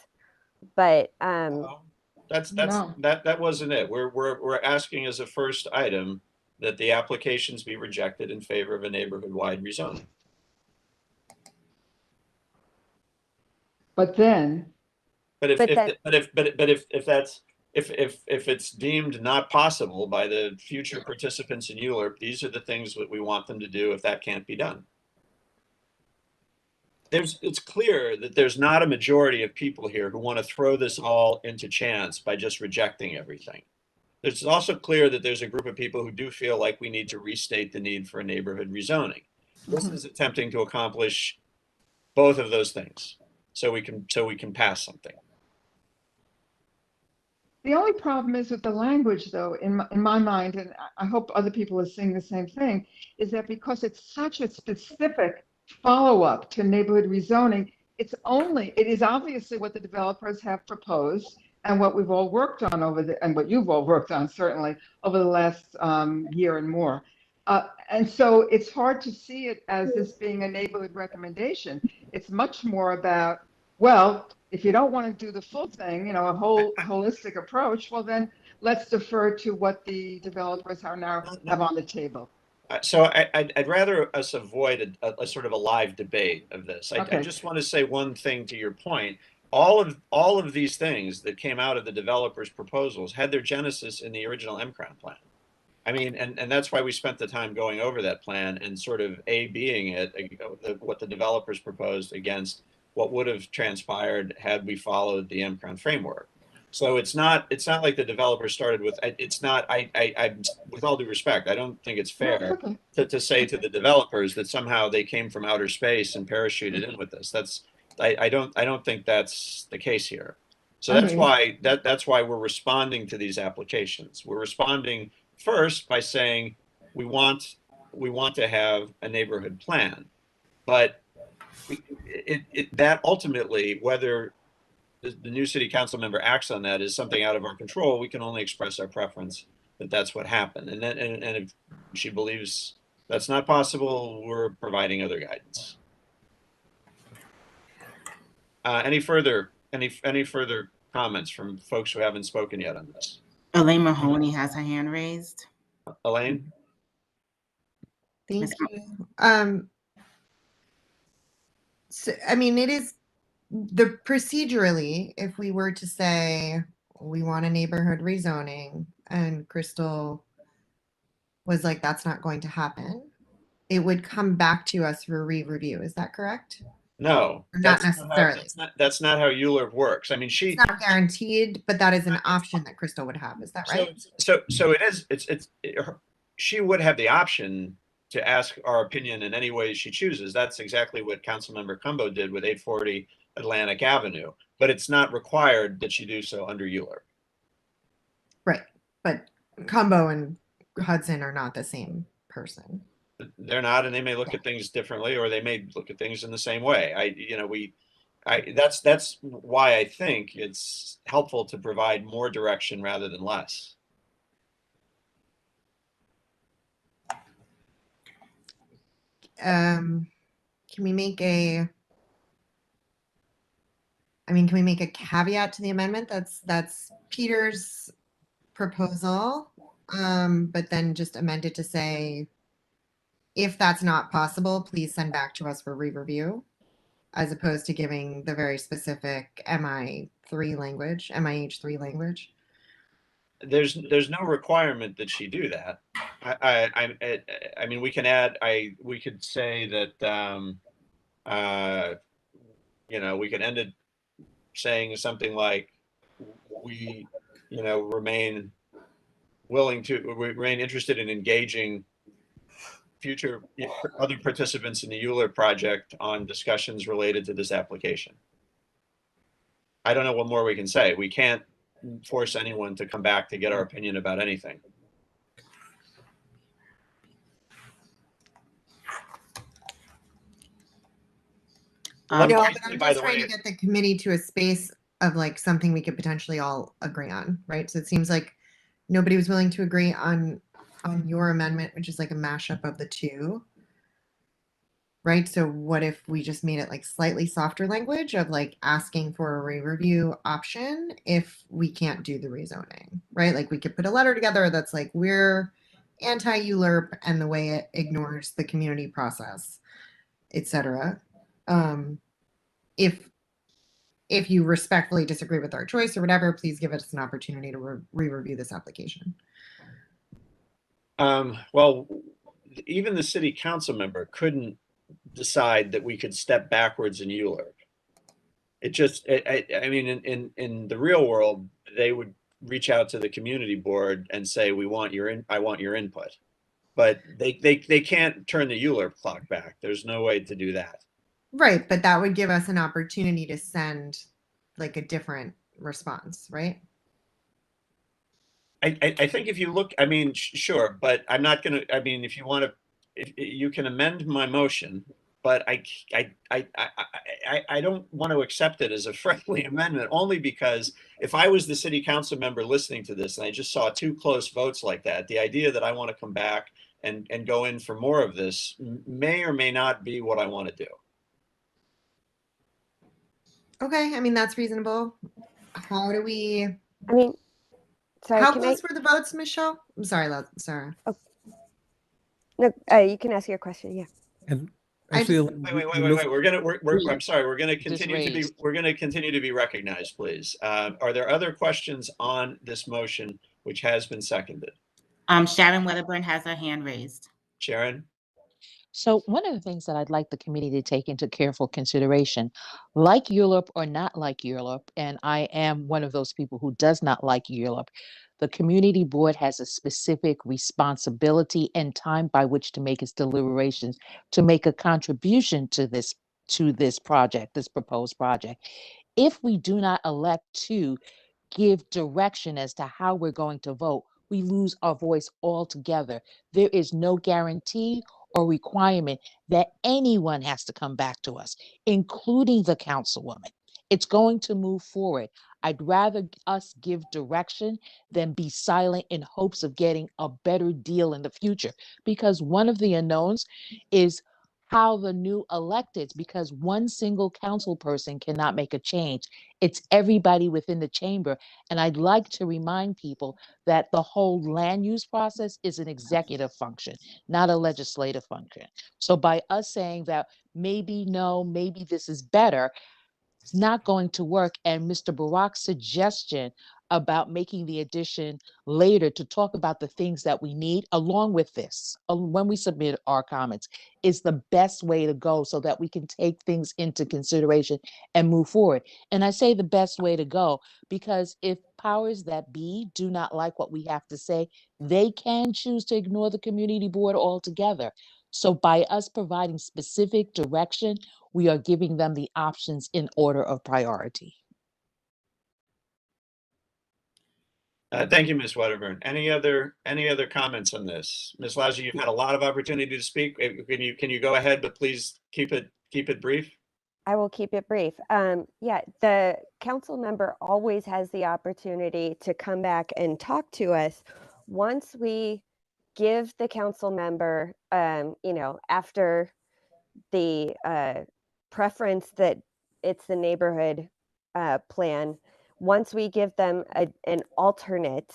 But that wasn't it. We're asking as a first item that the applications be rejected in favor of a neighborhood-wide rezoning. But then, But if that's if it's deemed not possible by the future participants in ULURP, these are the things that we want them to do if that can't be done. It's clear that there's not a majority of people here who want to throw this all into chance by just rejecting everything. It's also clear that there's a group of people who do feel like we need to restate the need for a neighborhood rezoning. This is attempting to accomplish both of those things, so we can pass something. the only problem is with the language, though, in my mind, and I hope other people are seeing the same thing, is that because it's such a specific follow-up to neighborhood rezoning, it is obviously what the developers have proposed and what we've all worked on and what you've all worked on certainly over the last year and more. And so it's hard to see it as this being a neighborhood recommendation. It's much more about, well, if you don't want to do the full thing, a whole holistic approach, well, then let's defer to what the developers are now have on the table. So I'd rather us avoid a sort of a live debate of this. Okay. I just want to say one thing to your point. All of these things that came out of the developers' proposals had their genesis in the original MCRON plan. I mean, and that's why we spent the time going over that plan and sort of being it, what the developers proposed against what would have transpired had we followed the MCRON framework. So it's not like the developers started with, it's not, I with all due respect, I don't think it's fair to say to the developers that somehow they came from outer space and parachuted in with this. I don't think that's the case here. So that's why we're responding to these applications. We're responding first by saying we want to have a neighborhood plan, but that ultimately, whether the new city council member acts on that is something out of our control. We can only express our preference that that's what happened, and if she believes that's not possible, we're providing other guidance. Any further comments from folks who haven't spoken yet on this? Elaine Mahoney has her hand raised. Elaine? Thank Ms. you. So, I mean, it is the procedurally, if we were to say we want a neighborhood rezoning and Crystal was like, that's not going to happen, it would come back to us for re-review. Is that correct? No, Or not that's necessarily. That's not how ULURP works. I mean, It's not guaranteed, but that is an option that Crystal would have. Is that right? So it is. She would have the option to ask our opinion in any way she chooses. That's exactly what Councilmember Cumbo did with 840 Atlantic Avenue. But it's not required that she do so under ULURP. Right. But Combo and Hudson are not the same person. They're not, and they may look at things differently, or they may look at things in the same way. That's why I think it's helpful to provide more direction rather than less. Can we make a caveat to the amendment? That's Peter's proposal, but then just amend it to say, if that's not possible, please send back to us for re-review, as opposed to giving the very specific MIH3 language. There's no requirement that she do that. I mean, we can add. We could say that. We can end it saying something like, we, remain interested in engaging future other participants in the ULURP project on discussions related to this application. I don't know what more we can say. We can't force anyone to come back to get our opinion about anything. I'm just trying to get the committee to a space of like something we could potentially all agree on, right? So it seems like nobody was willing to agree on your amendment, which is like a mashup of the two. Right. So what if we just made it like slightly softer language of like asking for a re-review option if we can't do the rezoning, right? Like we could put a letter together that's like, we're anti-ULURP and the way it ignores the community process, etc. If you respectfully disagree with our choice or whatever, please give us an opportunity to re-review this application. Well, even the city council member couldn't decide that we could step backwards in ULURP. I mean, in the real world, they would reach out to the community board and say, I want your input. But they can't turn the ULURP clock back. There's no way to do that. Right, but that would give us an opportunity to send like a different response, right? I think if you look, I mean, sure, but I'm not going to, I mean, if you want to, you can amend my motion, but I don't want to accept it as a friendly amendment, only because if I was the city council member listening to this and I just saw two close votes like that, the idea that I want to come back and go in for more of this may or may not be what I want to do. Okay, I mean, that's reasonable. How do we? I mean, sorry, how close were the votes, Michelle? I'm sorry, Sarah. Oh. No, you can ask your question. Yeah. And actually, wait. I'm sorry. We're going to continue to be recognized, please. Are there other questions on this motion, which has been seconded? Sharon Weatherburn has her hand raised. Sharon? So one of the things that I'd like the committee to take into careful consideration, like ULURP or not like ULURP, and I am one of those people who does not like ULURP, the community board has a specific responsibility and time by which to make its deliberations to make a contribution to this project, this proposed project. If we do not elect to give direction as to how we're going to vote, we lose our voice altogether. There is no guarantee or requirement that anyone has to come back to us, including the councilwoman. It's going to move forward. I'd rather us give direction than be silent in hopes of getting a better deal in the future, because one of the unknowns is how the new electeds, because one single council person cannot make a change. It's everybody within the chamber. And I'd like to remind people that the whole land use process is an executive function, not a legislative function. So by us saying that maybe no, maybe this is better, it's not going to work. And Mr. Barak's suggestion about making the addition later to talk about the things that we need along with this, when we submit our comments, is the best way to go so that we can take things into consideration and move forward. And I say the best way to go because if powers that be do not like what we have to say, they can choose to ignore the community board altogether. So by us providing specific direction, we are giving them the options in order of priority. Thank you, Ms. Wedderburn. Any other comments on this? Ms. Lauser, you've had a lot of opportunity to speak. Can you go ahead, but please keep it brief? I will keep it brief. Yeah, the council member always has the opportunity to come back and talk to us once we give the council member, after the preference that it's the neighborhood plan, once we give them an alternate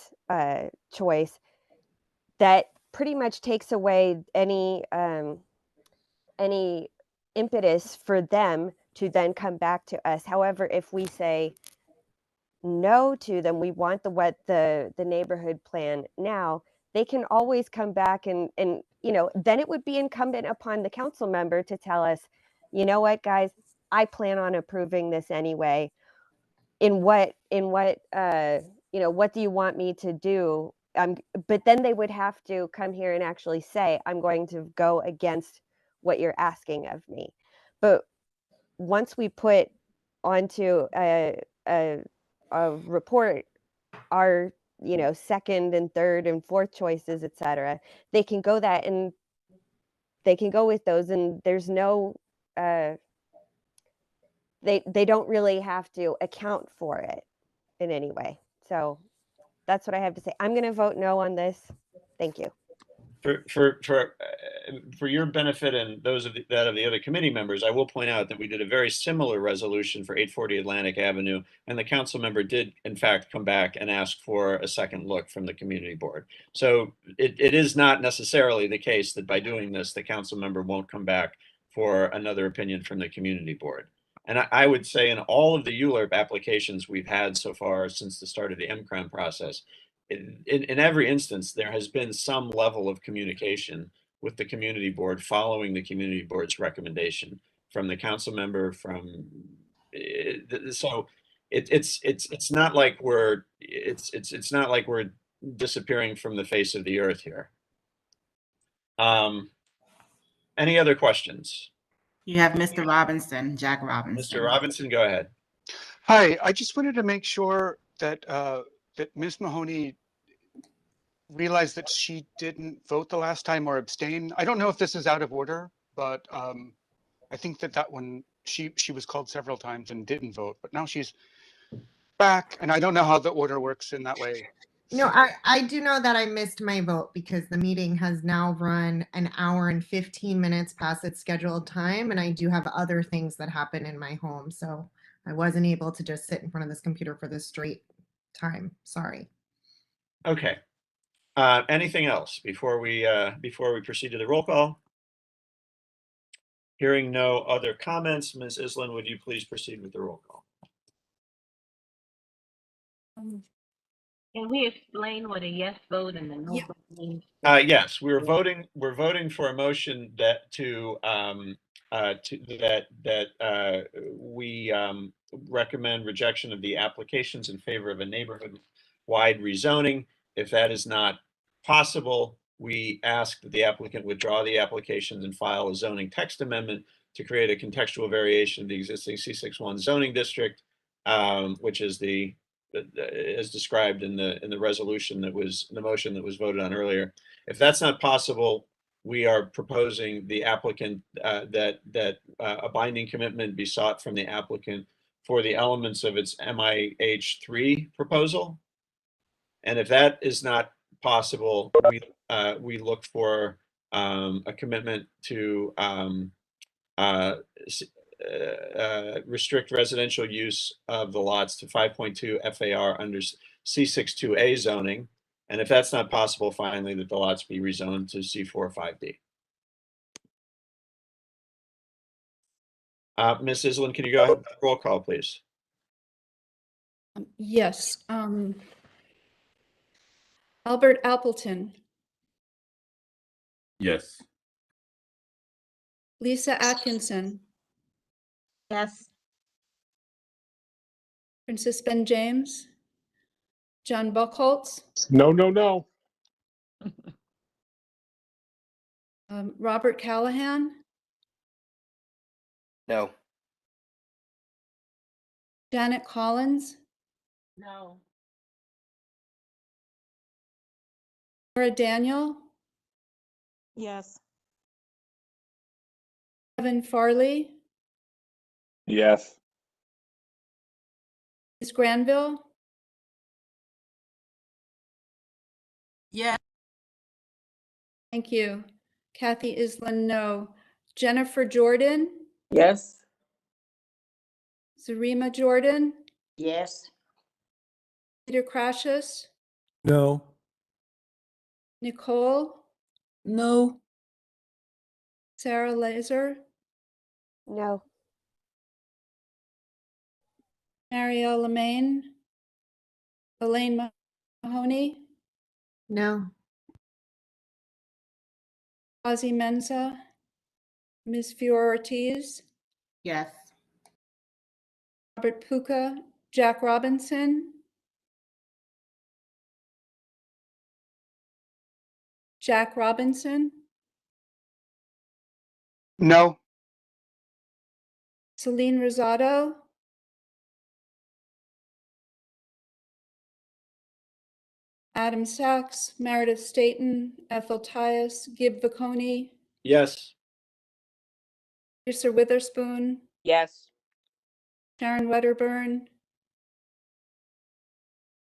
choice, that pretty much takes away any impetus for them to then come back to us. However, if we say no to them, we want the neighborhood plan now, they can always come back and then it would be incumbent upon the council member to tell us, you know what, guys, I plan on approving this anyway. What do you want me to do? But then they would have to come here and actually say, I'm going to go against what you're asking of me. But once we put onto a report our second and third and fourth choices, etc., they can go with those, and there's no they don't really have to account for it in any way. So that's what I have to say. I'm going to vote no on this. Thank you. For your benefit and those of the other committee members, I will point out that we did a very similar resolution for 840 Atlantic Avenue, and the council member did in fact come back and ask for a second look from the community board. So it is not necessarily the case that by doing this, the council member won't come back for another opinion from the community board. And I would say in all of the ULURP applications we've had so far since the start of the MCRAM process, in every instance, there has been some level of communication with the community board following the community board's recommendation from the council member. So it's not like we're disappearing from the face of the earth here. Any other questions? You have Mr. Robinson, Jack Robinson. Mr. Robinson, go ahead. Hi, I just wanted to make sure that that Ms. Mahoney realized that she didn't vote the last time or abstain. I don't know if this is out of order, but I think that one she was called several times and didn't vote, but now she's back, and I don't know how the order works in that way. No, I do know that I missed my vote because the meeting has now run an hour and 15 minutes past its scheduled time, and I do have other things that happen in my home, so I wasn't able to just sit in front of this computer for this straight time. Sorry. Okay. Anything else before we proceed to the roll call? Hearing no other comments, Ms. Island, would you please proceed with the roll call? Can we explain what a yes vote and a no vote means? Yes, we're voting for a motion that we recommend rejection of the applications in favor of a neighborhood-wide rezoning. If that is not possible, we ask that the applicant withdraw the applications and file a zoning text amendment to create a contextual variation of the existing C61 zoning district, which is as described in the resolution that was the motion that was voted on earlier. If that's not possible, we are proposing the applicant that a binding commitment be sought from the applicant for the elements of its MIH3 proposal. And if that is not possible, we look for a commitment to restrict residential use of the lots to 5.2 FAR under C62A zoning. And if that's not possible, finally, that the lots be rezoned to C4 or 5D. Ms. Island, can you go ahead? Roll call, please. Yes. Albert Appleton, Yes. Lisa Atkinson, Yes. Princess Ben James, John Buckholtz, No, no, no. Robert Callahan, No. Janet Collins, No. Laura Daniel, Yes. Kevin Farley, Yes. Ms. Granville, Yes. thank you. Kathy Island, no. Jennifer Jordan, Yes. Zarima Jordan, Yes. Peter Crashus, No. Nicole, No. Sarah Laser, No. Marielle Lemaine, Elaine Mahoney, No. Ozzy Mensa, Ms. Fiora Ortiz, Yes. Robert Puka, Jack Robinson, Jack Robinson, No. Celine Rosado, Adam Sachs, Meredith Staten, Ethel Tias, Gib Viconi, Yes. Lisa Witherspoon, Yes. Sharon Wedderburn,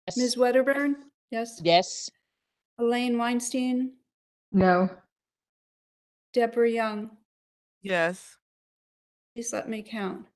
Ms. Yes. Wedderburn, yes, Yes. Elaine Weinstein, No. Deborah Young. Yes. Please let me count.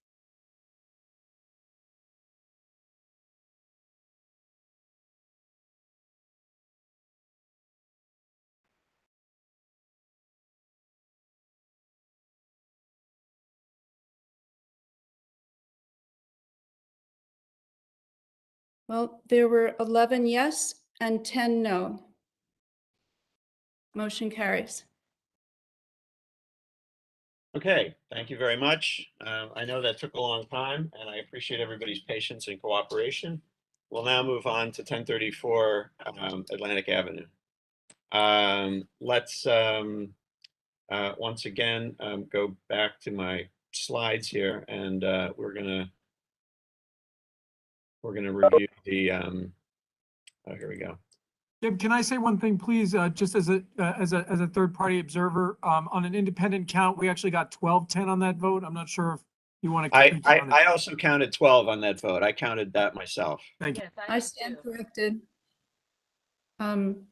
Well, there were 11 yes and 10 no. Motion carries. Okay, thank you very much. I know that took a long time, and I appreciate everybody's patience and cooperation. We'll now move on to 1034 Atlantic Avenue. Let's once again go back to my slides here, and we're gonna review the. Oh, here we go. Deb, can I say one thing, please? Just as a third-party observer, on an independent count, we actually got 12-10 on that vote. I'm not sure if you want to. I also counted 12 on that vote. I counted that myself. Thank you. Yes, I stand corrected. 1,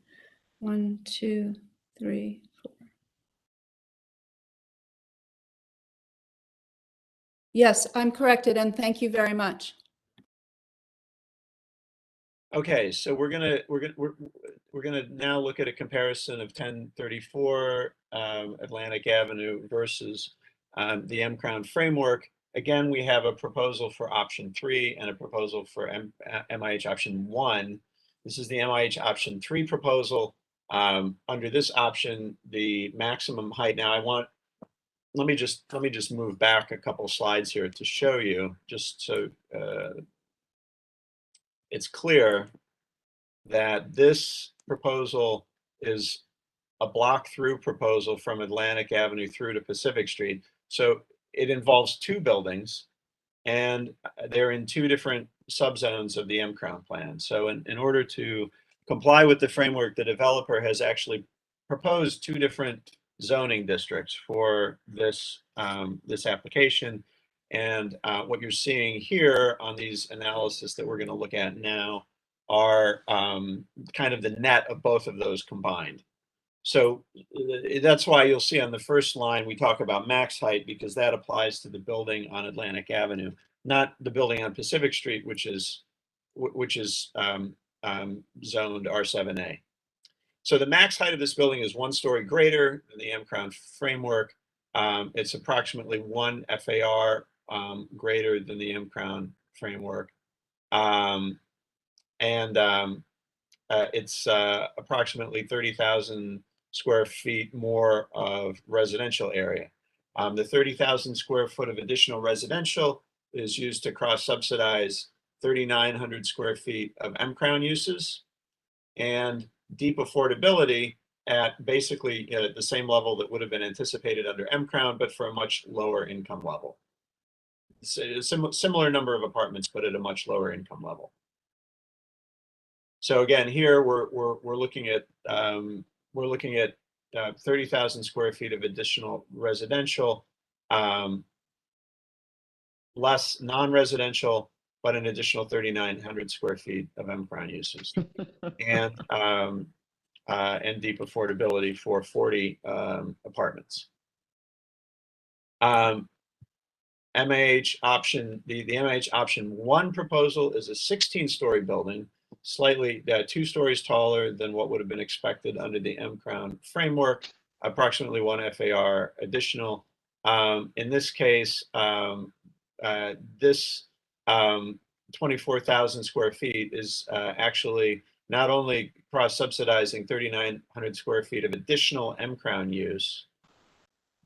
2, 3, 4. Yes, I'm corrected, and thank you very much. Okay, so we're gonna now look at a comparison of 1034 Atlantic Avenue versus the M-Crown framework. Again, we have a proposal for option 3 and a proposal for MIH option 1. This is the MIH option 3 proposal. Under this option, the maximum height. Now, let me just move back a couple slides here to show you, just so it's clear that this proposal is a block through proposal from Atlantic Avenue through to Pacific Street. So it involves 2 buildings, and they're in 2 different subzones of the M-Crown plan. So in order to comply with the framework, the developer has actually proposed 2 different zoning districts for this this application. And what you're seeing here on these analysis that we're going to look at now are kind of the net of both of those combined. So that's why you'll see on the first line, we talk about max height because that applies to the building on Atlantic Avenue, not the building on Pacific Street, which is zoned R7A. So the max height of this building is 1 story greater than the M-Crown framework. It's approximately 1 FAR greater than the M-Crown framework. It's approximately 30,000 square feet more of residential area. The 30,000 square foot of additional residential is used to cross-subsidize 3,900 square feet of M-Crown uses, and deep affordability at basically at the same level that would have been anticipated under M-Crown, but for a much lower income level. It's a similar number of apartments, but at a much lower income level. So again, here we're looking at 30,000 square feet of additional residential, less non-residential, but an additional 3,900 square feet of M-Crown uses, and deep affordability for 40 apartments. MAH option, the MAH option 1 proposal is a 16-story building, slightly 2 stories taller than what would have been expected under the M-Crown framework, approximately 1 FAR additional. In this case, this 24,000 square feet is actually not only cross-subsidizing 3,900 square feet of additional M-Crown use,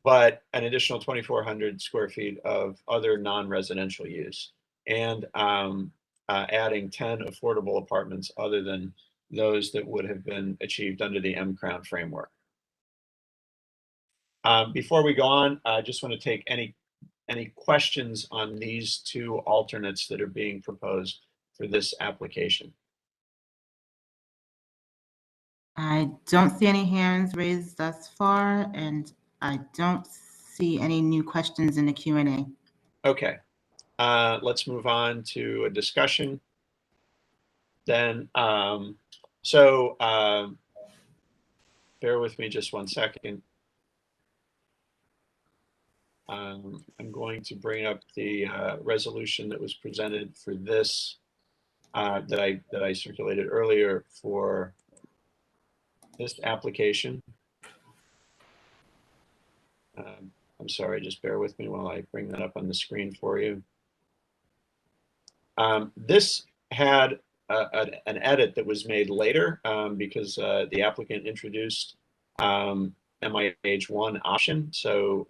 but an additional 2,400 square feet of other non-residential use, and adding 10 affordable apartments other than those that would have been achieved under the M-Crown framework. Before we go on, I just want to take any questions on these 2 alternates that are being proposed for this application. I don't see any hands raised thus far, and I don't see any new questions in the Q&A. Okay, let's move on to a discussion then. Bear with me just 1 second. I'm going to bring up the resolution that was presented for this that I circulated earlier for this application. I'm sorry, just bear with me while I bring that up on the screen for you. This had an edit that was made later because the applicant introduced MIH1 option. So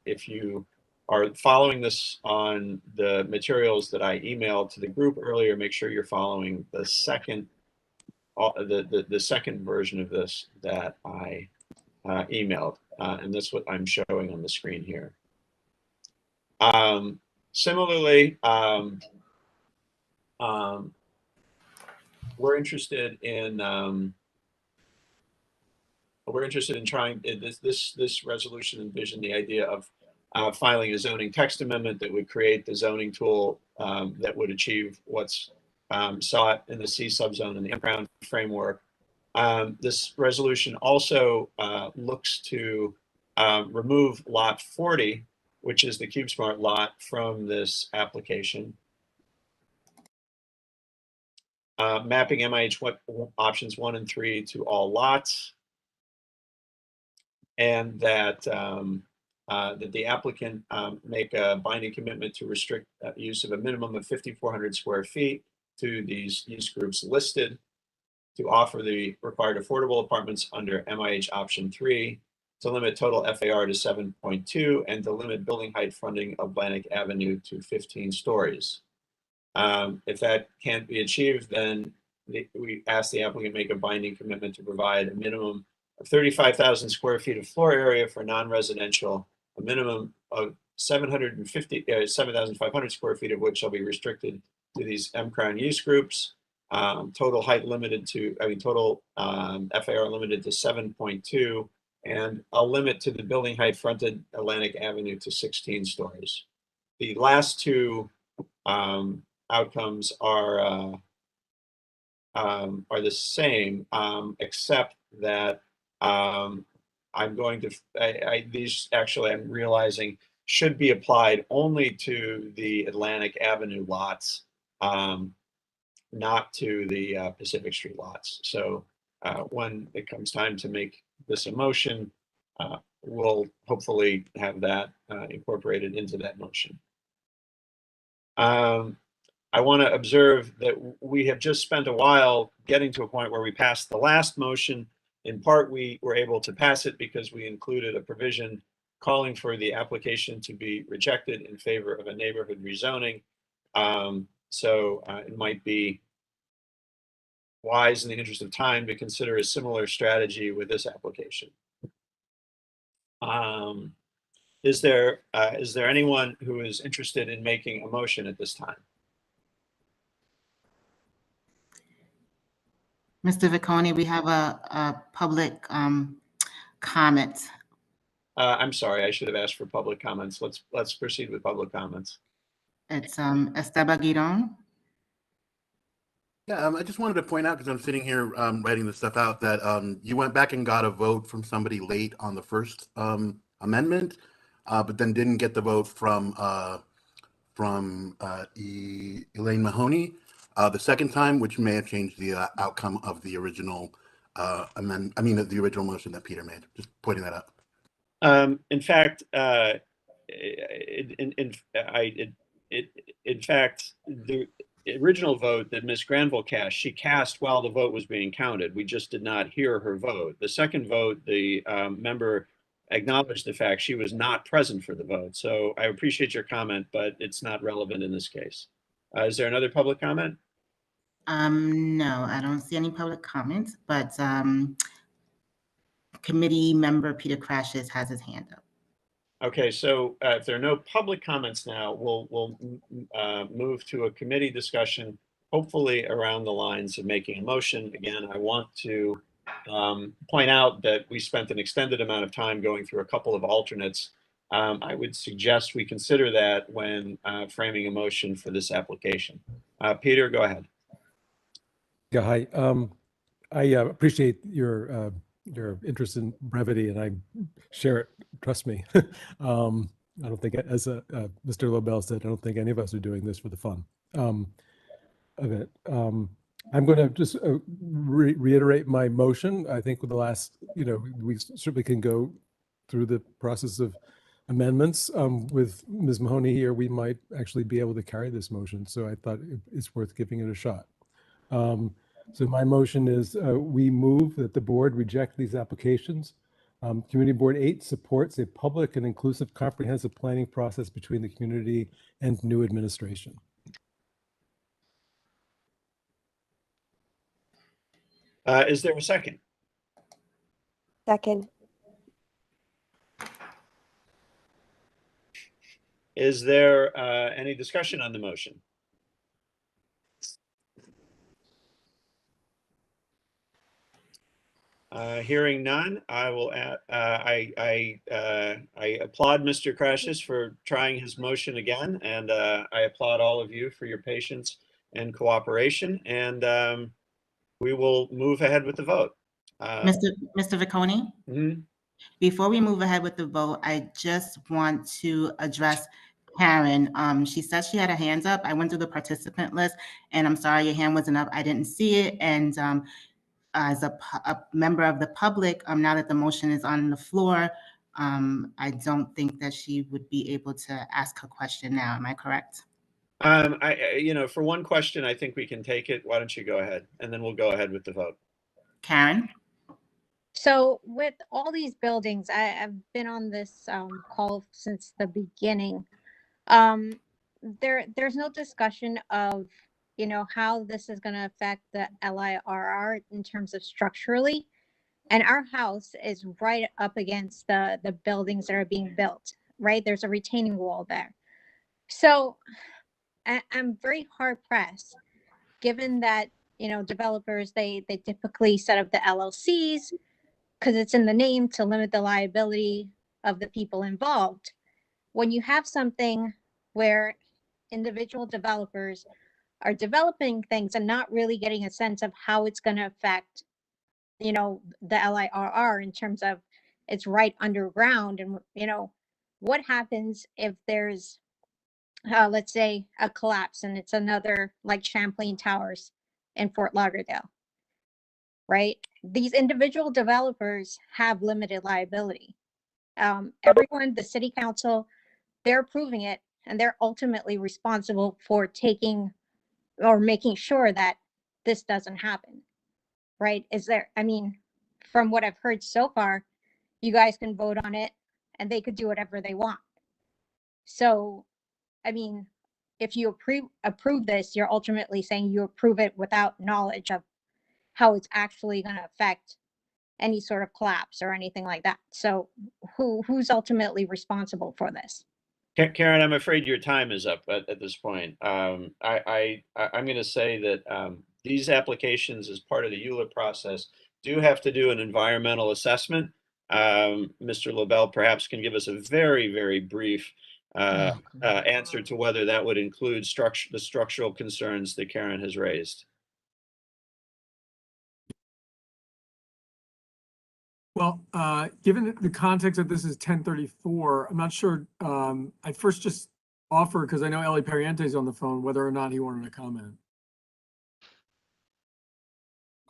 if you are following this on the materials that I emailed to the group earlier, make sure you're following the second second version of this that I emailed, and that's what I'm showing on the screen here. Similarly, we're interested in trying this resolution envisioned the idea of filing a zoning text amendment that would create the zoning tool that would achieve what's sought in the C subzone in the M-Crown framework. This resolution also looks to remove lot 40, which is the CubeSmart lot, from this application. Mapping MIH options 1 and 3 to all lots, and that the applicant make a binding commitment to restrict use of a minimum of 5,400 square feet to these use groups listed, to offer the required affordable apartments under MIH option 3, to limit total FAR to 7.2, and to limit building height fronting Atlantic Avenue to 15 stories. If that can't be achieved, then we ask the applicant make a binding commitment to provide a minimum of 35,000 square feet of floor area for non-residential, a minimum of 7,500 square feet of which shall be restricted to these M-Crown use groups. Total height limited to, total FAR limited to 7.2, and a limit to the building height fronted Atlantic Avenue to 16 stories. The last 2 outcomes are the same, except that I'm going to, these actually, I'm realizing should be applied only to the Atlantic Avenue lots, not to the Pacific Street lots. So when it comes time to make this a motion, we'll hopefully have that incorporated into that motion. I want to observe that we have just spent a while getting to a point where we passed the last motion. In part, we were able to pass it because we included a provision calling for the application to be rejected in favor of a neighborhood rezoning. So it might be wise in the interest of time to consider a similar strategy with this application. Is there anyone who is interested in making a motion at this time? Mr. Vicconi, we have a public comment. I'm sorry, I should have asked for public comments. Let's proceed with public comments. It's Esteban Giron. Yeah, I just wanted to point out, because I'm sitting here writing this stuff out, that you went back and got a vote from somebody late on the first amendment, but then didn't get the vote from Elaine Mahoney the second time, which may have changed the outcome of the original the original motion that Peter made. Just pointing that out. In fact, the original vote that Ms. Granville cast, she cast while the vote was being counted. We just did not hear her vote. The second vote, the member acknowledged the fact she was not present for the vote. So I appreciate your comment, but it's not relevant in this case. Is there another public comment? No, I don't see any public comments, but committee member Peter Crashes has his hand up. Okay, so if there are no public comments now, we'll move to a committee discussion, hopefully around the lines of making a motion. Again, I want to point out that we spent an extended amount of time going through a couple of alternates. I would suggest we consider that when framing a motion for this application. Peter, go ahead. Yeah, hi. I appreciate your interest in brevity, and I share it. Trust me. I don't think, as Mr. Lobel said, I don't think any of us are doing this for the fun of it. I'm going to just reiterate my motion. I think with the last, we certainly can go through the process of amendments. With Ms. Mahoney here, we might actually be able to carry this motion. So I thought it's worth giving it a shot. So my motion is we move that the board reject these applications. Community Board 8 supports a public and inclusive comprehensive planning process between the community and new administration. Is there a second? Second. Is there any discussion on the motion? Hearing none, I will. I applaud Mr. Crashes for trying his motion again, and I applaud all of you for your patience and cooperation. And we will move ahead with the vote. Mr. Vicconi? Mm-hmm. Before we move ahead with the vote, I just want to address Karen. She said she had her hands up. I went through the participant list, and I'm sorry your hand wasn't up. I didn't see it. And as a member of the public, now that the motion is on the floor, I don't think that she would be able to ask her question now. Am I correct? For one question, I think we can take it. Why don't you go ahead, and then we'll go ahead with the vote. Karen? So with all these buildings, I've been on this call since the beginning. There's no discussion of, how this is going to affect the LIRR in terms of structurally. And our house is right up against the buildings that are being built, right? There's a retaining wall there. So I'm very hard pressed, given that, developers, they typically set up the LLCs because it's in the name to limit the liability of the people involved. When you have something where individual developers are developing things and not really getting a sense of how it's going to affect the LIRR in terms of it's right underground. And, what happens if there's, let's say, a collapse and it's another like Champlain Towers in Fort Lauderdale, right? These individual developers have limited liability. Everyone, the city council, they're approving it, and they're ultimately responsible for taking or making sure that this doesn't happen, right? From what I've heard so far, you guys can vote on it and they could do whatever they want. So, if you approve this, you're ultimately saying you approve it without knowledge of how it's actually going to affect any sort of collapse or anything like that. So who's ultimately responsible for this? Karen, I'm afraid your time is up at this point. I'm going to say that these applications, as part of the EULA process, do have to do an environmental assessment. Mr. LaBelle perhaps can give us a very, very brief answer to whether that would include the structural concerns that Karen has raised. Well, given the context that this is 10:34, I'm not sure. I first just offer, because I know Eli Pariente is on the phone, whether or not he wanted to comment.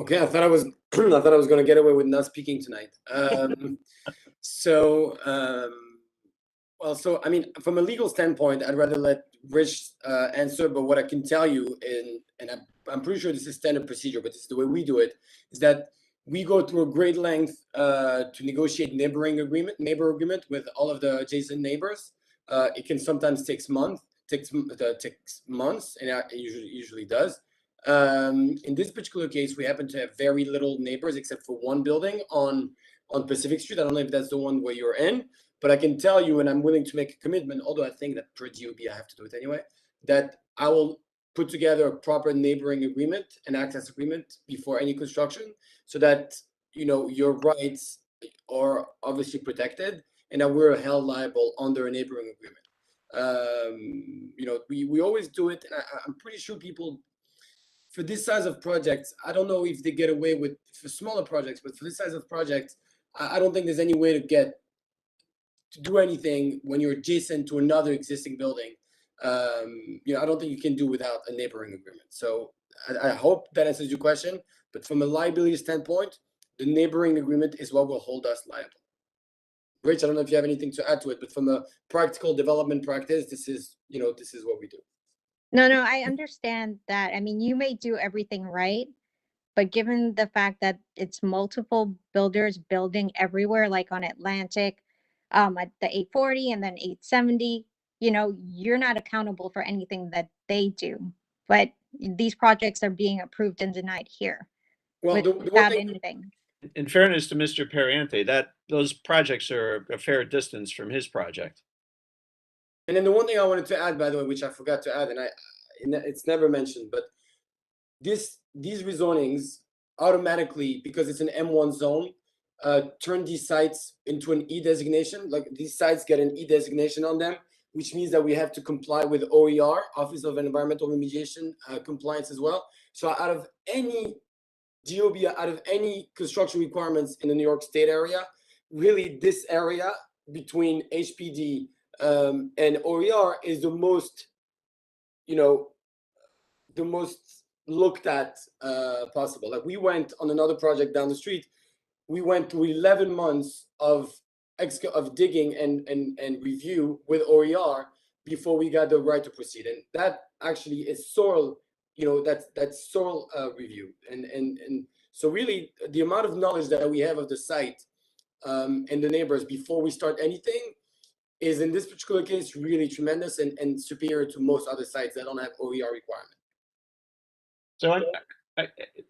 Okay, I thought I was going to get away with not speaking tonight. From a legal standpoint, I'd rather let Rich answer. But what I can tell you, and I'm pretty sure this is standard procedure, but this is the way we do it, is that we go through a great length to negotiate neighbor agreement with all of the adjacent neighbors. It can sometimes takes months, and it usually does. In this particular case, we happen to have very little neighbors except for one building on Pacific Street. I don't know if that's the one where you're in, but I can tell you, and I'm willing to make a commitment, although I think that per DOB I have to do it anyway, that I will put together a proper neighboring agreement and access agreement before any construction, so that your rights are obviously protected and that we're held liable under a neighboring agreement. We always do it, and I'm pretty sure people, for this size of projects, I don't know if they get away with for smaller projects, but for this size of projects, I don't think there's any way to do anything when you're adjacent to another existing building. I don't think you can do without a neighboring agreement. So I hope that answers your question. But from a liability standpoint, the neighboring agreement is what will hold us liable. Rich, I don't know if you have anything to add to it, but from a practical development practice, this is what we do. No, I understand that. You may do everything right, but given the fact that it's multiple builders building everywhere, like on Atlantic, at the 840 and then 870, you're not accountable for anything that they do. But these projects are being approved and denied here without anything. In fairness to Mr. Pariente, those projects are a fair distance from his project. And then the one thing I wanted to add, by the way, which I forgot to add, and it's never mentioned, but these rezonings automatically, because it's an M1 zone, turn these sites into an E designation. Like, these sites get an E designation on them, which means that we have to comply with OER, Office of Environmental Remediation, compliance as well. So out of any DOB, out of any construction requirements in the New York State area, really this area between HPD and OER is the most looked at possible. Like, we went on another project down the street, we went through 11 months of digging and review with OER before we got the right to proceed, and that actually is soil, that's soil review, and so really the amount of knowledge that we have of the site and the neighbors before we start anything is, in this particular case, really tremendous and superior to most other sites that don't have OER requirement. So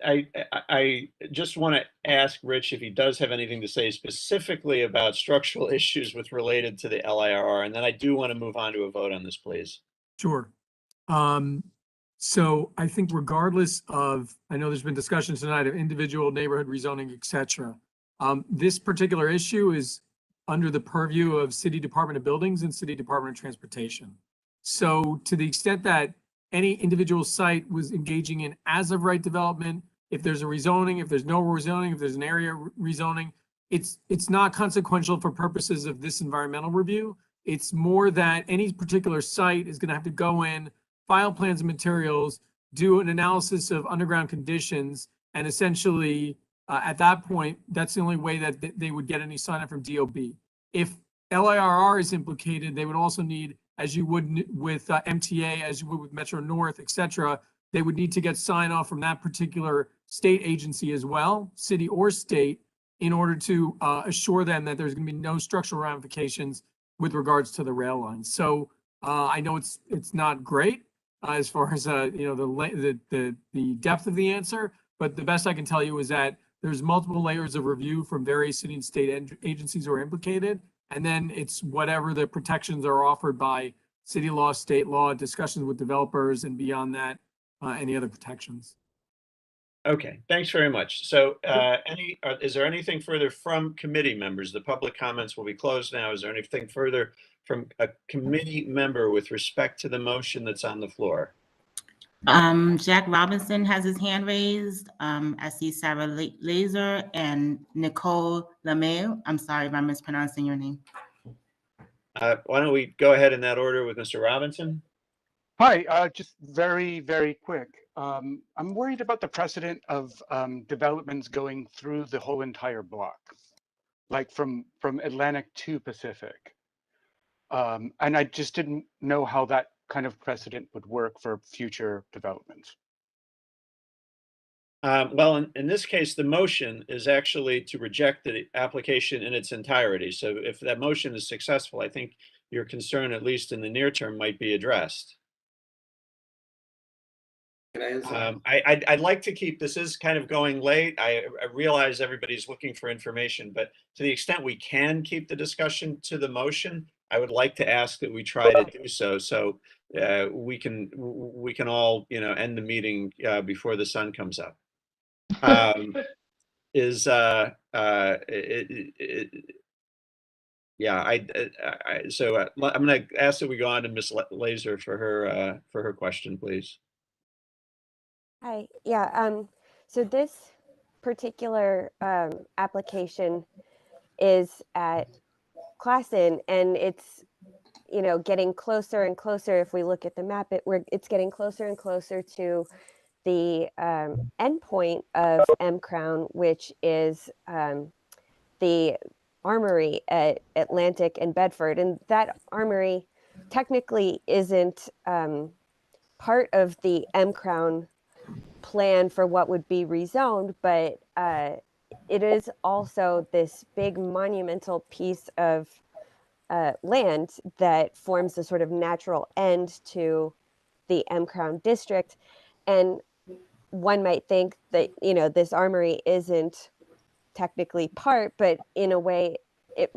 I just want to ask Rich if he does have anything to say specifically about structural issues related to the LIRR, and then I do want to move on to a vote on this, please. Sure. So I think regardless of, I know there's been discussions tonight of individual neighborhood rezoning, et cetera. This particular issue is under the purview of City Department of Buildings and City Department of Transportation. So to the extent that any individual site was engaging in as of right development if there's a rezoning, if there's no rezoning, if there's an area rezoning, it's not consequential for purposes of this environmental review. It's more that any particular site is going to have to go in, file plans and materials, do an analysis of underground conditions, and essentially at that point, that's the only way that they would get any sign up from DOB. If LIRR is implicated, they would also need, as you would with MTA, as you would with Metro North, et cetera, they would need to get sign off from that particular state agency as well, city or state, in order to assure them that there's going to be no structural ramifications with regards to the rail lines. So I know it's not great as far as the depth of the answer, but the best I can tell you is that there's multiple layers of review from various city and state agencies who are implicated, and then it's whatever the protections are offered by city law, state law, discussions with developers, and beyond that, any other protections. Okay, thanks very much. So is there anything further from committee members? The public comments will be closed now. Is there anything further from a committee member with respect to the motion that's on the floor? Jack Robinson has his hand raised. I see Sarah Laser and Nicole Lemay. I'm sorry if I'm mispronouncing your name. Why don't we go ahead in that order with Mr. Robinson? Hi, just very, very quick. I'm worried about the precedent of developments going through the whole entire block, like from Atlantic to Pacific. And I just didn't know how that kind of precedent would work for future developments. Well, in this case, the motion is actually to reject the application in its entirety. So if that motion is successful, I think your concern, at least in the near term, might be addressed. Can I answer? I'd like to keep, this is kind of going late. I realize everybody's looking for information, but to the extent we can keep the discussion to the motion, I would like to ask that we try to do so. So we can all, end the meeting before the sun comes up. Yeah, so I'm going to ask that we go on to Ms. Laser for her question, please. Hi, yeah, so this particular application is at Classen, and it's, getting closer and closer. If we look at the map, it's getting closer and closer to the endpoint of M Crown, which is the armory at Atlantic and Bedford. And that armory technically isn't part of the M Crown plan for what would be rezoned, but it is also this big monumental piece of land that forms the sort of natural end to the M Crown district. And one might think that, this armory isn't technically part, but in a way, it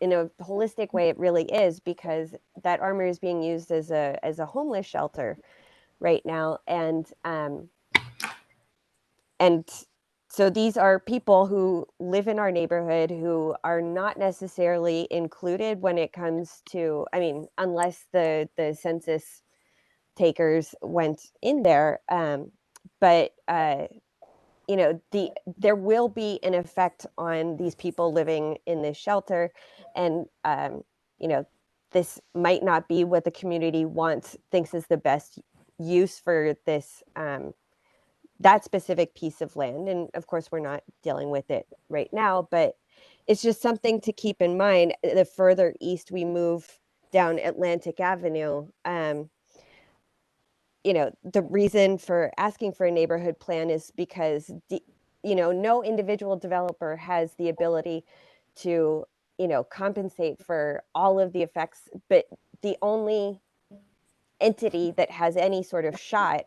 in a holistic way, it really is, because that armory is being used as a homeless shelter right now. And so these are people who live in our neighborhood who are not necessarily included when it comes to, unless the census takers went in there. But there will be an effect on these people living in this shelter. And, this might not be what the community thinks is the best use for this, that specific piece of land. And of course, we're not dealing with it right now, but it's just something to keep in mind. The further east we move down Atlantic Avenue, the reason for asking for a neighborhood plan is because, no individual developer has the ability to, compensate for all of the effects, but the only entity that has any sort of shot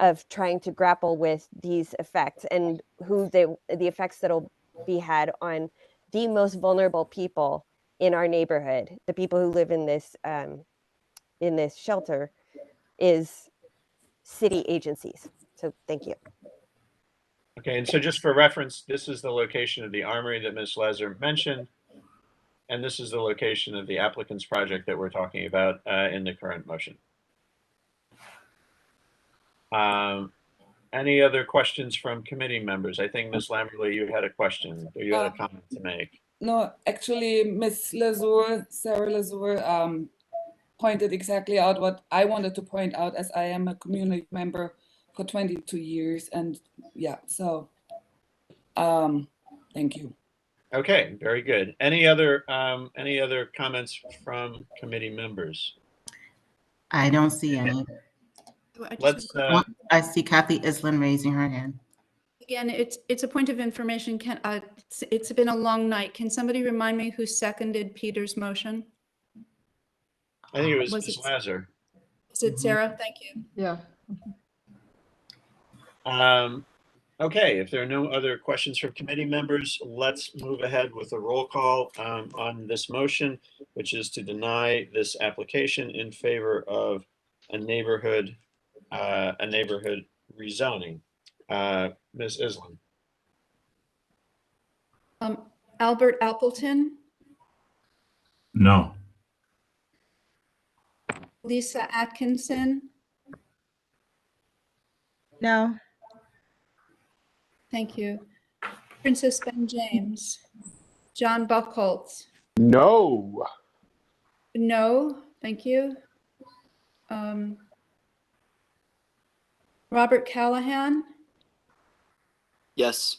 of trying to grapple with these effects and the effects that'll be had on the most vulnerable people in our neighborhood, the people who live in this shelter, is city agencies. So thank you. Okay, and so just for reference, this is the location of the armory that Ms. Laser mentioned, and this is the location of the applicant's project that we're talking about in the current motion. Any other questions from committee members? I think Ms. Lamberley, you had a question or you had a comment to make. No, actually, Ms. Lazur, Sarah Lazur, pointed exactly out what I wanted to point out, as I am a community member for 22 years. And yeah, so thank you. Okay, very good. Any other comments from committee members? I don't see any. Let's I see Kathy Island raising her hand. Again, it's a point of information. It's been a long night. Can somebody remind me who seconded Peter's motion? I think it was Was Ms. it- Lazar. Is it Sarah? Thank you. Yeah. Okay, if there are no other questions from committee members, let's move ahead with a roll call on this motion, which is to deny this application in favor of a neighborhood rezoning. Ms. Islam. Albert Appleton, No. Lisa Atkinson. No. Thank you. Princess Ben James, John Buckholtz. No. No, thank you. Robert Callahan, Yes.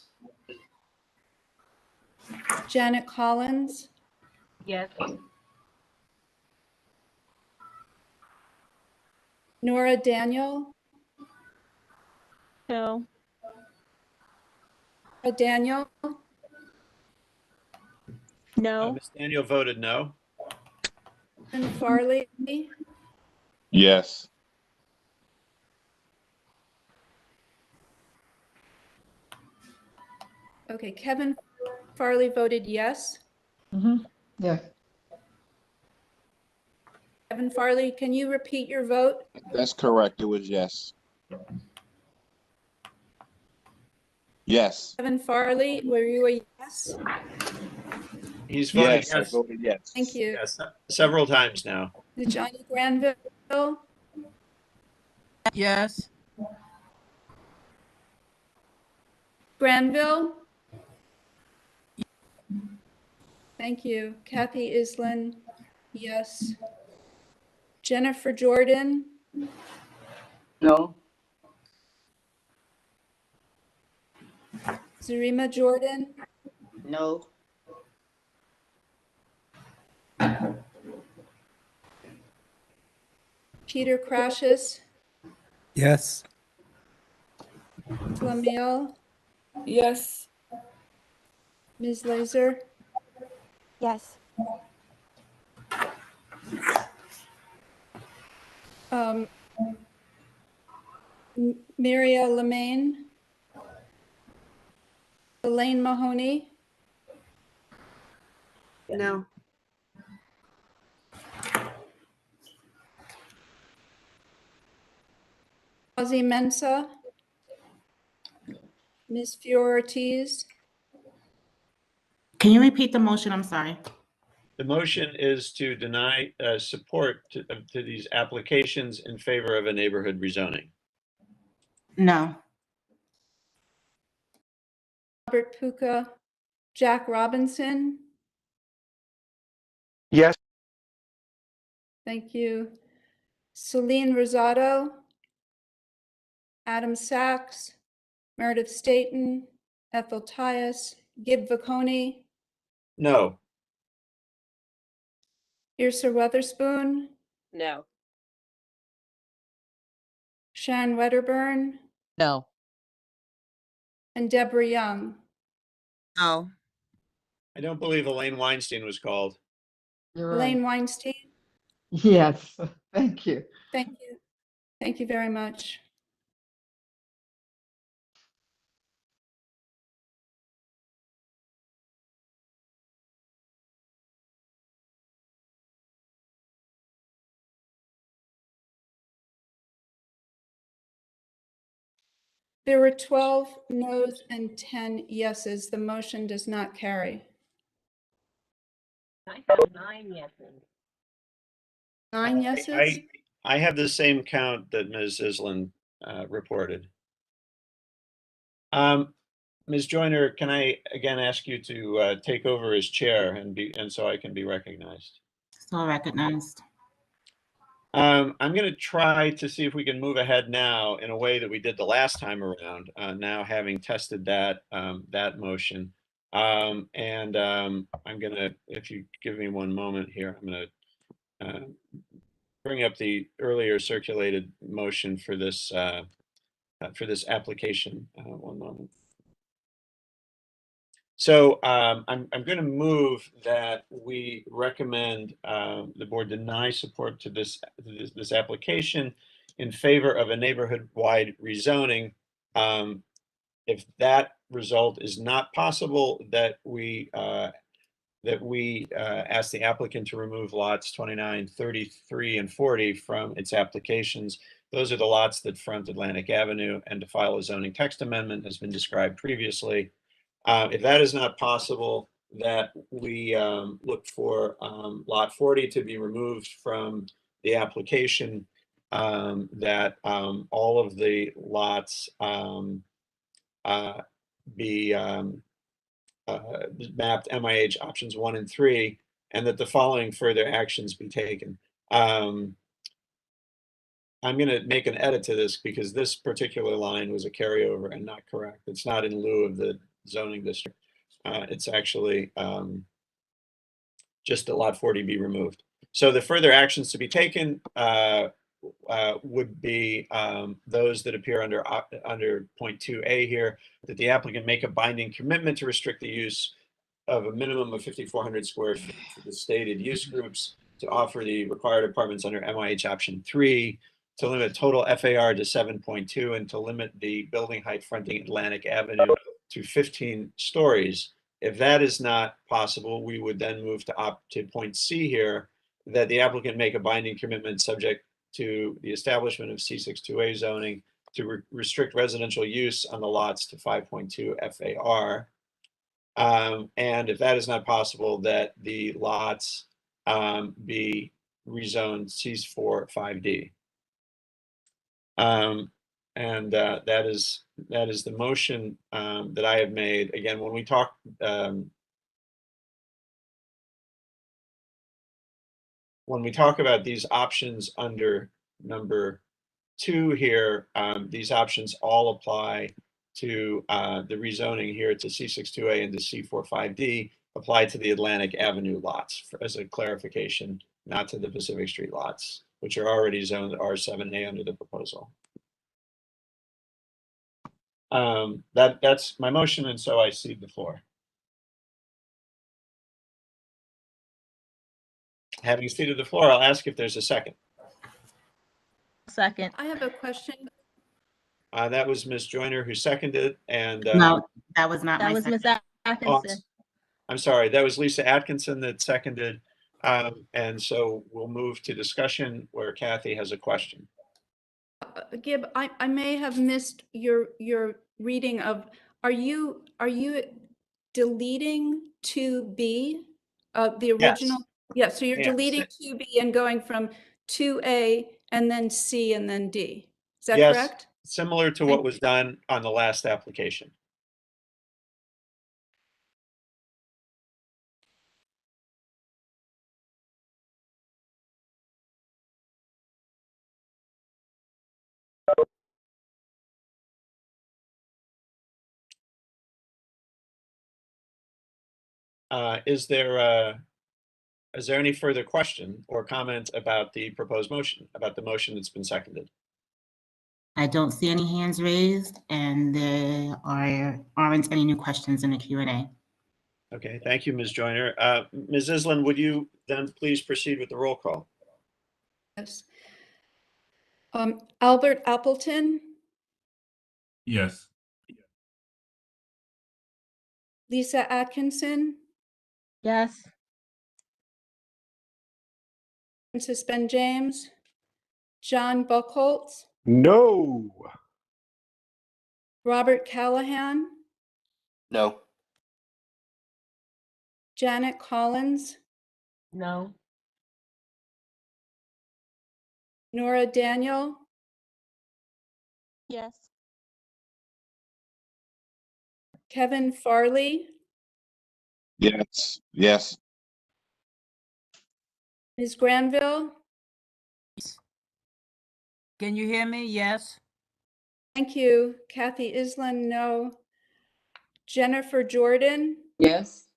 Janet Collins, Yes. Nora Daniel, No. Daniel, No. Ms. Daniel voted no. and Farley, Yes. okay, Kevin Farley voted yes. Yeah. Kevin Farley, can you repeat your vote? That's correct. It was yes. Yes. Kevin Farley, were you a yes? He's voted Yes, I yes. voted yes. Thank you. Yes, several times now. Johnny Granville, Yes. Granville? Thank you. Kathy Island, yes. Jennifer Jordan, No. Zarima Jordan, No. Peter Crashes, Yes. Lamille, Yes. Ms. Laser, Yes. Miria Lemaine, Elaine Mahoney, No. Ozzy Mensa, Ms. Fiora Ortiz, Can you repeat the motion? I'm sorry. The motion is to deny support to these applications in favor of a neighborhood rezoning. No. Robert Puca, Jack Robinson, Yes. thank you. Celine Rosado, Adam Sachs, Meredith Staton, Ethel Tyus, Gib Vaconi, No. Irsa Weatherspoon, No. Sharon Wedderburn, No. and Deborah Young. No. I don't believe Elaine Weinstein was called. You're right. Elaine Weinstein, Yes. Thank you. thank you. Thank you very much. There were 12 noes and 10 yeses. The motion does not carry. I have 9 yeses. 9 yeses? I have the same count that Ms. Island reported. Ms. Joyner, can I again ask you to take over as chair and so I can be recognized? So recognized. I'm going to try to see if we can move ahead now in a way that we did the last time around, now having tested that motion. I'm going to, if you give me one moment here, I'm going to bring up the earlier circulated motion for this application. One moment. So I'm going to move that we recommend the board deny support to this application in favor of a neighborhood-wide rezoning. If that result is not possible, that we ask the applicant to remove lots 29, 33, and 40 from its applications. Those are the lots that front Atlantic Avenue, and to file a zoning text amendment has been described previously. If that is not possible, that we look for lot 40 to be removed from the application, that all of the lots be mapped MIH options 1 and 3, and that the following further actions be taken. I'm going to make an edit to this because this particular line was a carryover and not correct. It's not in lieu of the zoning district. It's actually just that lot 40 be removed. So the further actions to be taken would be those that appear under point 2A here, that the applicant make a binding commitment to restrict the use of a minimum of 5,400 square feet for the stated use groups, to offer the required apartments under MIH option 3, to limit total FAR to 7.2, and to limit the building height fronting Atlantic Avenue to 15 stories. If that is not possible, we would then move to point C here, that the applicant make a binding commitment subject to the establishment of C62A zoning to restrict residential use on the lots to 5.2 FAR. And if that is not possible, that the lots be rezoned C4 5D. And that is the motion that I have made. Again, when we talk about these options under number 2 here, these options all apply to the rezoning here to C62A and to C4 5D, apply to the Atlantic Avenue lots, as a clarification, not to the Pacific Street lots, which are already zoned R7A under the proposal. That's my motion, and so I cede the floor. Having ceded the floor, I'll ask if there's a second. Second. I have a question. That was Ms. Joyner who seconded, and No, that was not That my was Ms. second. Atkinson. I'm sorry, that was Lisa Atkinson that seconded. And so we'll move to discussion where Kathy has a question. Gib, I may have missed your reading of, are you deleting 2B, the original? Yeah, so you're Yeah. deleting 2B and going from 2A and then C and then D. Is that Yes, correct? similar to what was done on the last application. Is there any further question or comment about the proposed motion, about the motion that's been seconded? I don't see any hands raised, and there aren't any new questions in the Q&A. Okay, thank you, Ms. Joyner. Ms. Island, would you then please proceed with the roll call? Yes. Albert Appleton, Yes. Lisa Atkinson, Yes. Francis Ben James, John Buckholtz, No. Robert Callahan, No. Janet Collins, No. Nora Daniel, Yes. Kevin Farley, Yes. Yes. Ms. Granville. Can you hear me? Yes. Thank you. Kathy Island, no. Jennifer Jordan, Yes.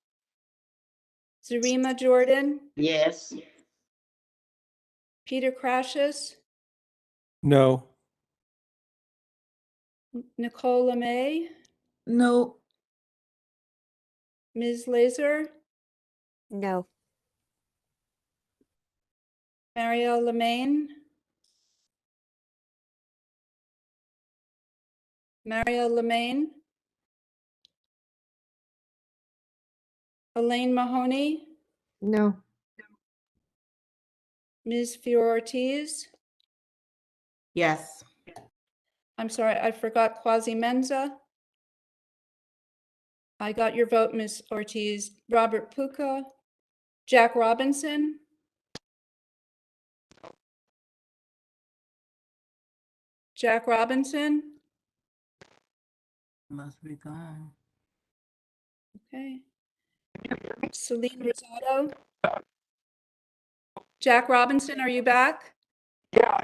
Zarima Jordan, Yes. Peter Crashus, No. Nicole LeMay, No. Ms. Laser, No. Marielle Lemaine, Marielle Lemaine, Elaine Mahoney, No. Ms. Fior Ortiz. Yes. I'm sorry, I forgot Quasi Menza. I got your vote, Ms. Ortiz. Robert Puca, Jack Robinson, Jack Robinson. Must be gone. Okay. Celine Rosado. Jack Robinson, are you back? Yeah.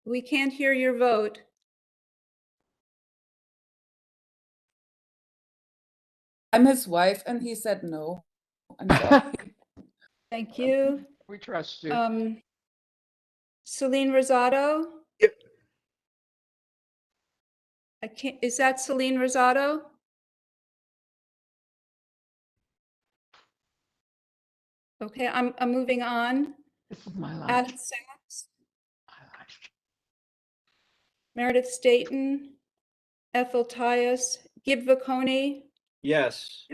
We can't hear your vote. I'm his wife, and he said no. I'm sorry. Thank you. We trust you. Celine Rosado? Yep. I can't, is that Celine Rosado? Okay, I'm moving on. This is my Adam lunch. Sachs, Meredith Staten, Ethel Tyus, Gib Vaconi, Yes.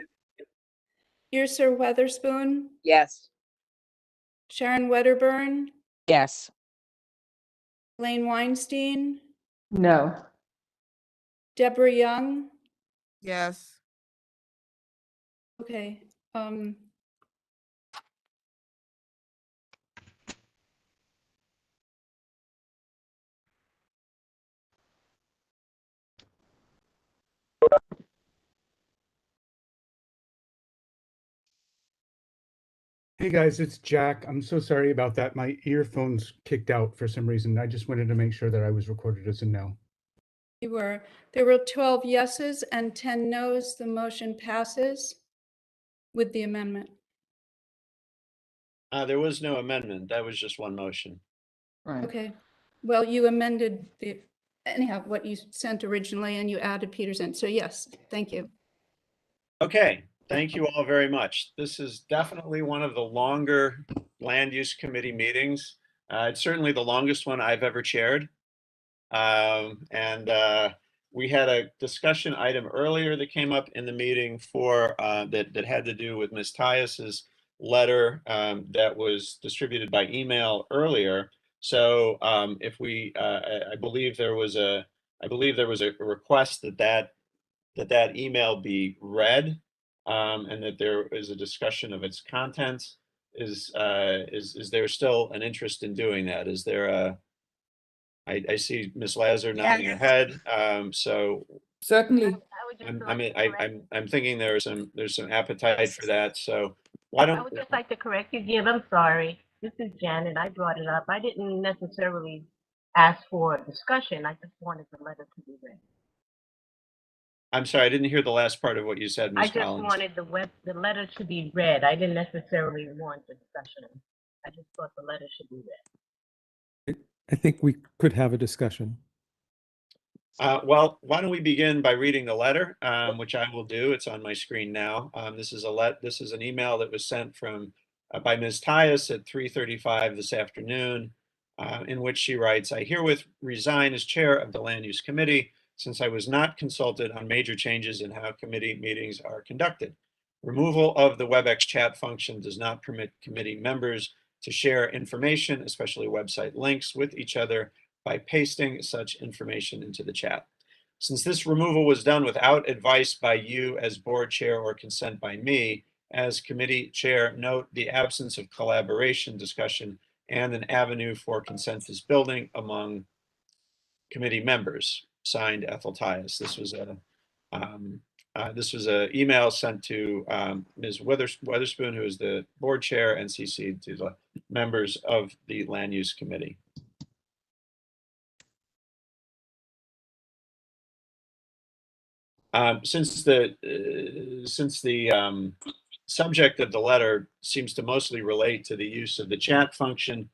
Sir Weatherspoon, Yes. Sharon Wedderburn, Yes. Elaine Weinstein, No. Deborah Young. Yes. Okay. Hey guys, it's Jack. I'm so sorry about that. My earphones kicked out for some reason. I just wanted to make sure that I was recorded as a no. There were 12 yeses and 10 nos. The motion passes with the amendment. There was no amendment. That was just one motion. Right. Okay. Well, you amended anyhow, what you sent originally, and you added Peterson. So yes, thank you. Okay, thank you all very much. This is definitely one of the longer land use committee meetings. It's certainly the longest one I've ever chaired. We had a discussion item earlier that came up in the meeting for that had to do with Ms. Tyus's letter that was distributed by email earlier. So if we, I believe there was a request that email be read and that there is a discussion of its contents. Is there still an interest in doing that? Is there a I see Ms. Lazar nodding her head. So Certainly. I'm thinking there's some appetite for that. So why I don't would just like to correct you, Gib. I'm sorry. This is Janet. I brought it up. I didn't necessarily ask for a discussion. I just wanted the letter to be read. I'm sorry, I didn't hear the last part of what you said, I Ms. just Collins. wanted the letter to be read. I didn't necessarily want the discussion. I just thought the letter should be read. I think we could have a discussion. Well, why don't we begin by reading the letter, which I will do. It's on my screen now. This is an email that was sent from by Ms. Tyus at 3:35 this afternoon, in which she writes, "I herewith resign as chair of the Land Use Committee since I was not consulted on major changes in how committee meetings are conducted. Removal of the WebEx chat function does not permit committee members to share information, especially website links, with each other by pasting such information into the chat. Since this removal was done without advice by you as board chair or consent by me as committee chair, note the absence of collaboration, discussion, and an avenue for consensus building among committee members. signed Ethel Tias. This was a email sent to Ms. Weatherspoon, who is the board chair, and CC'd to the members of the Land Use Committee. Since the subject of the letter seems to mostly relate to the use of the chat function,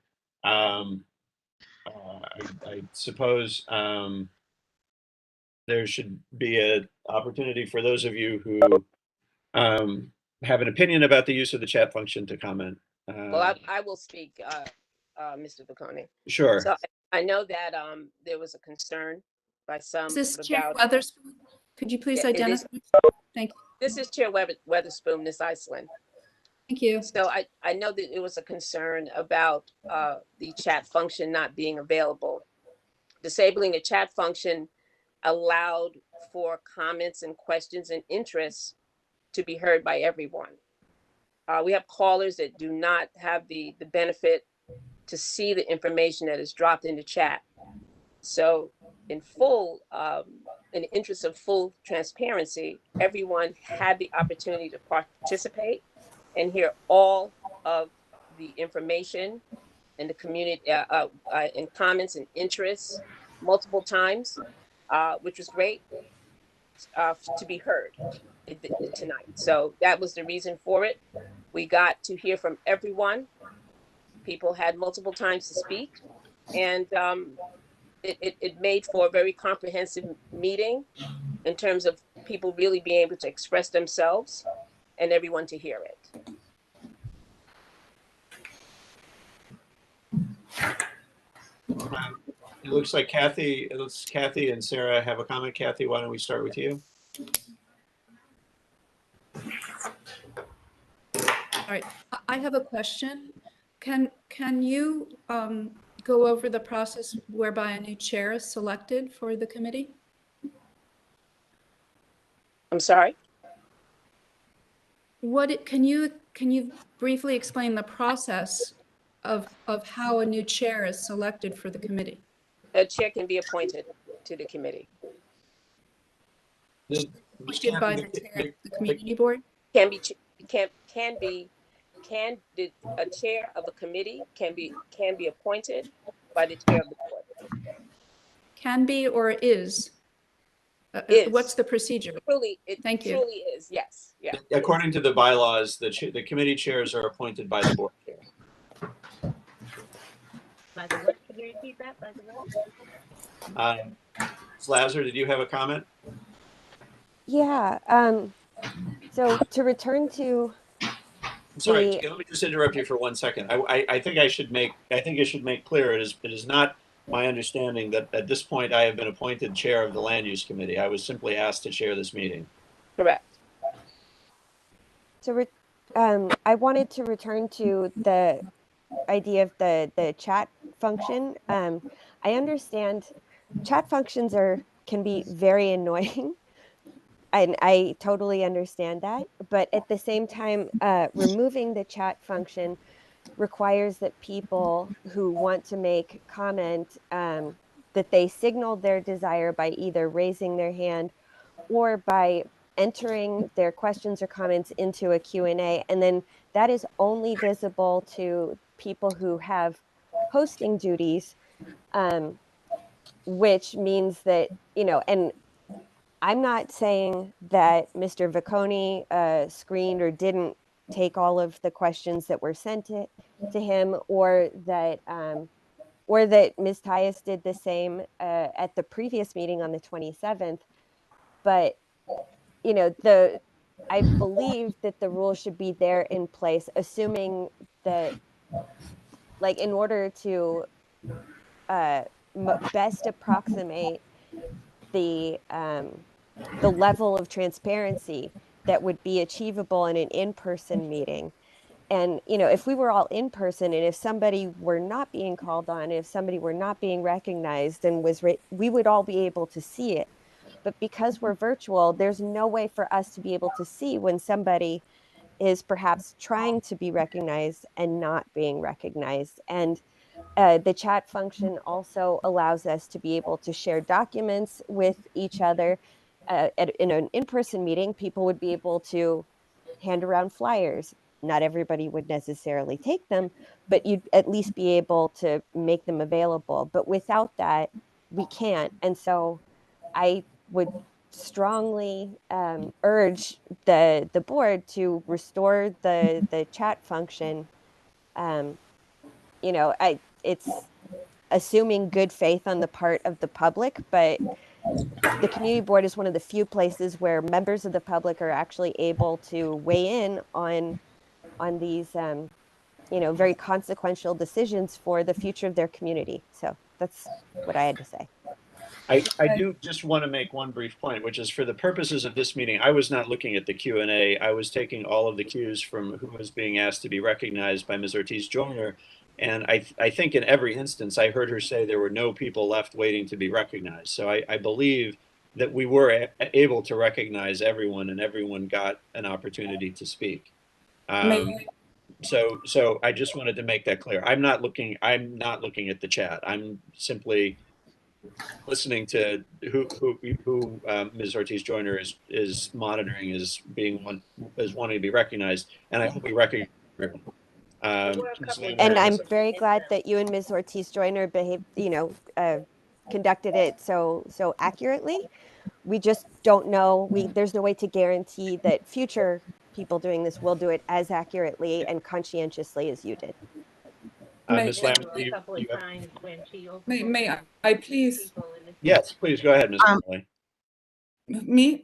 I suppose there should be an opportunity for those of you who have an opinion about the use of the chat function to comment. Well, I will speak, Mr. Vacone. Sure. So I know that there was a concern by some Is this Chair about. Weatherspoon? Could you please Yeah, it is. identify? Thank you. This is Chair Weatherspoon, Ms. Iceland. Thank you. So I know that it was a concern about the chat function not being available. Disabling the chat function allowed for comments and questions and interests to be heard by everyone. We have callers that do not have the benefit to see the information that is dropped in the chat. So in the interest of full transparency, everyone had the opportunity to participate and hear all of the information and the community and comments and interests multiple times, which was great to be heard tonight. So that was the reason for it. We got to hear from everyone. People had multiple times to speak, and it made for a very comprehensive meeting in terms of people really being able to express themselves and everyone to hear it. It looks like Kathy and Sarah have a comment. Kathy, why don't we start with you? All right, I have a question. Can you go over the process whereby a new chair is selected for the committee? I'm sorry? Can you briefly explain the process of how a new chair is selected for the committee? A chair can be appointed to the committee. Appointed by the chair of the community board? A chair of a committee can be appointed by the chair of the board. Can be or is? Is. What's the procedure? Thank you. Truly is, yes. Yeah. According to the bylaws, the committee chairs are appointed by the board chair. By the what? Can you repeat that? By the what? Ms. Lazar, did you have a comment? Yeah. So to return to. I'm sorry. Let me just interrupt you for 1 second. I think I should make clear it is not my understanding that at this point I have been appointed chair of the Land Use Committee. I was simply asked to chair this meeting. Correct. So I wanted to return to the idea of the chat function. I understand chat functions can be very annoying. And I totally understand that. But at the same time, removing the chat function requires that people who want to make comment, that they signal their desire by either raising their hand or by entering their questions or comments into a Q&A. And then that is only visible to people who have hosting duties, which means that, and I'm not saying that Mr. Vacone screened or didn't take all of the questions that were sent to him, or that Ms. Tias did the same at the previous meeting on the 27th. But I believe that the rule should be there in place, assuming that, like, in order to best approximate the level of transparency that would be achievable in an in-person meeting. And, if we were all in person and if somebody were not being called on, if somebody were not being recognized and we would all be able to see it. But because we're virtual, there's no way for us to be able to see when somebody is perhaps trying to be recognized and not being recognized. And The chat function also allows us to be able to share documents with each other. In an in-person meeting, people would be able to hand around flyers. Not everybody would necessarily take them, but you'd at least be able to make them available. But without that, we can't. And so I would strongly urge the board to restore the chat function. You know, it's assuming good faith on the part of the public, but the community board is one of the few places where members of the public are actually able to weigh in on these you know, very consequential decisions for the future of their community. So that's what I had to say. I do just want to make one brief point, which is for the purposes of this meeting, I was not looking at the Q&A. I was taking all of the cues from who was being asked to be recognized by Ms. Ortiz-Joyner. And I think in every instance, I heard her say there were no people left waiting to be recognized. So I believe that we were able to recognize everyone and everyone got an opportunity to speak. So I just wanted to make that clear. I'm not looking at the chat. I'm simply listening to who Ms. Ortiz-Joyner is monitoring as wanting to be recognized, and I hope we recognize everyone. And I'm very glad that you and Ms. Ortiz-Joyner behaved, you know, conducted it so accurately. We just don't know. There's no way to guarantee that future people doing this will do it as accurately and conscientiously as you did. Ms. Lamb, May I please? Yes, please go ahead, Ms. Lamb. Me?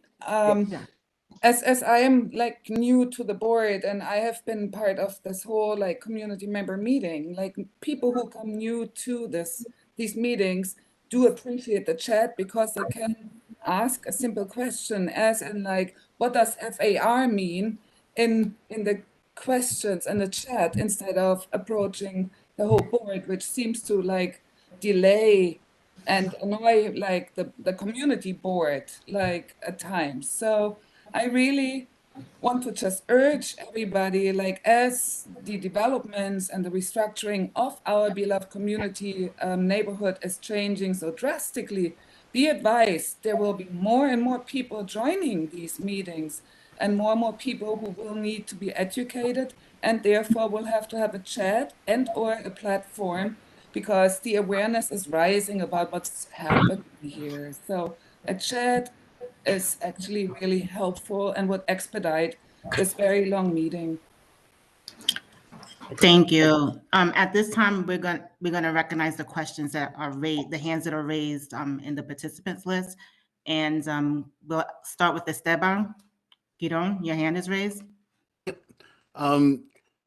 As I am like new to the board and I have been part of this whole like community member meeting, like people who come new to these meetings do appreciate the chat because they can ask a simple question as in like, what does FAR mean in the questions in the chat instead of approaching the whole board, which seems to like delay and annoy like the community board like at times. So I really want to just urge everybody, like as the developments and the restructuring of our beloved community neighborhood is changing so drastically, be advised there will be more and more people joining these meetings and more people who will need to be educated and therefore will have to have a chat and or a platform because the awareness is rising about what's happening here. So a chat is actually really helpful and would expedite this very long meeting. Thank you. At this time, we're gonna recognize the questions that are raised, the hands that are raised in the participants list, and we'll start with Esteban. Giron, your hand is raised.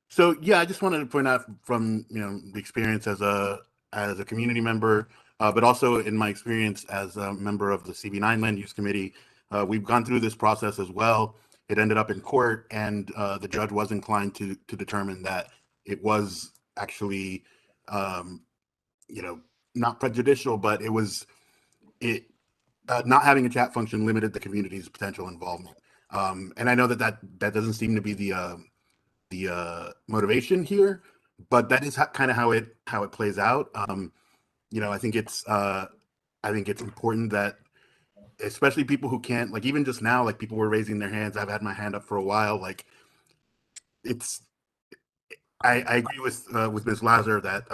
So yeah, I just wanted to point out from the experience as a community member, but also in my experience as a member of the CB9 Land Use Committee, we've gone through this process as well. It ended up in court, and the judge was inclined to determine that it was actually, not prejudicial, but not having a chat function limited the community's potential involvement. And I know that doesn't seem to be the motivation here, but that is kind of how it plays out. I think it's important that especially people who can't, like even just now, like people were raising their hands. I've had my hand up for a while. Like I agree with Ms. Lazar that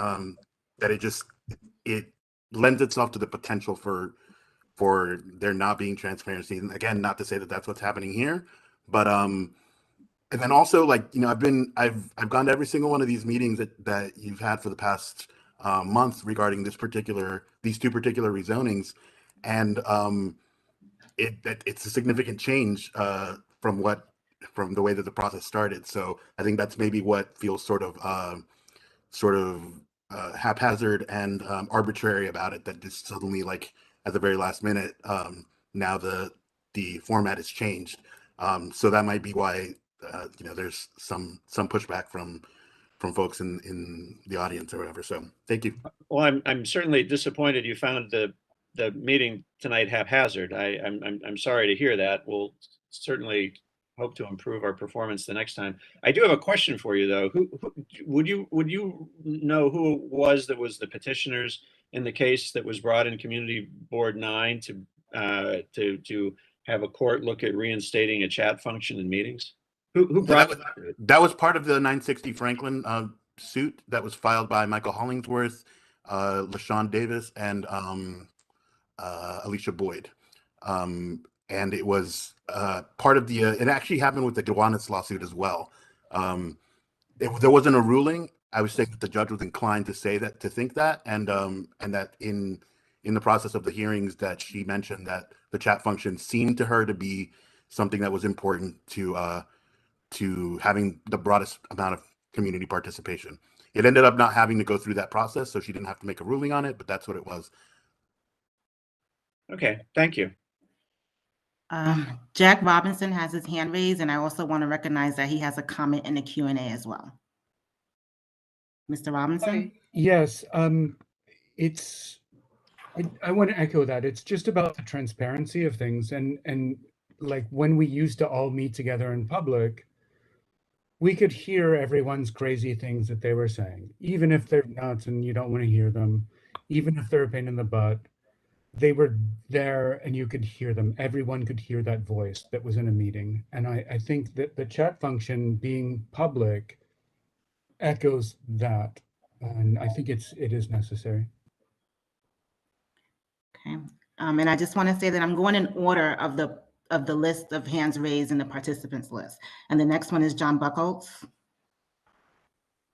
it lends itself to the potential for there not being transparency. And again, not to say that that's what's happening here, but and then also like I've gone to every single one of these meetings that you've had for the past month regarding these two particular rezonings, and it's a significant change from the way that the process started. So I think that's maybe what feels sort of haphazard and arbitrary about it, that just suddenly, like at the very last minute, now the format has changed. So that might be why there's some pushback from folks in the audience or whatever. So thank you. Well, I'm certainly disappointed you found the meeting tonight haphazard. I'm sorry to hear that. We'll certainly hope to improve our performance the next time. I do have a question for you, though. Who would you know who it was that was the petitioners in the case that was brought in Community Board 9 to have a court look at reinstating a chat function in meetings? Who brought that was part of the 960 Franklin suit that was filed by Michael Hollingsworth, LaShawn Davis, and Alicia Boyd. And it was part of the, it actually happened with the Gowanus lawsuit as well. There wasn't a ruling. I would say that the judge was inclined to say that, to think that, and that in the process of the hearings that she mentioned that the chat function seemed to her to be something that was important to having the broadest amount of community participation. It ended up not having to go through that process, so she didn't have to make a ruling on it, but that's what it was. Okay, thank you. Jack Robinson has his hand raised, and I also want to recognize that he has a comment in the Q&A as well. Mr. Robinson? Yes, it's, I want to echo that. It's just about the transparency of things. And like when we used to all meet together in public, we could hear everyone's crazy things that they were saying, even if they're nuts and you don't want to hear them, even if they're a pain in the butt. They were there and you could hear them. Everyone could hear that voice that was in a meeting. And I think that the chat function being public echoes that. And I think it is necessary. Okay. And I just want to say that I'm going in order of the list of hands raised in the participants list. And the next one is John Buckholz.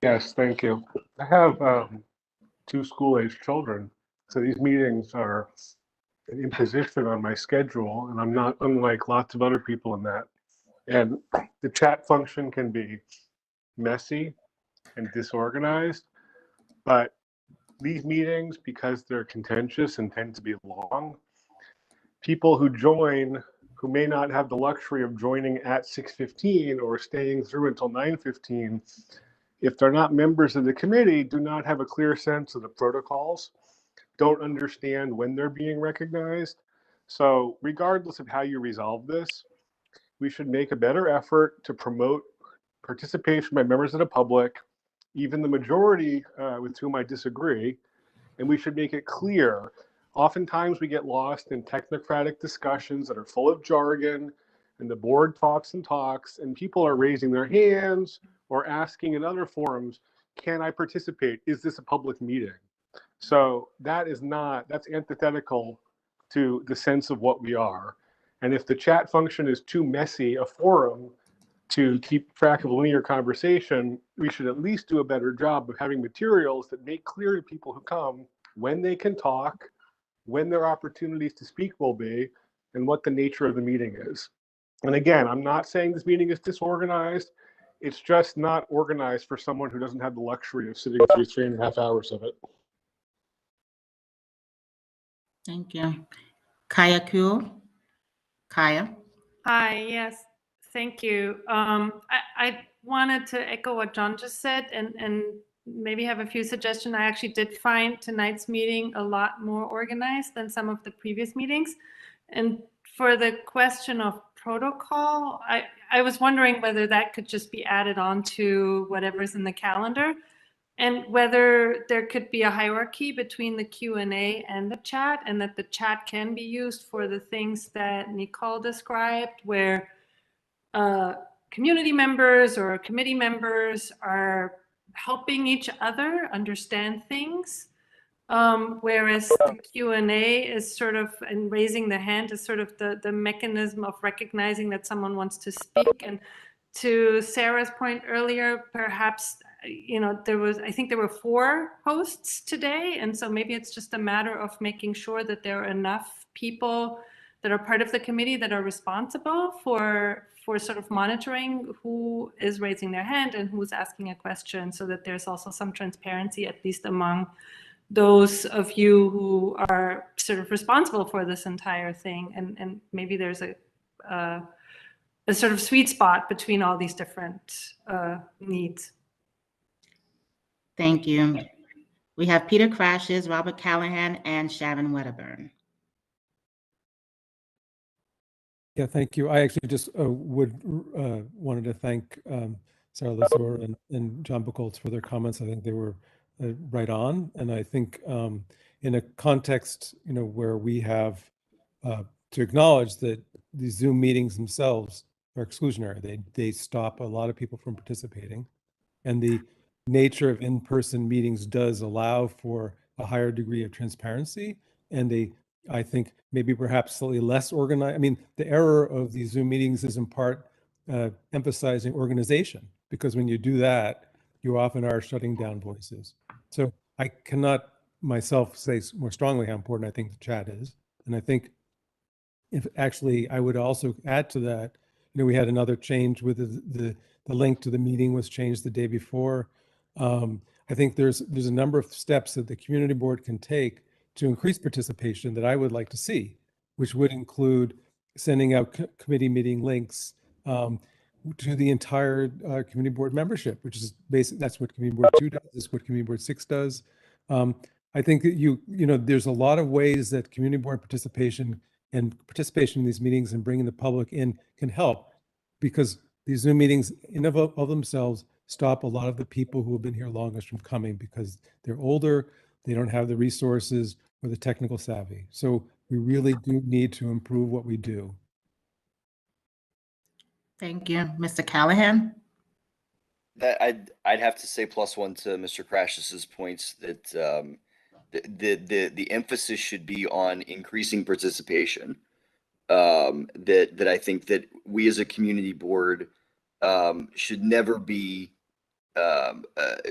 Yes, thank you. I have 2 school-age children, so these meetings are an imposition on my schedule, and I'm not unlike lots of other people in that. And the chat function can be messy and disorganized, but these meetings, because they're contentious and tend to be long, people who join who may not have the luxury of joining at 6:15 or staying through until 9:15, if they're not members of the committee, do not have a clear sense of the protocols, don't understand when they're being recognized. So regardless of how you resolve this, we should make a better effort to promote participation by members of the public, even the majority with whom I disagree, and we should make it clear. Oftentimes we get lost in technocratic discussions that are full of jargon, and the board talks and talks, and people are raising their hands or asking in other forums, can I participate? Is this a public meeting? So that's antithetical to the sense of what we are. And if the chat function is too messy a forum to keep track of a linear conversation, we should at least do a better job of having materials that make clear to people who come when they can talk, when their opportunities to speak will be, and what the nature of the meeting is. And again, I'm not saying this meeting is disorganized. It's just not organized for someone who doesn't have the luxury of sitting through 3.5 hours of it. Thank you. Kaya Kuhl. Kaya. Hi, yes, thank you. I wanted to echo what John just said and maybe have a few suggestions. I actually did find tonight's meeting a lot more organized than some of the previous meetings. And for the question of protocol, I was wondering whether that could just be added on to whatever's in the calendar, and whether there could be a hierarchy between the Q&A and the chat, and that the chat can be used for the things that Nicole described, where community members or committee members are helping each other understand things, whereas the Q&A is sort of, and raising the hand is sort of the mechanism of recognizing that someone wants to speak. And to Sarah's point earlier, perhaps, you know, I think there were 4 hosts today, and so maybe it's just a matter of making sure that there are enough people that are part of the committee that are responsible for sort of monitoring who is raising their hand and who's asking a question, so that there's also some transparency, at least among those of you who are sort of responsible for this entire thing, and maybe there's a sort of sweet spot between all these different needs. Thank you. We have Peter Crashes, Robert Callahan, and Sharon Wedderburn. Yeah, thank you. I actually just wanted to thank Sarah Lazur and John Buchholz for their comments. I think they were right on. And I think in a context, where we have to acknowledge that these Zoom meetings themselves are exclusionary. They stop a lot of people from participating. And the nature of in-person meetings does allow for a higher degree of transparency and I think maybe perhaps slightly less organized. I mean, the error of these Zoom meetings is in part emphasizing organization, because when you do that, you often are shutting down voices. So I cannot myself say more strongly how important I think the chat is. And I think if actually I would also add to that, we had another change with the link to the meeting was changed the day before. I think there's a number of steps that the community board can take to increase participation that I would like to see, which would include sending out committee meeting links to the entire community board membership, which is basically, that's what community board 2 does, is what community board 6 does. I think that there's a lot of ways that community board participation in these meetings and bringing the public in can help, because these Zoom meetings in of themselves stop a lot of the people who have been here longest from coming because they're older, they don't have the resources or the technical savvy. So we really do need to improve what we do. Thank you. Mr. Callahan? That I'd have to say +1 to Mr. Crash's points that the emphasis should be on increasing participation. That I think that we as a community board should never be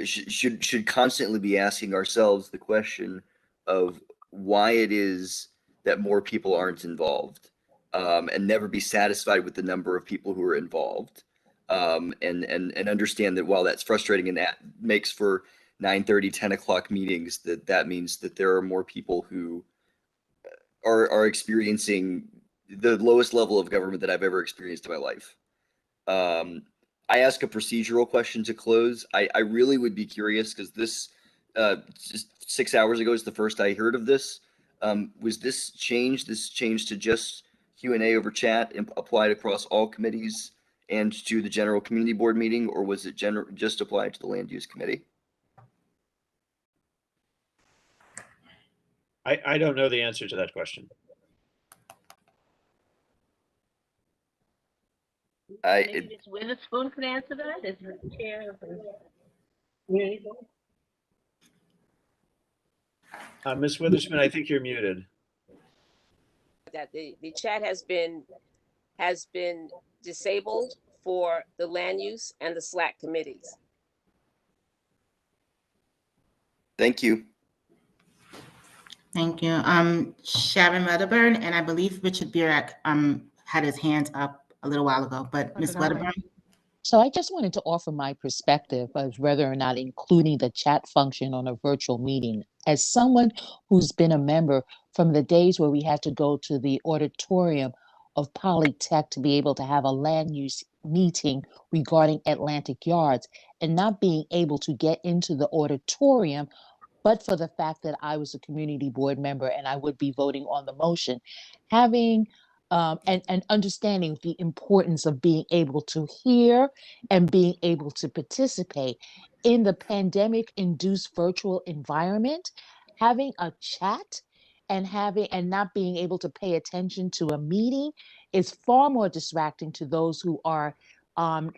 should constantly be asking ourselves the question of why it is that more people aren't involved, and never be satisfied with the number of people who are involved, and understand that while that's frustrating and that makes for 9:30, 10 o'clock meetings, that means that there are more people who are experiencing the lowest level of government that I've ever experienced in my life. I ask a procedural question to close. I really would be curious, because this just 6 hours ago is the first I heard of this. Was this change to just Q&A over chat and applied across all committees and to the general community board meeting, or was it just applied to the land use committee? I don't know the answer to that question. Maybe Ms. Witherspoon could answer that as the chair of the community board. Ms. Witherspoon, I think you're muted. That the chat has been disabled for the land use and the Slack committees. Thank you. Thank you. Sharon Wedderburn, and I believe Richard Burek had his hand up a little while ago, but Ms. Wedderburn? So I just wanted to offer my perspective of whether or not including the chat function on a virtual meeting. As someone who's been a member from the days where we had to go to the auditorium of Polytech to be able to have a land use meeting regarding Atlantic Yards, and not being able to get into the auditorium, but for the fact that I was a community board member and I would be voting on the motion, having and understanding the importance of being able to hear and being able to participate in the pandemic-induced virtual environment, having a chat and not being able to pay attention to a meeting is far more distracting to those who are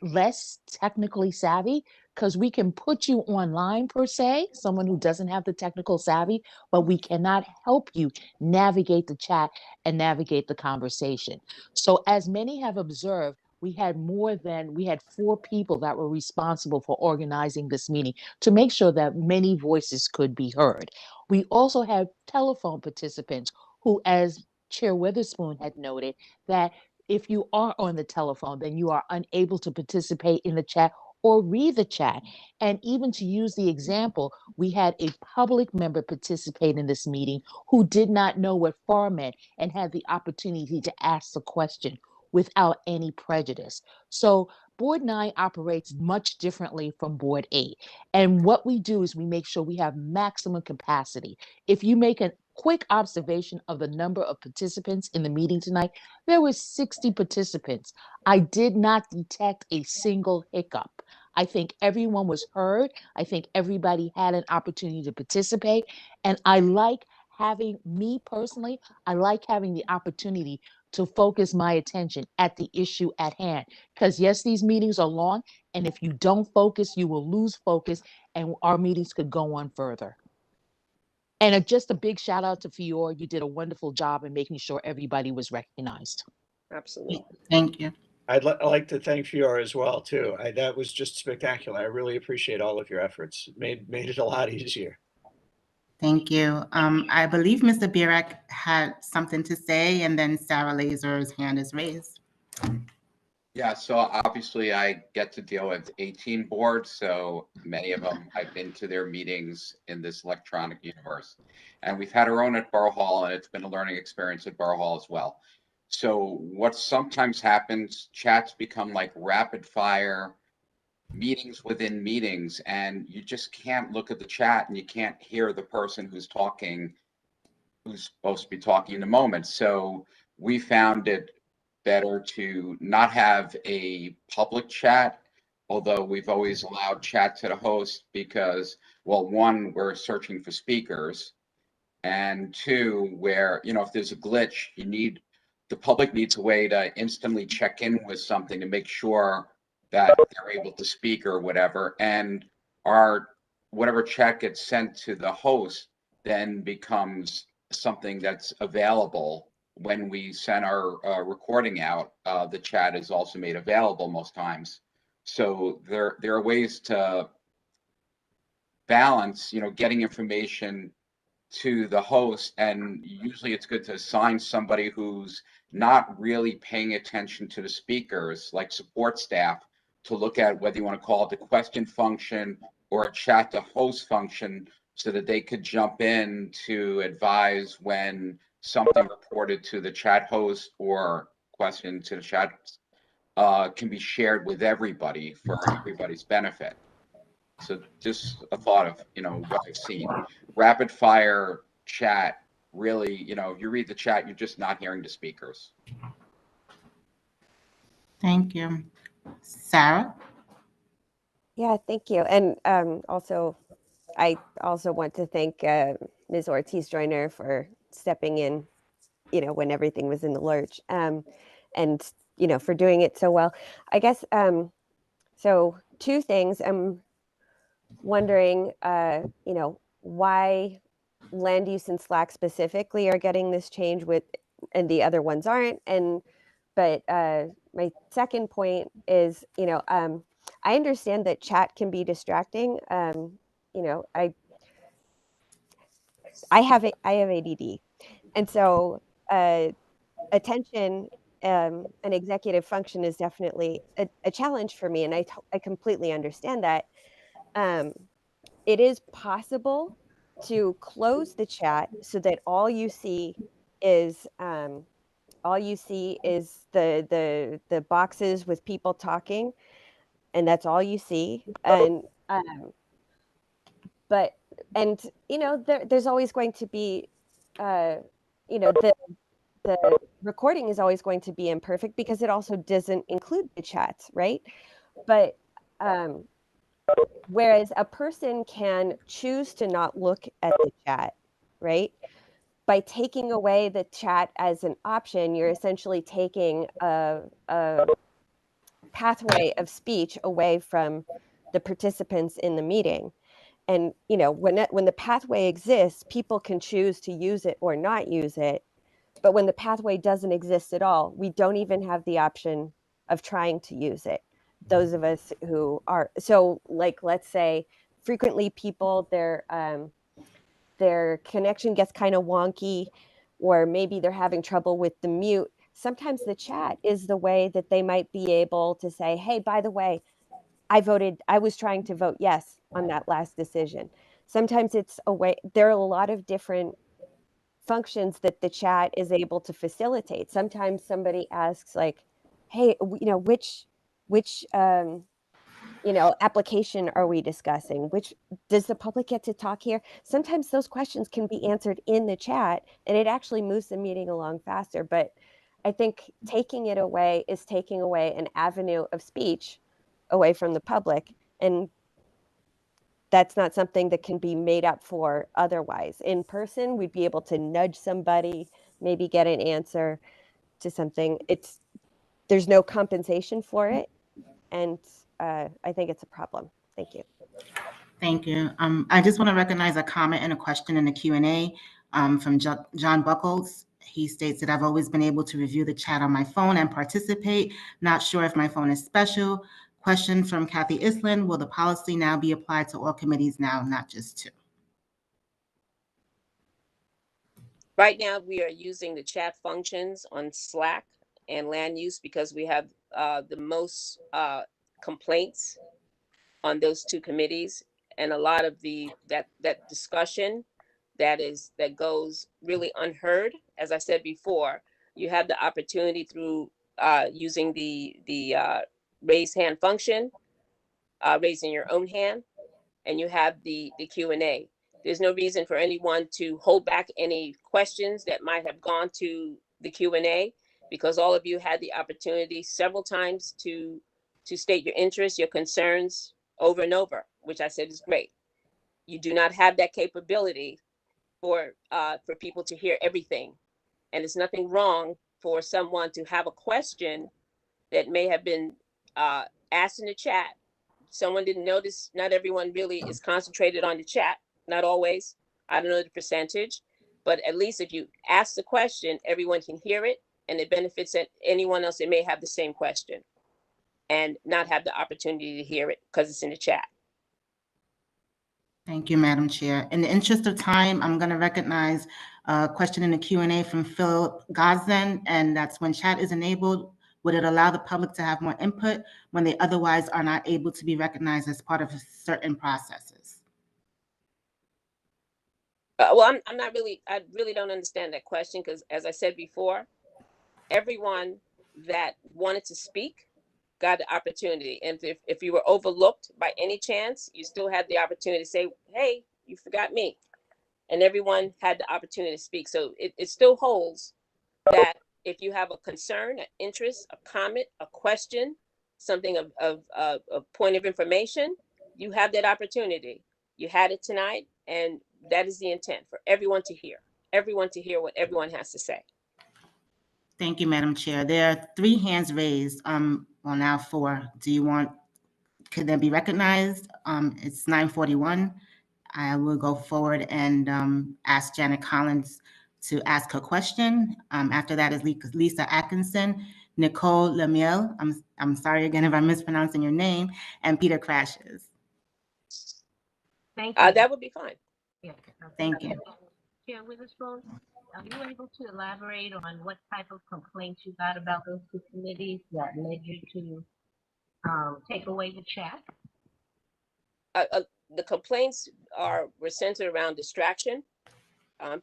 less technically savvy, because we can put you online per se, someone who doesn't have the technical savvy, but we cannot help you navigate the chat and navigate the conversation. So as many have observed, we had 4 people that were responsible for organizing this meeting to make sure that many voices could be heard. We also had telephone participants who, as Chair Witherspoon had noted, that if you are on the telephone, then you are unable to participate in the chat or read the chat. And even to use the example, we had a public member participate in this meeting who did not know what FAR meant and had the opportunity to ask the question without any prejudice. So Board 9 operates much differently from Board 8. And what we do is we make sure we have maximum capacity. If you make an quick observation of the number of participants in the meeting tonight. There were 60 participants. I did not detect a single hiccup. I think everyone was heard. I think everybody had an opportunity to participate. And I like having, me personally, I like having the opportunity to focus my attention at the issue at hand. Because yes, these meetings are long, and if you don't focus, you will lose focus, and our meetings could go on further. And just a big shout out to Fior. You did a wonderful job in making sure everybody was recognized. Absolutely. Thank you. I'd like to thank Fior as well too. That was just spectacular. I really appreciate all of your efforts. It made it a lot easier. Thank you. I believe Mr. Burek had something to say, and then Sarah Lazer's hand is raised. Yeah, so obviously I get to deal with 18 boards, so many of them I've been to their meetings in this electronic universe. And we've had our own at Borough Hall, and it's been a learning experience at Borough Hall as well. So what sometimes happens, chats become like rapid fire meetings within meetings, and you just can't look at the chat and you can't hear the person who's talking, who's supposed to be talking in the moment. So we found it better to not have a public chat, although we've always allowed chat to the host because, well, one, we're searching for speakers, and two, where, you know, if there's a glitch, the public needs a way to instantly check in with something to make sure that they're able to speak or whatever. And whatever chat gets sent to the host then becomes something that's available when we send our recording out. The chat is also made available most times. So there are ways to balance, you know, getting information to the host, and usually it's good to assign somebody who's not really paying attention to the speakers, like support staff, to look at whether you want to call it the question function or a chat to host function, so that they could jump in to advise when something reported to the chat host or question to the chat can be shared with everybody for everybody's benefit. So just a thought of, you know, what I've seen. Rapid fire chat, really, you know, if you read the chat, you're just not hearing the speakers. Thank you. Sarah? Yeah, thank you. And also, I also want to thank Ms. Ortiz-Joyner for stepping in, you know, when everything was in the lurch, and, you know, for doing it so well. I guess, so two things. I'm wondering, you know, why land use and Slack specifically are getting this change and the other ones aren't. But my second point is, you know, I understand that chat can be distracting. You know, I have ADD, and so attention and executive function is definitely a challenge for me, and I completely understand that. It is possible to close the chat so that all you see is the boxes with people talking, and that's all you see. And you know, there's always going to be you know, the recording is always going to be imperfect because it also doesn't include the chats, right? But whereas a person can choose to not look at the chat, right? By taking away the chat as an option, you're essentially taking a pathway of speech away from the participants in the meeting. And, you know, when the pathway exists, people can choose to use it or not use it. But when the pathway doesn't exist at all, we don't even have the option of trying to use it. Those of us who are, so like, let's say frequently people, their connection gets kind of wonky, or maybe they're having trouble with the mute. Sometimes the chat is the way that they might be able to say, hey, by the way, I was trying to vote yes on that last decision. Sometimes it's a way, there are a lot of different functions that the chat is able to facilitate. Sometimes somebody asks like, hey, you know, which you know, application are we discussing? Which, does the public get to talk here? Sometimes those questions can be answered in the chat and it actually moves the meeting along faster. But I think taking it away is taking away an avenue of speech away from the public. And that's not something that can be made up for otherwise. In person, we'd be able to nudge somebody, maybe get an answer to something. There's no compensation for it. And I think it's a problem. Thank you. Thank you. I just want to recognize a comment and a question in the Q&A from John Buckles. He states that I've always been able to review the chat on my phone and participate. Not sure if my phone is special. Question from Kathy Island, will the policy now be applied to all committees now, not just two? Right now, we are using the chat functions on Slack and land use because we have the most complaints on those two committees, and a lot of that discussion that goes really unheard. As I said before, you have the opportunity through using the raise hand function, raising your own hand, and you have the Q&A. There's no reason for anyone to hold back any questions that might have gone to the Q&A, because all of you had the opportunity several times to state your interests, your concerns over and over, which I said is great. You do not have that capability for people to hear everything. And it's nothing wrong for someone to have a question that may have been asked in the chat. Someone didn't notice. Not everyone really is concentrated on the chat. Not always. I don't know the percentage, but at least if you ask the question, everyone can hear it, and it benefits anyone else that may have the same question and not have the opportunity to hear it because it's in the chat. Thank you, Madam Chair. In the interest of time, I'm going to recognize a question in the Q&A from Phil Gosden, and that's when chat is enabled, would it allow the public to have more input when they otherwise are not able to be recognized as part of certain processes? Well, I really don't understand that question, because as I said before, everyone that wanted to speak got the opportunity. And if you were overlooked by any chance, you still had the opportunity to say, hey, you forgot me. And everyone had the opportunity to speak. So it still holds that if you have a concern, an interest, a comment, a question, something of a point of information, you have that opportunity. You had it tonight, and that is the intent, for everyone to hear what everyone has to say. Thank you, Madam Chair. There are 3 hands raised. Well, now 4. Could they be recognized? It's 9:41. I will go forward and ask Janet Collins to ask her question. After that is Lisa Atkinson, Nicole Lemiel, I'm sorry again if I'm mispronouncing your name, and Peter Crashes. Thank you. That would be fine. Yeah. Thank you. Chair Witherspoon, are you able to elaborate on what type of complaints you got about those 2 committees that led you to take away the chat? The complaints were centered around distraction.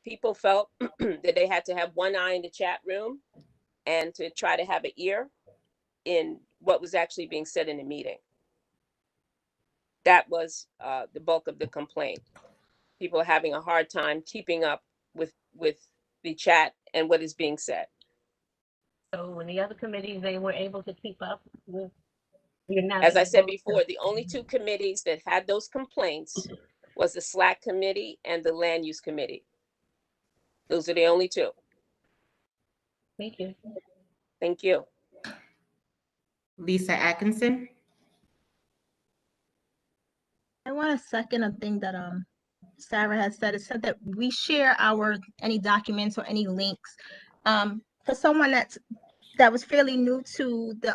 People felt that they had to have one eye in the chat room and to try to have an ear in what was actually being said in the meeting. That was the bulk of the complaint. People are having a hard time keeping up with the chat and what is being said. So in the other committees, they were able to keep up with. Not As I said before, the only 2 committees that had those complaints was the Slack committee and the land use committee. Those are the only 2. Thank you. Thank you. Lisa Atkinson. I want to second a thing that Sarah has said. It said that we share any documents or any links. For someone that was fairly new to the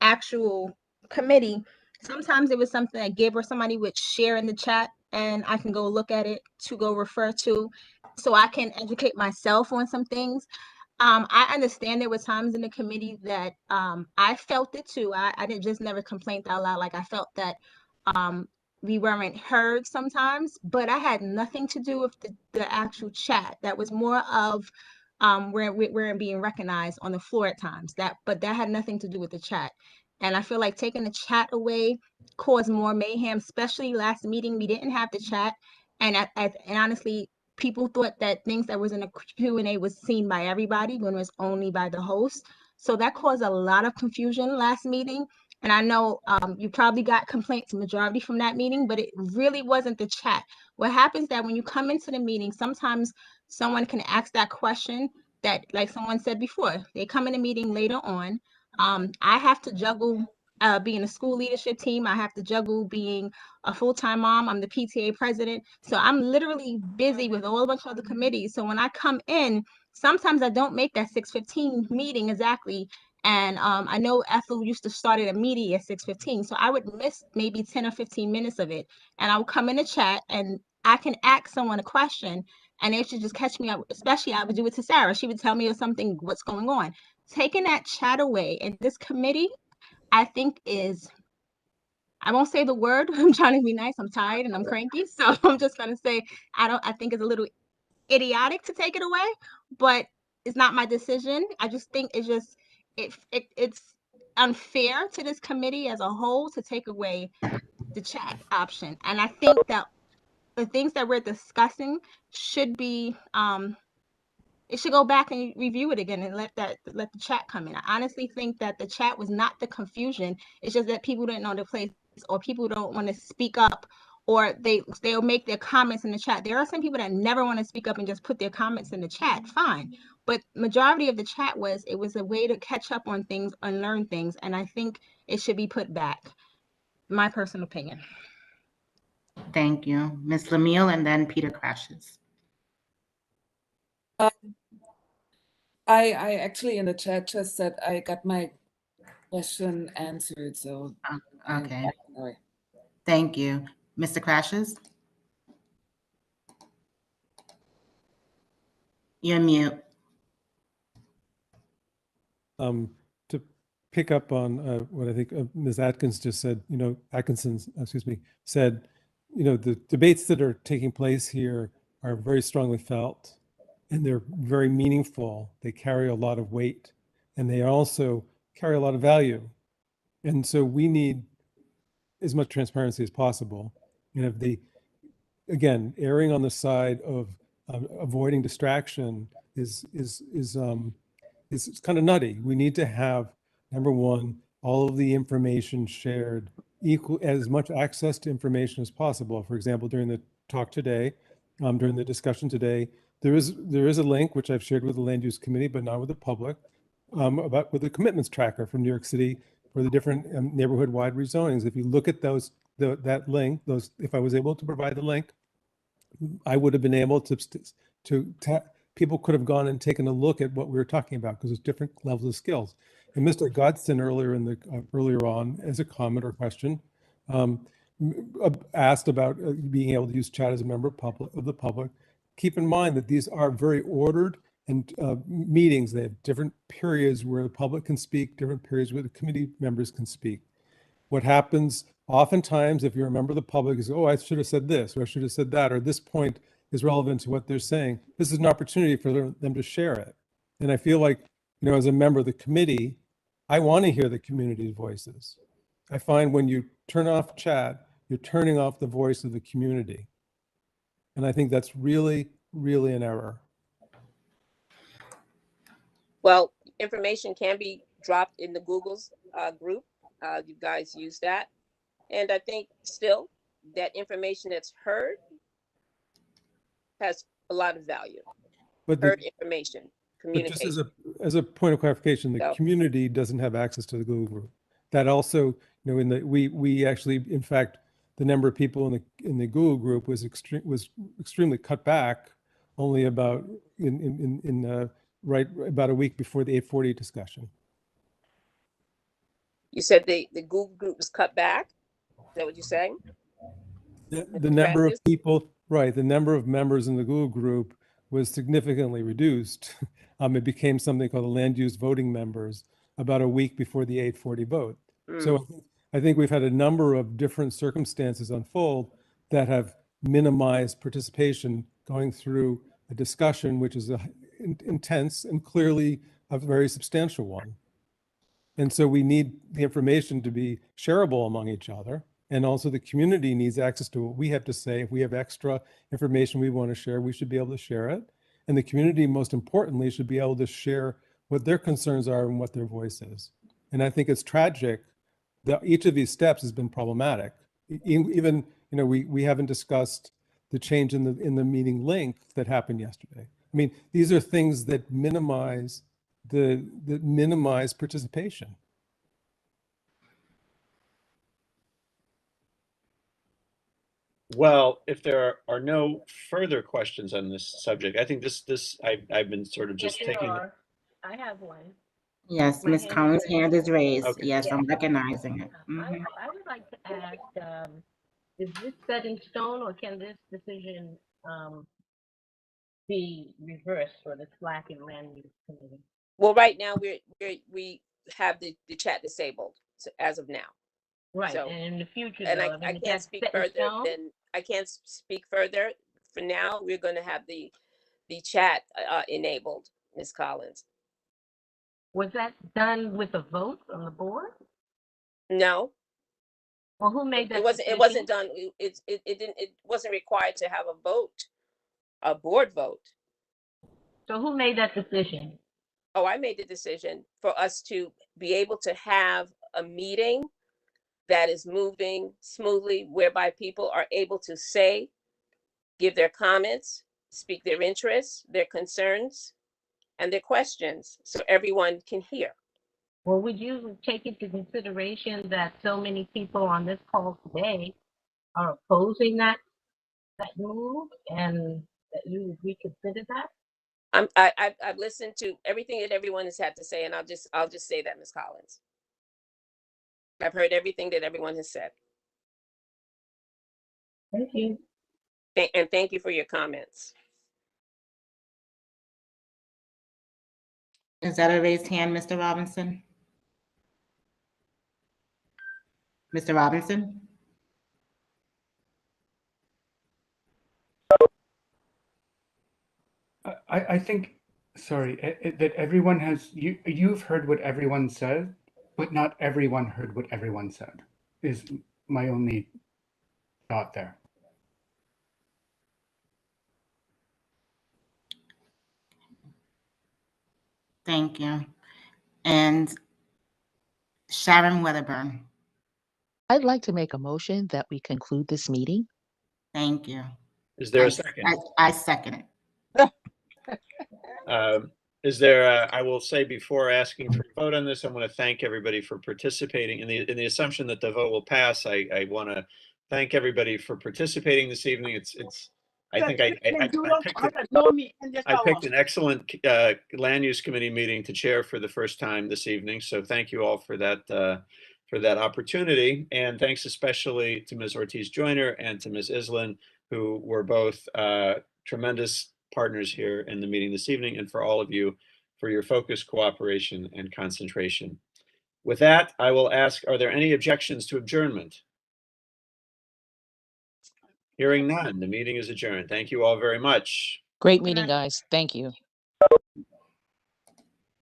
actual committee, sometimes it was something that Gabe or somebody would share in the chat, and I can go look at it to go refer to, so I can educate myself on some things. I understand there were times in the committee that I felt it too. I didn't just never complain out loud. Like I felt that we weren't heard sometimes, but I had nothing to do with the actual chat. That was more of we're being recognized on the floor at times. But that had nothing to do with the chat. And I feel like taking the chat away caused more mayhem, especially last meeting. We didn't have the chat. And honestly, people thought that things that was in a Q&A was seen by everybody when it was only by the host. So that caused a lot of confusion last meeting. And I know you probably got complaints, majority from that meeting, but it really wasn't the chat. What happens that when you come into the meeting, sometimes someone can ask that question that, like someone said before, they come in a meeting later on. I have to juggle being a school leadership team. I have to juggle being a full-time mom. I'm the PTA president. So I'm literally busy with a whole bunch of other committees. So when I come in, sometimes I don't make that 6:15 meeting exactly. And I know Ethel used to start at a meeting at 6:15. So I would miss maybe 10 or 15 minutes of it. And I would come in the chat and I can ask someone a question and they should just catch me up. Especially I would do it to Sarah. She would tell me or something, what's going on. Taking that chat away and this committee, I think is, I won't say the word. I'm trying to be nice. I'm tired and I'm cranky. So I'm just going to say, I think it's a little idiotic to take it away, but it's not my decision. I just think it's just, it's unfair to this committee as a whole to take away the chat option. And I think that the things that we're discussing should be, it should go back and review it again and let the chat come in. I honestly think that the chat was not the confusion. It's just that people didn't know the place or people don't want to speak up or they'll make their comments in the chat. There are some people that never want to speak up and just put their comments in the chat. Fine. But majority of the chat it was a way to catch up on things and learn things. And I think it should be put back. My personal opinion. Thank you. Ms. Lemeal and then Peter Crashes. I actually in the chat just said I got my question answered, so Okay. Thank you. Mr. Crashes? You're mute. To pick up on what I think Ms. Atkins just said, Atkinson, excuse me, said, the debates that are taking place here are very strongly felt and they're very meaningful. They carry a lot of weight and they also carry a lot of value. And so we need as much transparency as possible. Again, erring on the side of avoiding distraction is kind of nutty. We need to have, number one, all of the information shared, as much access to information as possible. For example, during the talk today, during the discussion today, there is a link which I've shared with the Land Use Committee, but not with the public, with the commitments tracker from New York City for the different neighborhood-wide rezonings. If you look at that link, if I was able to provide the link, I would have been able to people could have gone and taken a look at what we were talking about because it's different levels of skills. And Mr. Godson earlier on, as a comment or question, asked about being able to use chat as a member of the public. Keep in mind that these are very ordered and meetings. They have different periods where the public can speak, different periods where the committee members can speak. What happens oftentimes, if you're a member of the public, is, oh, I should have said this, or I should have said that, or this point is relevant to what they're saying. This is an opportunity for them to share it. And I feel like, as a member of the committee, I want to hear the community's voices. I find when you turn off chat, you're turning off the voice of the community. And I think that's really, really an error. Well, information can be dropped in the Google's group. You guys use that. And I think still that information that's heard has a lot of value. But heard information, communication. But just as a point of clarification, the community doesn't have access to the Google group. That also, we actually, in fact, the number of people in the Google group was extremely cut back, only about about a week before the 840 discussion. You said the Google group was cut back? Is that what you're saying? The number of people, right, the number of members in the Google group was significantly reduced. It became something called the land use voting members about a week before the 840 vote. So I think we've had a number of different circumstances unfold that have minimized participation going through a discussion, which is intense and clearly a very substantial one. And so we need the information to be shareable among each other. And also the community needs access to what we have to say. If we have extra information we want to share, we should be able to share it. And the community, most importantly, should be able to share what their concerns are and what their voice is. And I think it's tragic that each of these steps has been problematic. Even, we haven't discussed the change in the meeting length that happened yesterday. I mean, these are things that minimize participation. Well, if there are no further questions on this subject, I think I've been sort of just Yes, there taking. are. I have one. Yes, My Ms. hand is Collins' raised. hand is raised. Okay. Yes, Yeah. I'm recognizing it. I would like to ask, is this set in stone or can this decision be reversed for the SLAC and land use committee? Well, right now we have the chat disabled as of now. Right, So, and in the future, and though, I I mean, is can't that speak set in further stone? than I can't speak further. For now, we're going to have the chat enabled, Ms. Collins. Was that done with a vote on the board? No. Well, who made that It wasn't. decision? It wasn't done. It didn't. It wasn't required to have a vote, a board vote. So who made that decision? Oh, I made the decision for us to be able to have a meeting that is moving smoothly, whereby people are able to say, give their comments, speak their interests, their concerns, and their questions, so everyone can hear. Well, would you take into consideration that so many people on this call today are opposing that move, and that you would reconsider that? I've listened to everything that everyone has had to say, and I'll just say that, Ms. Collins. I've heard everything that everyone has said. Thank you. And thank you for your comments. Is that a raised hand, Mr. Robinson? Mr. Robinson? I think, sorry, that everyone has, you've heard what everyone said, but not everyone heard what everyone said, is my only thought there. Thank you. And Sharon Weatherburn. I'd like to make a motion that we conclude this meeting. Thank you. Is there a second? I second it. Is there? I will say before asking for a vote on this, I want to thank everybody for participating. In the assumption that the vote will pass, I want to thank everybody for participating this evening. I think I picked an excellent land use committee meeting to chair for the first time this evening. So thank you all for that opportunity, and thanks especially to Ms. Ortiz-Joyner and to Ms. Islin, who were both tremendous partners here in the meeting this evening, and for all of you for your focus, cooperation, and concentration. With that, I will ask, are there any objections to adjournment? Hearing none, the meeting is adjourned. Thank you all very much. Great meeting, guys. Thank you.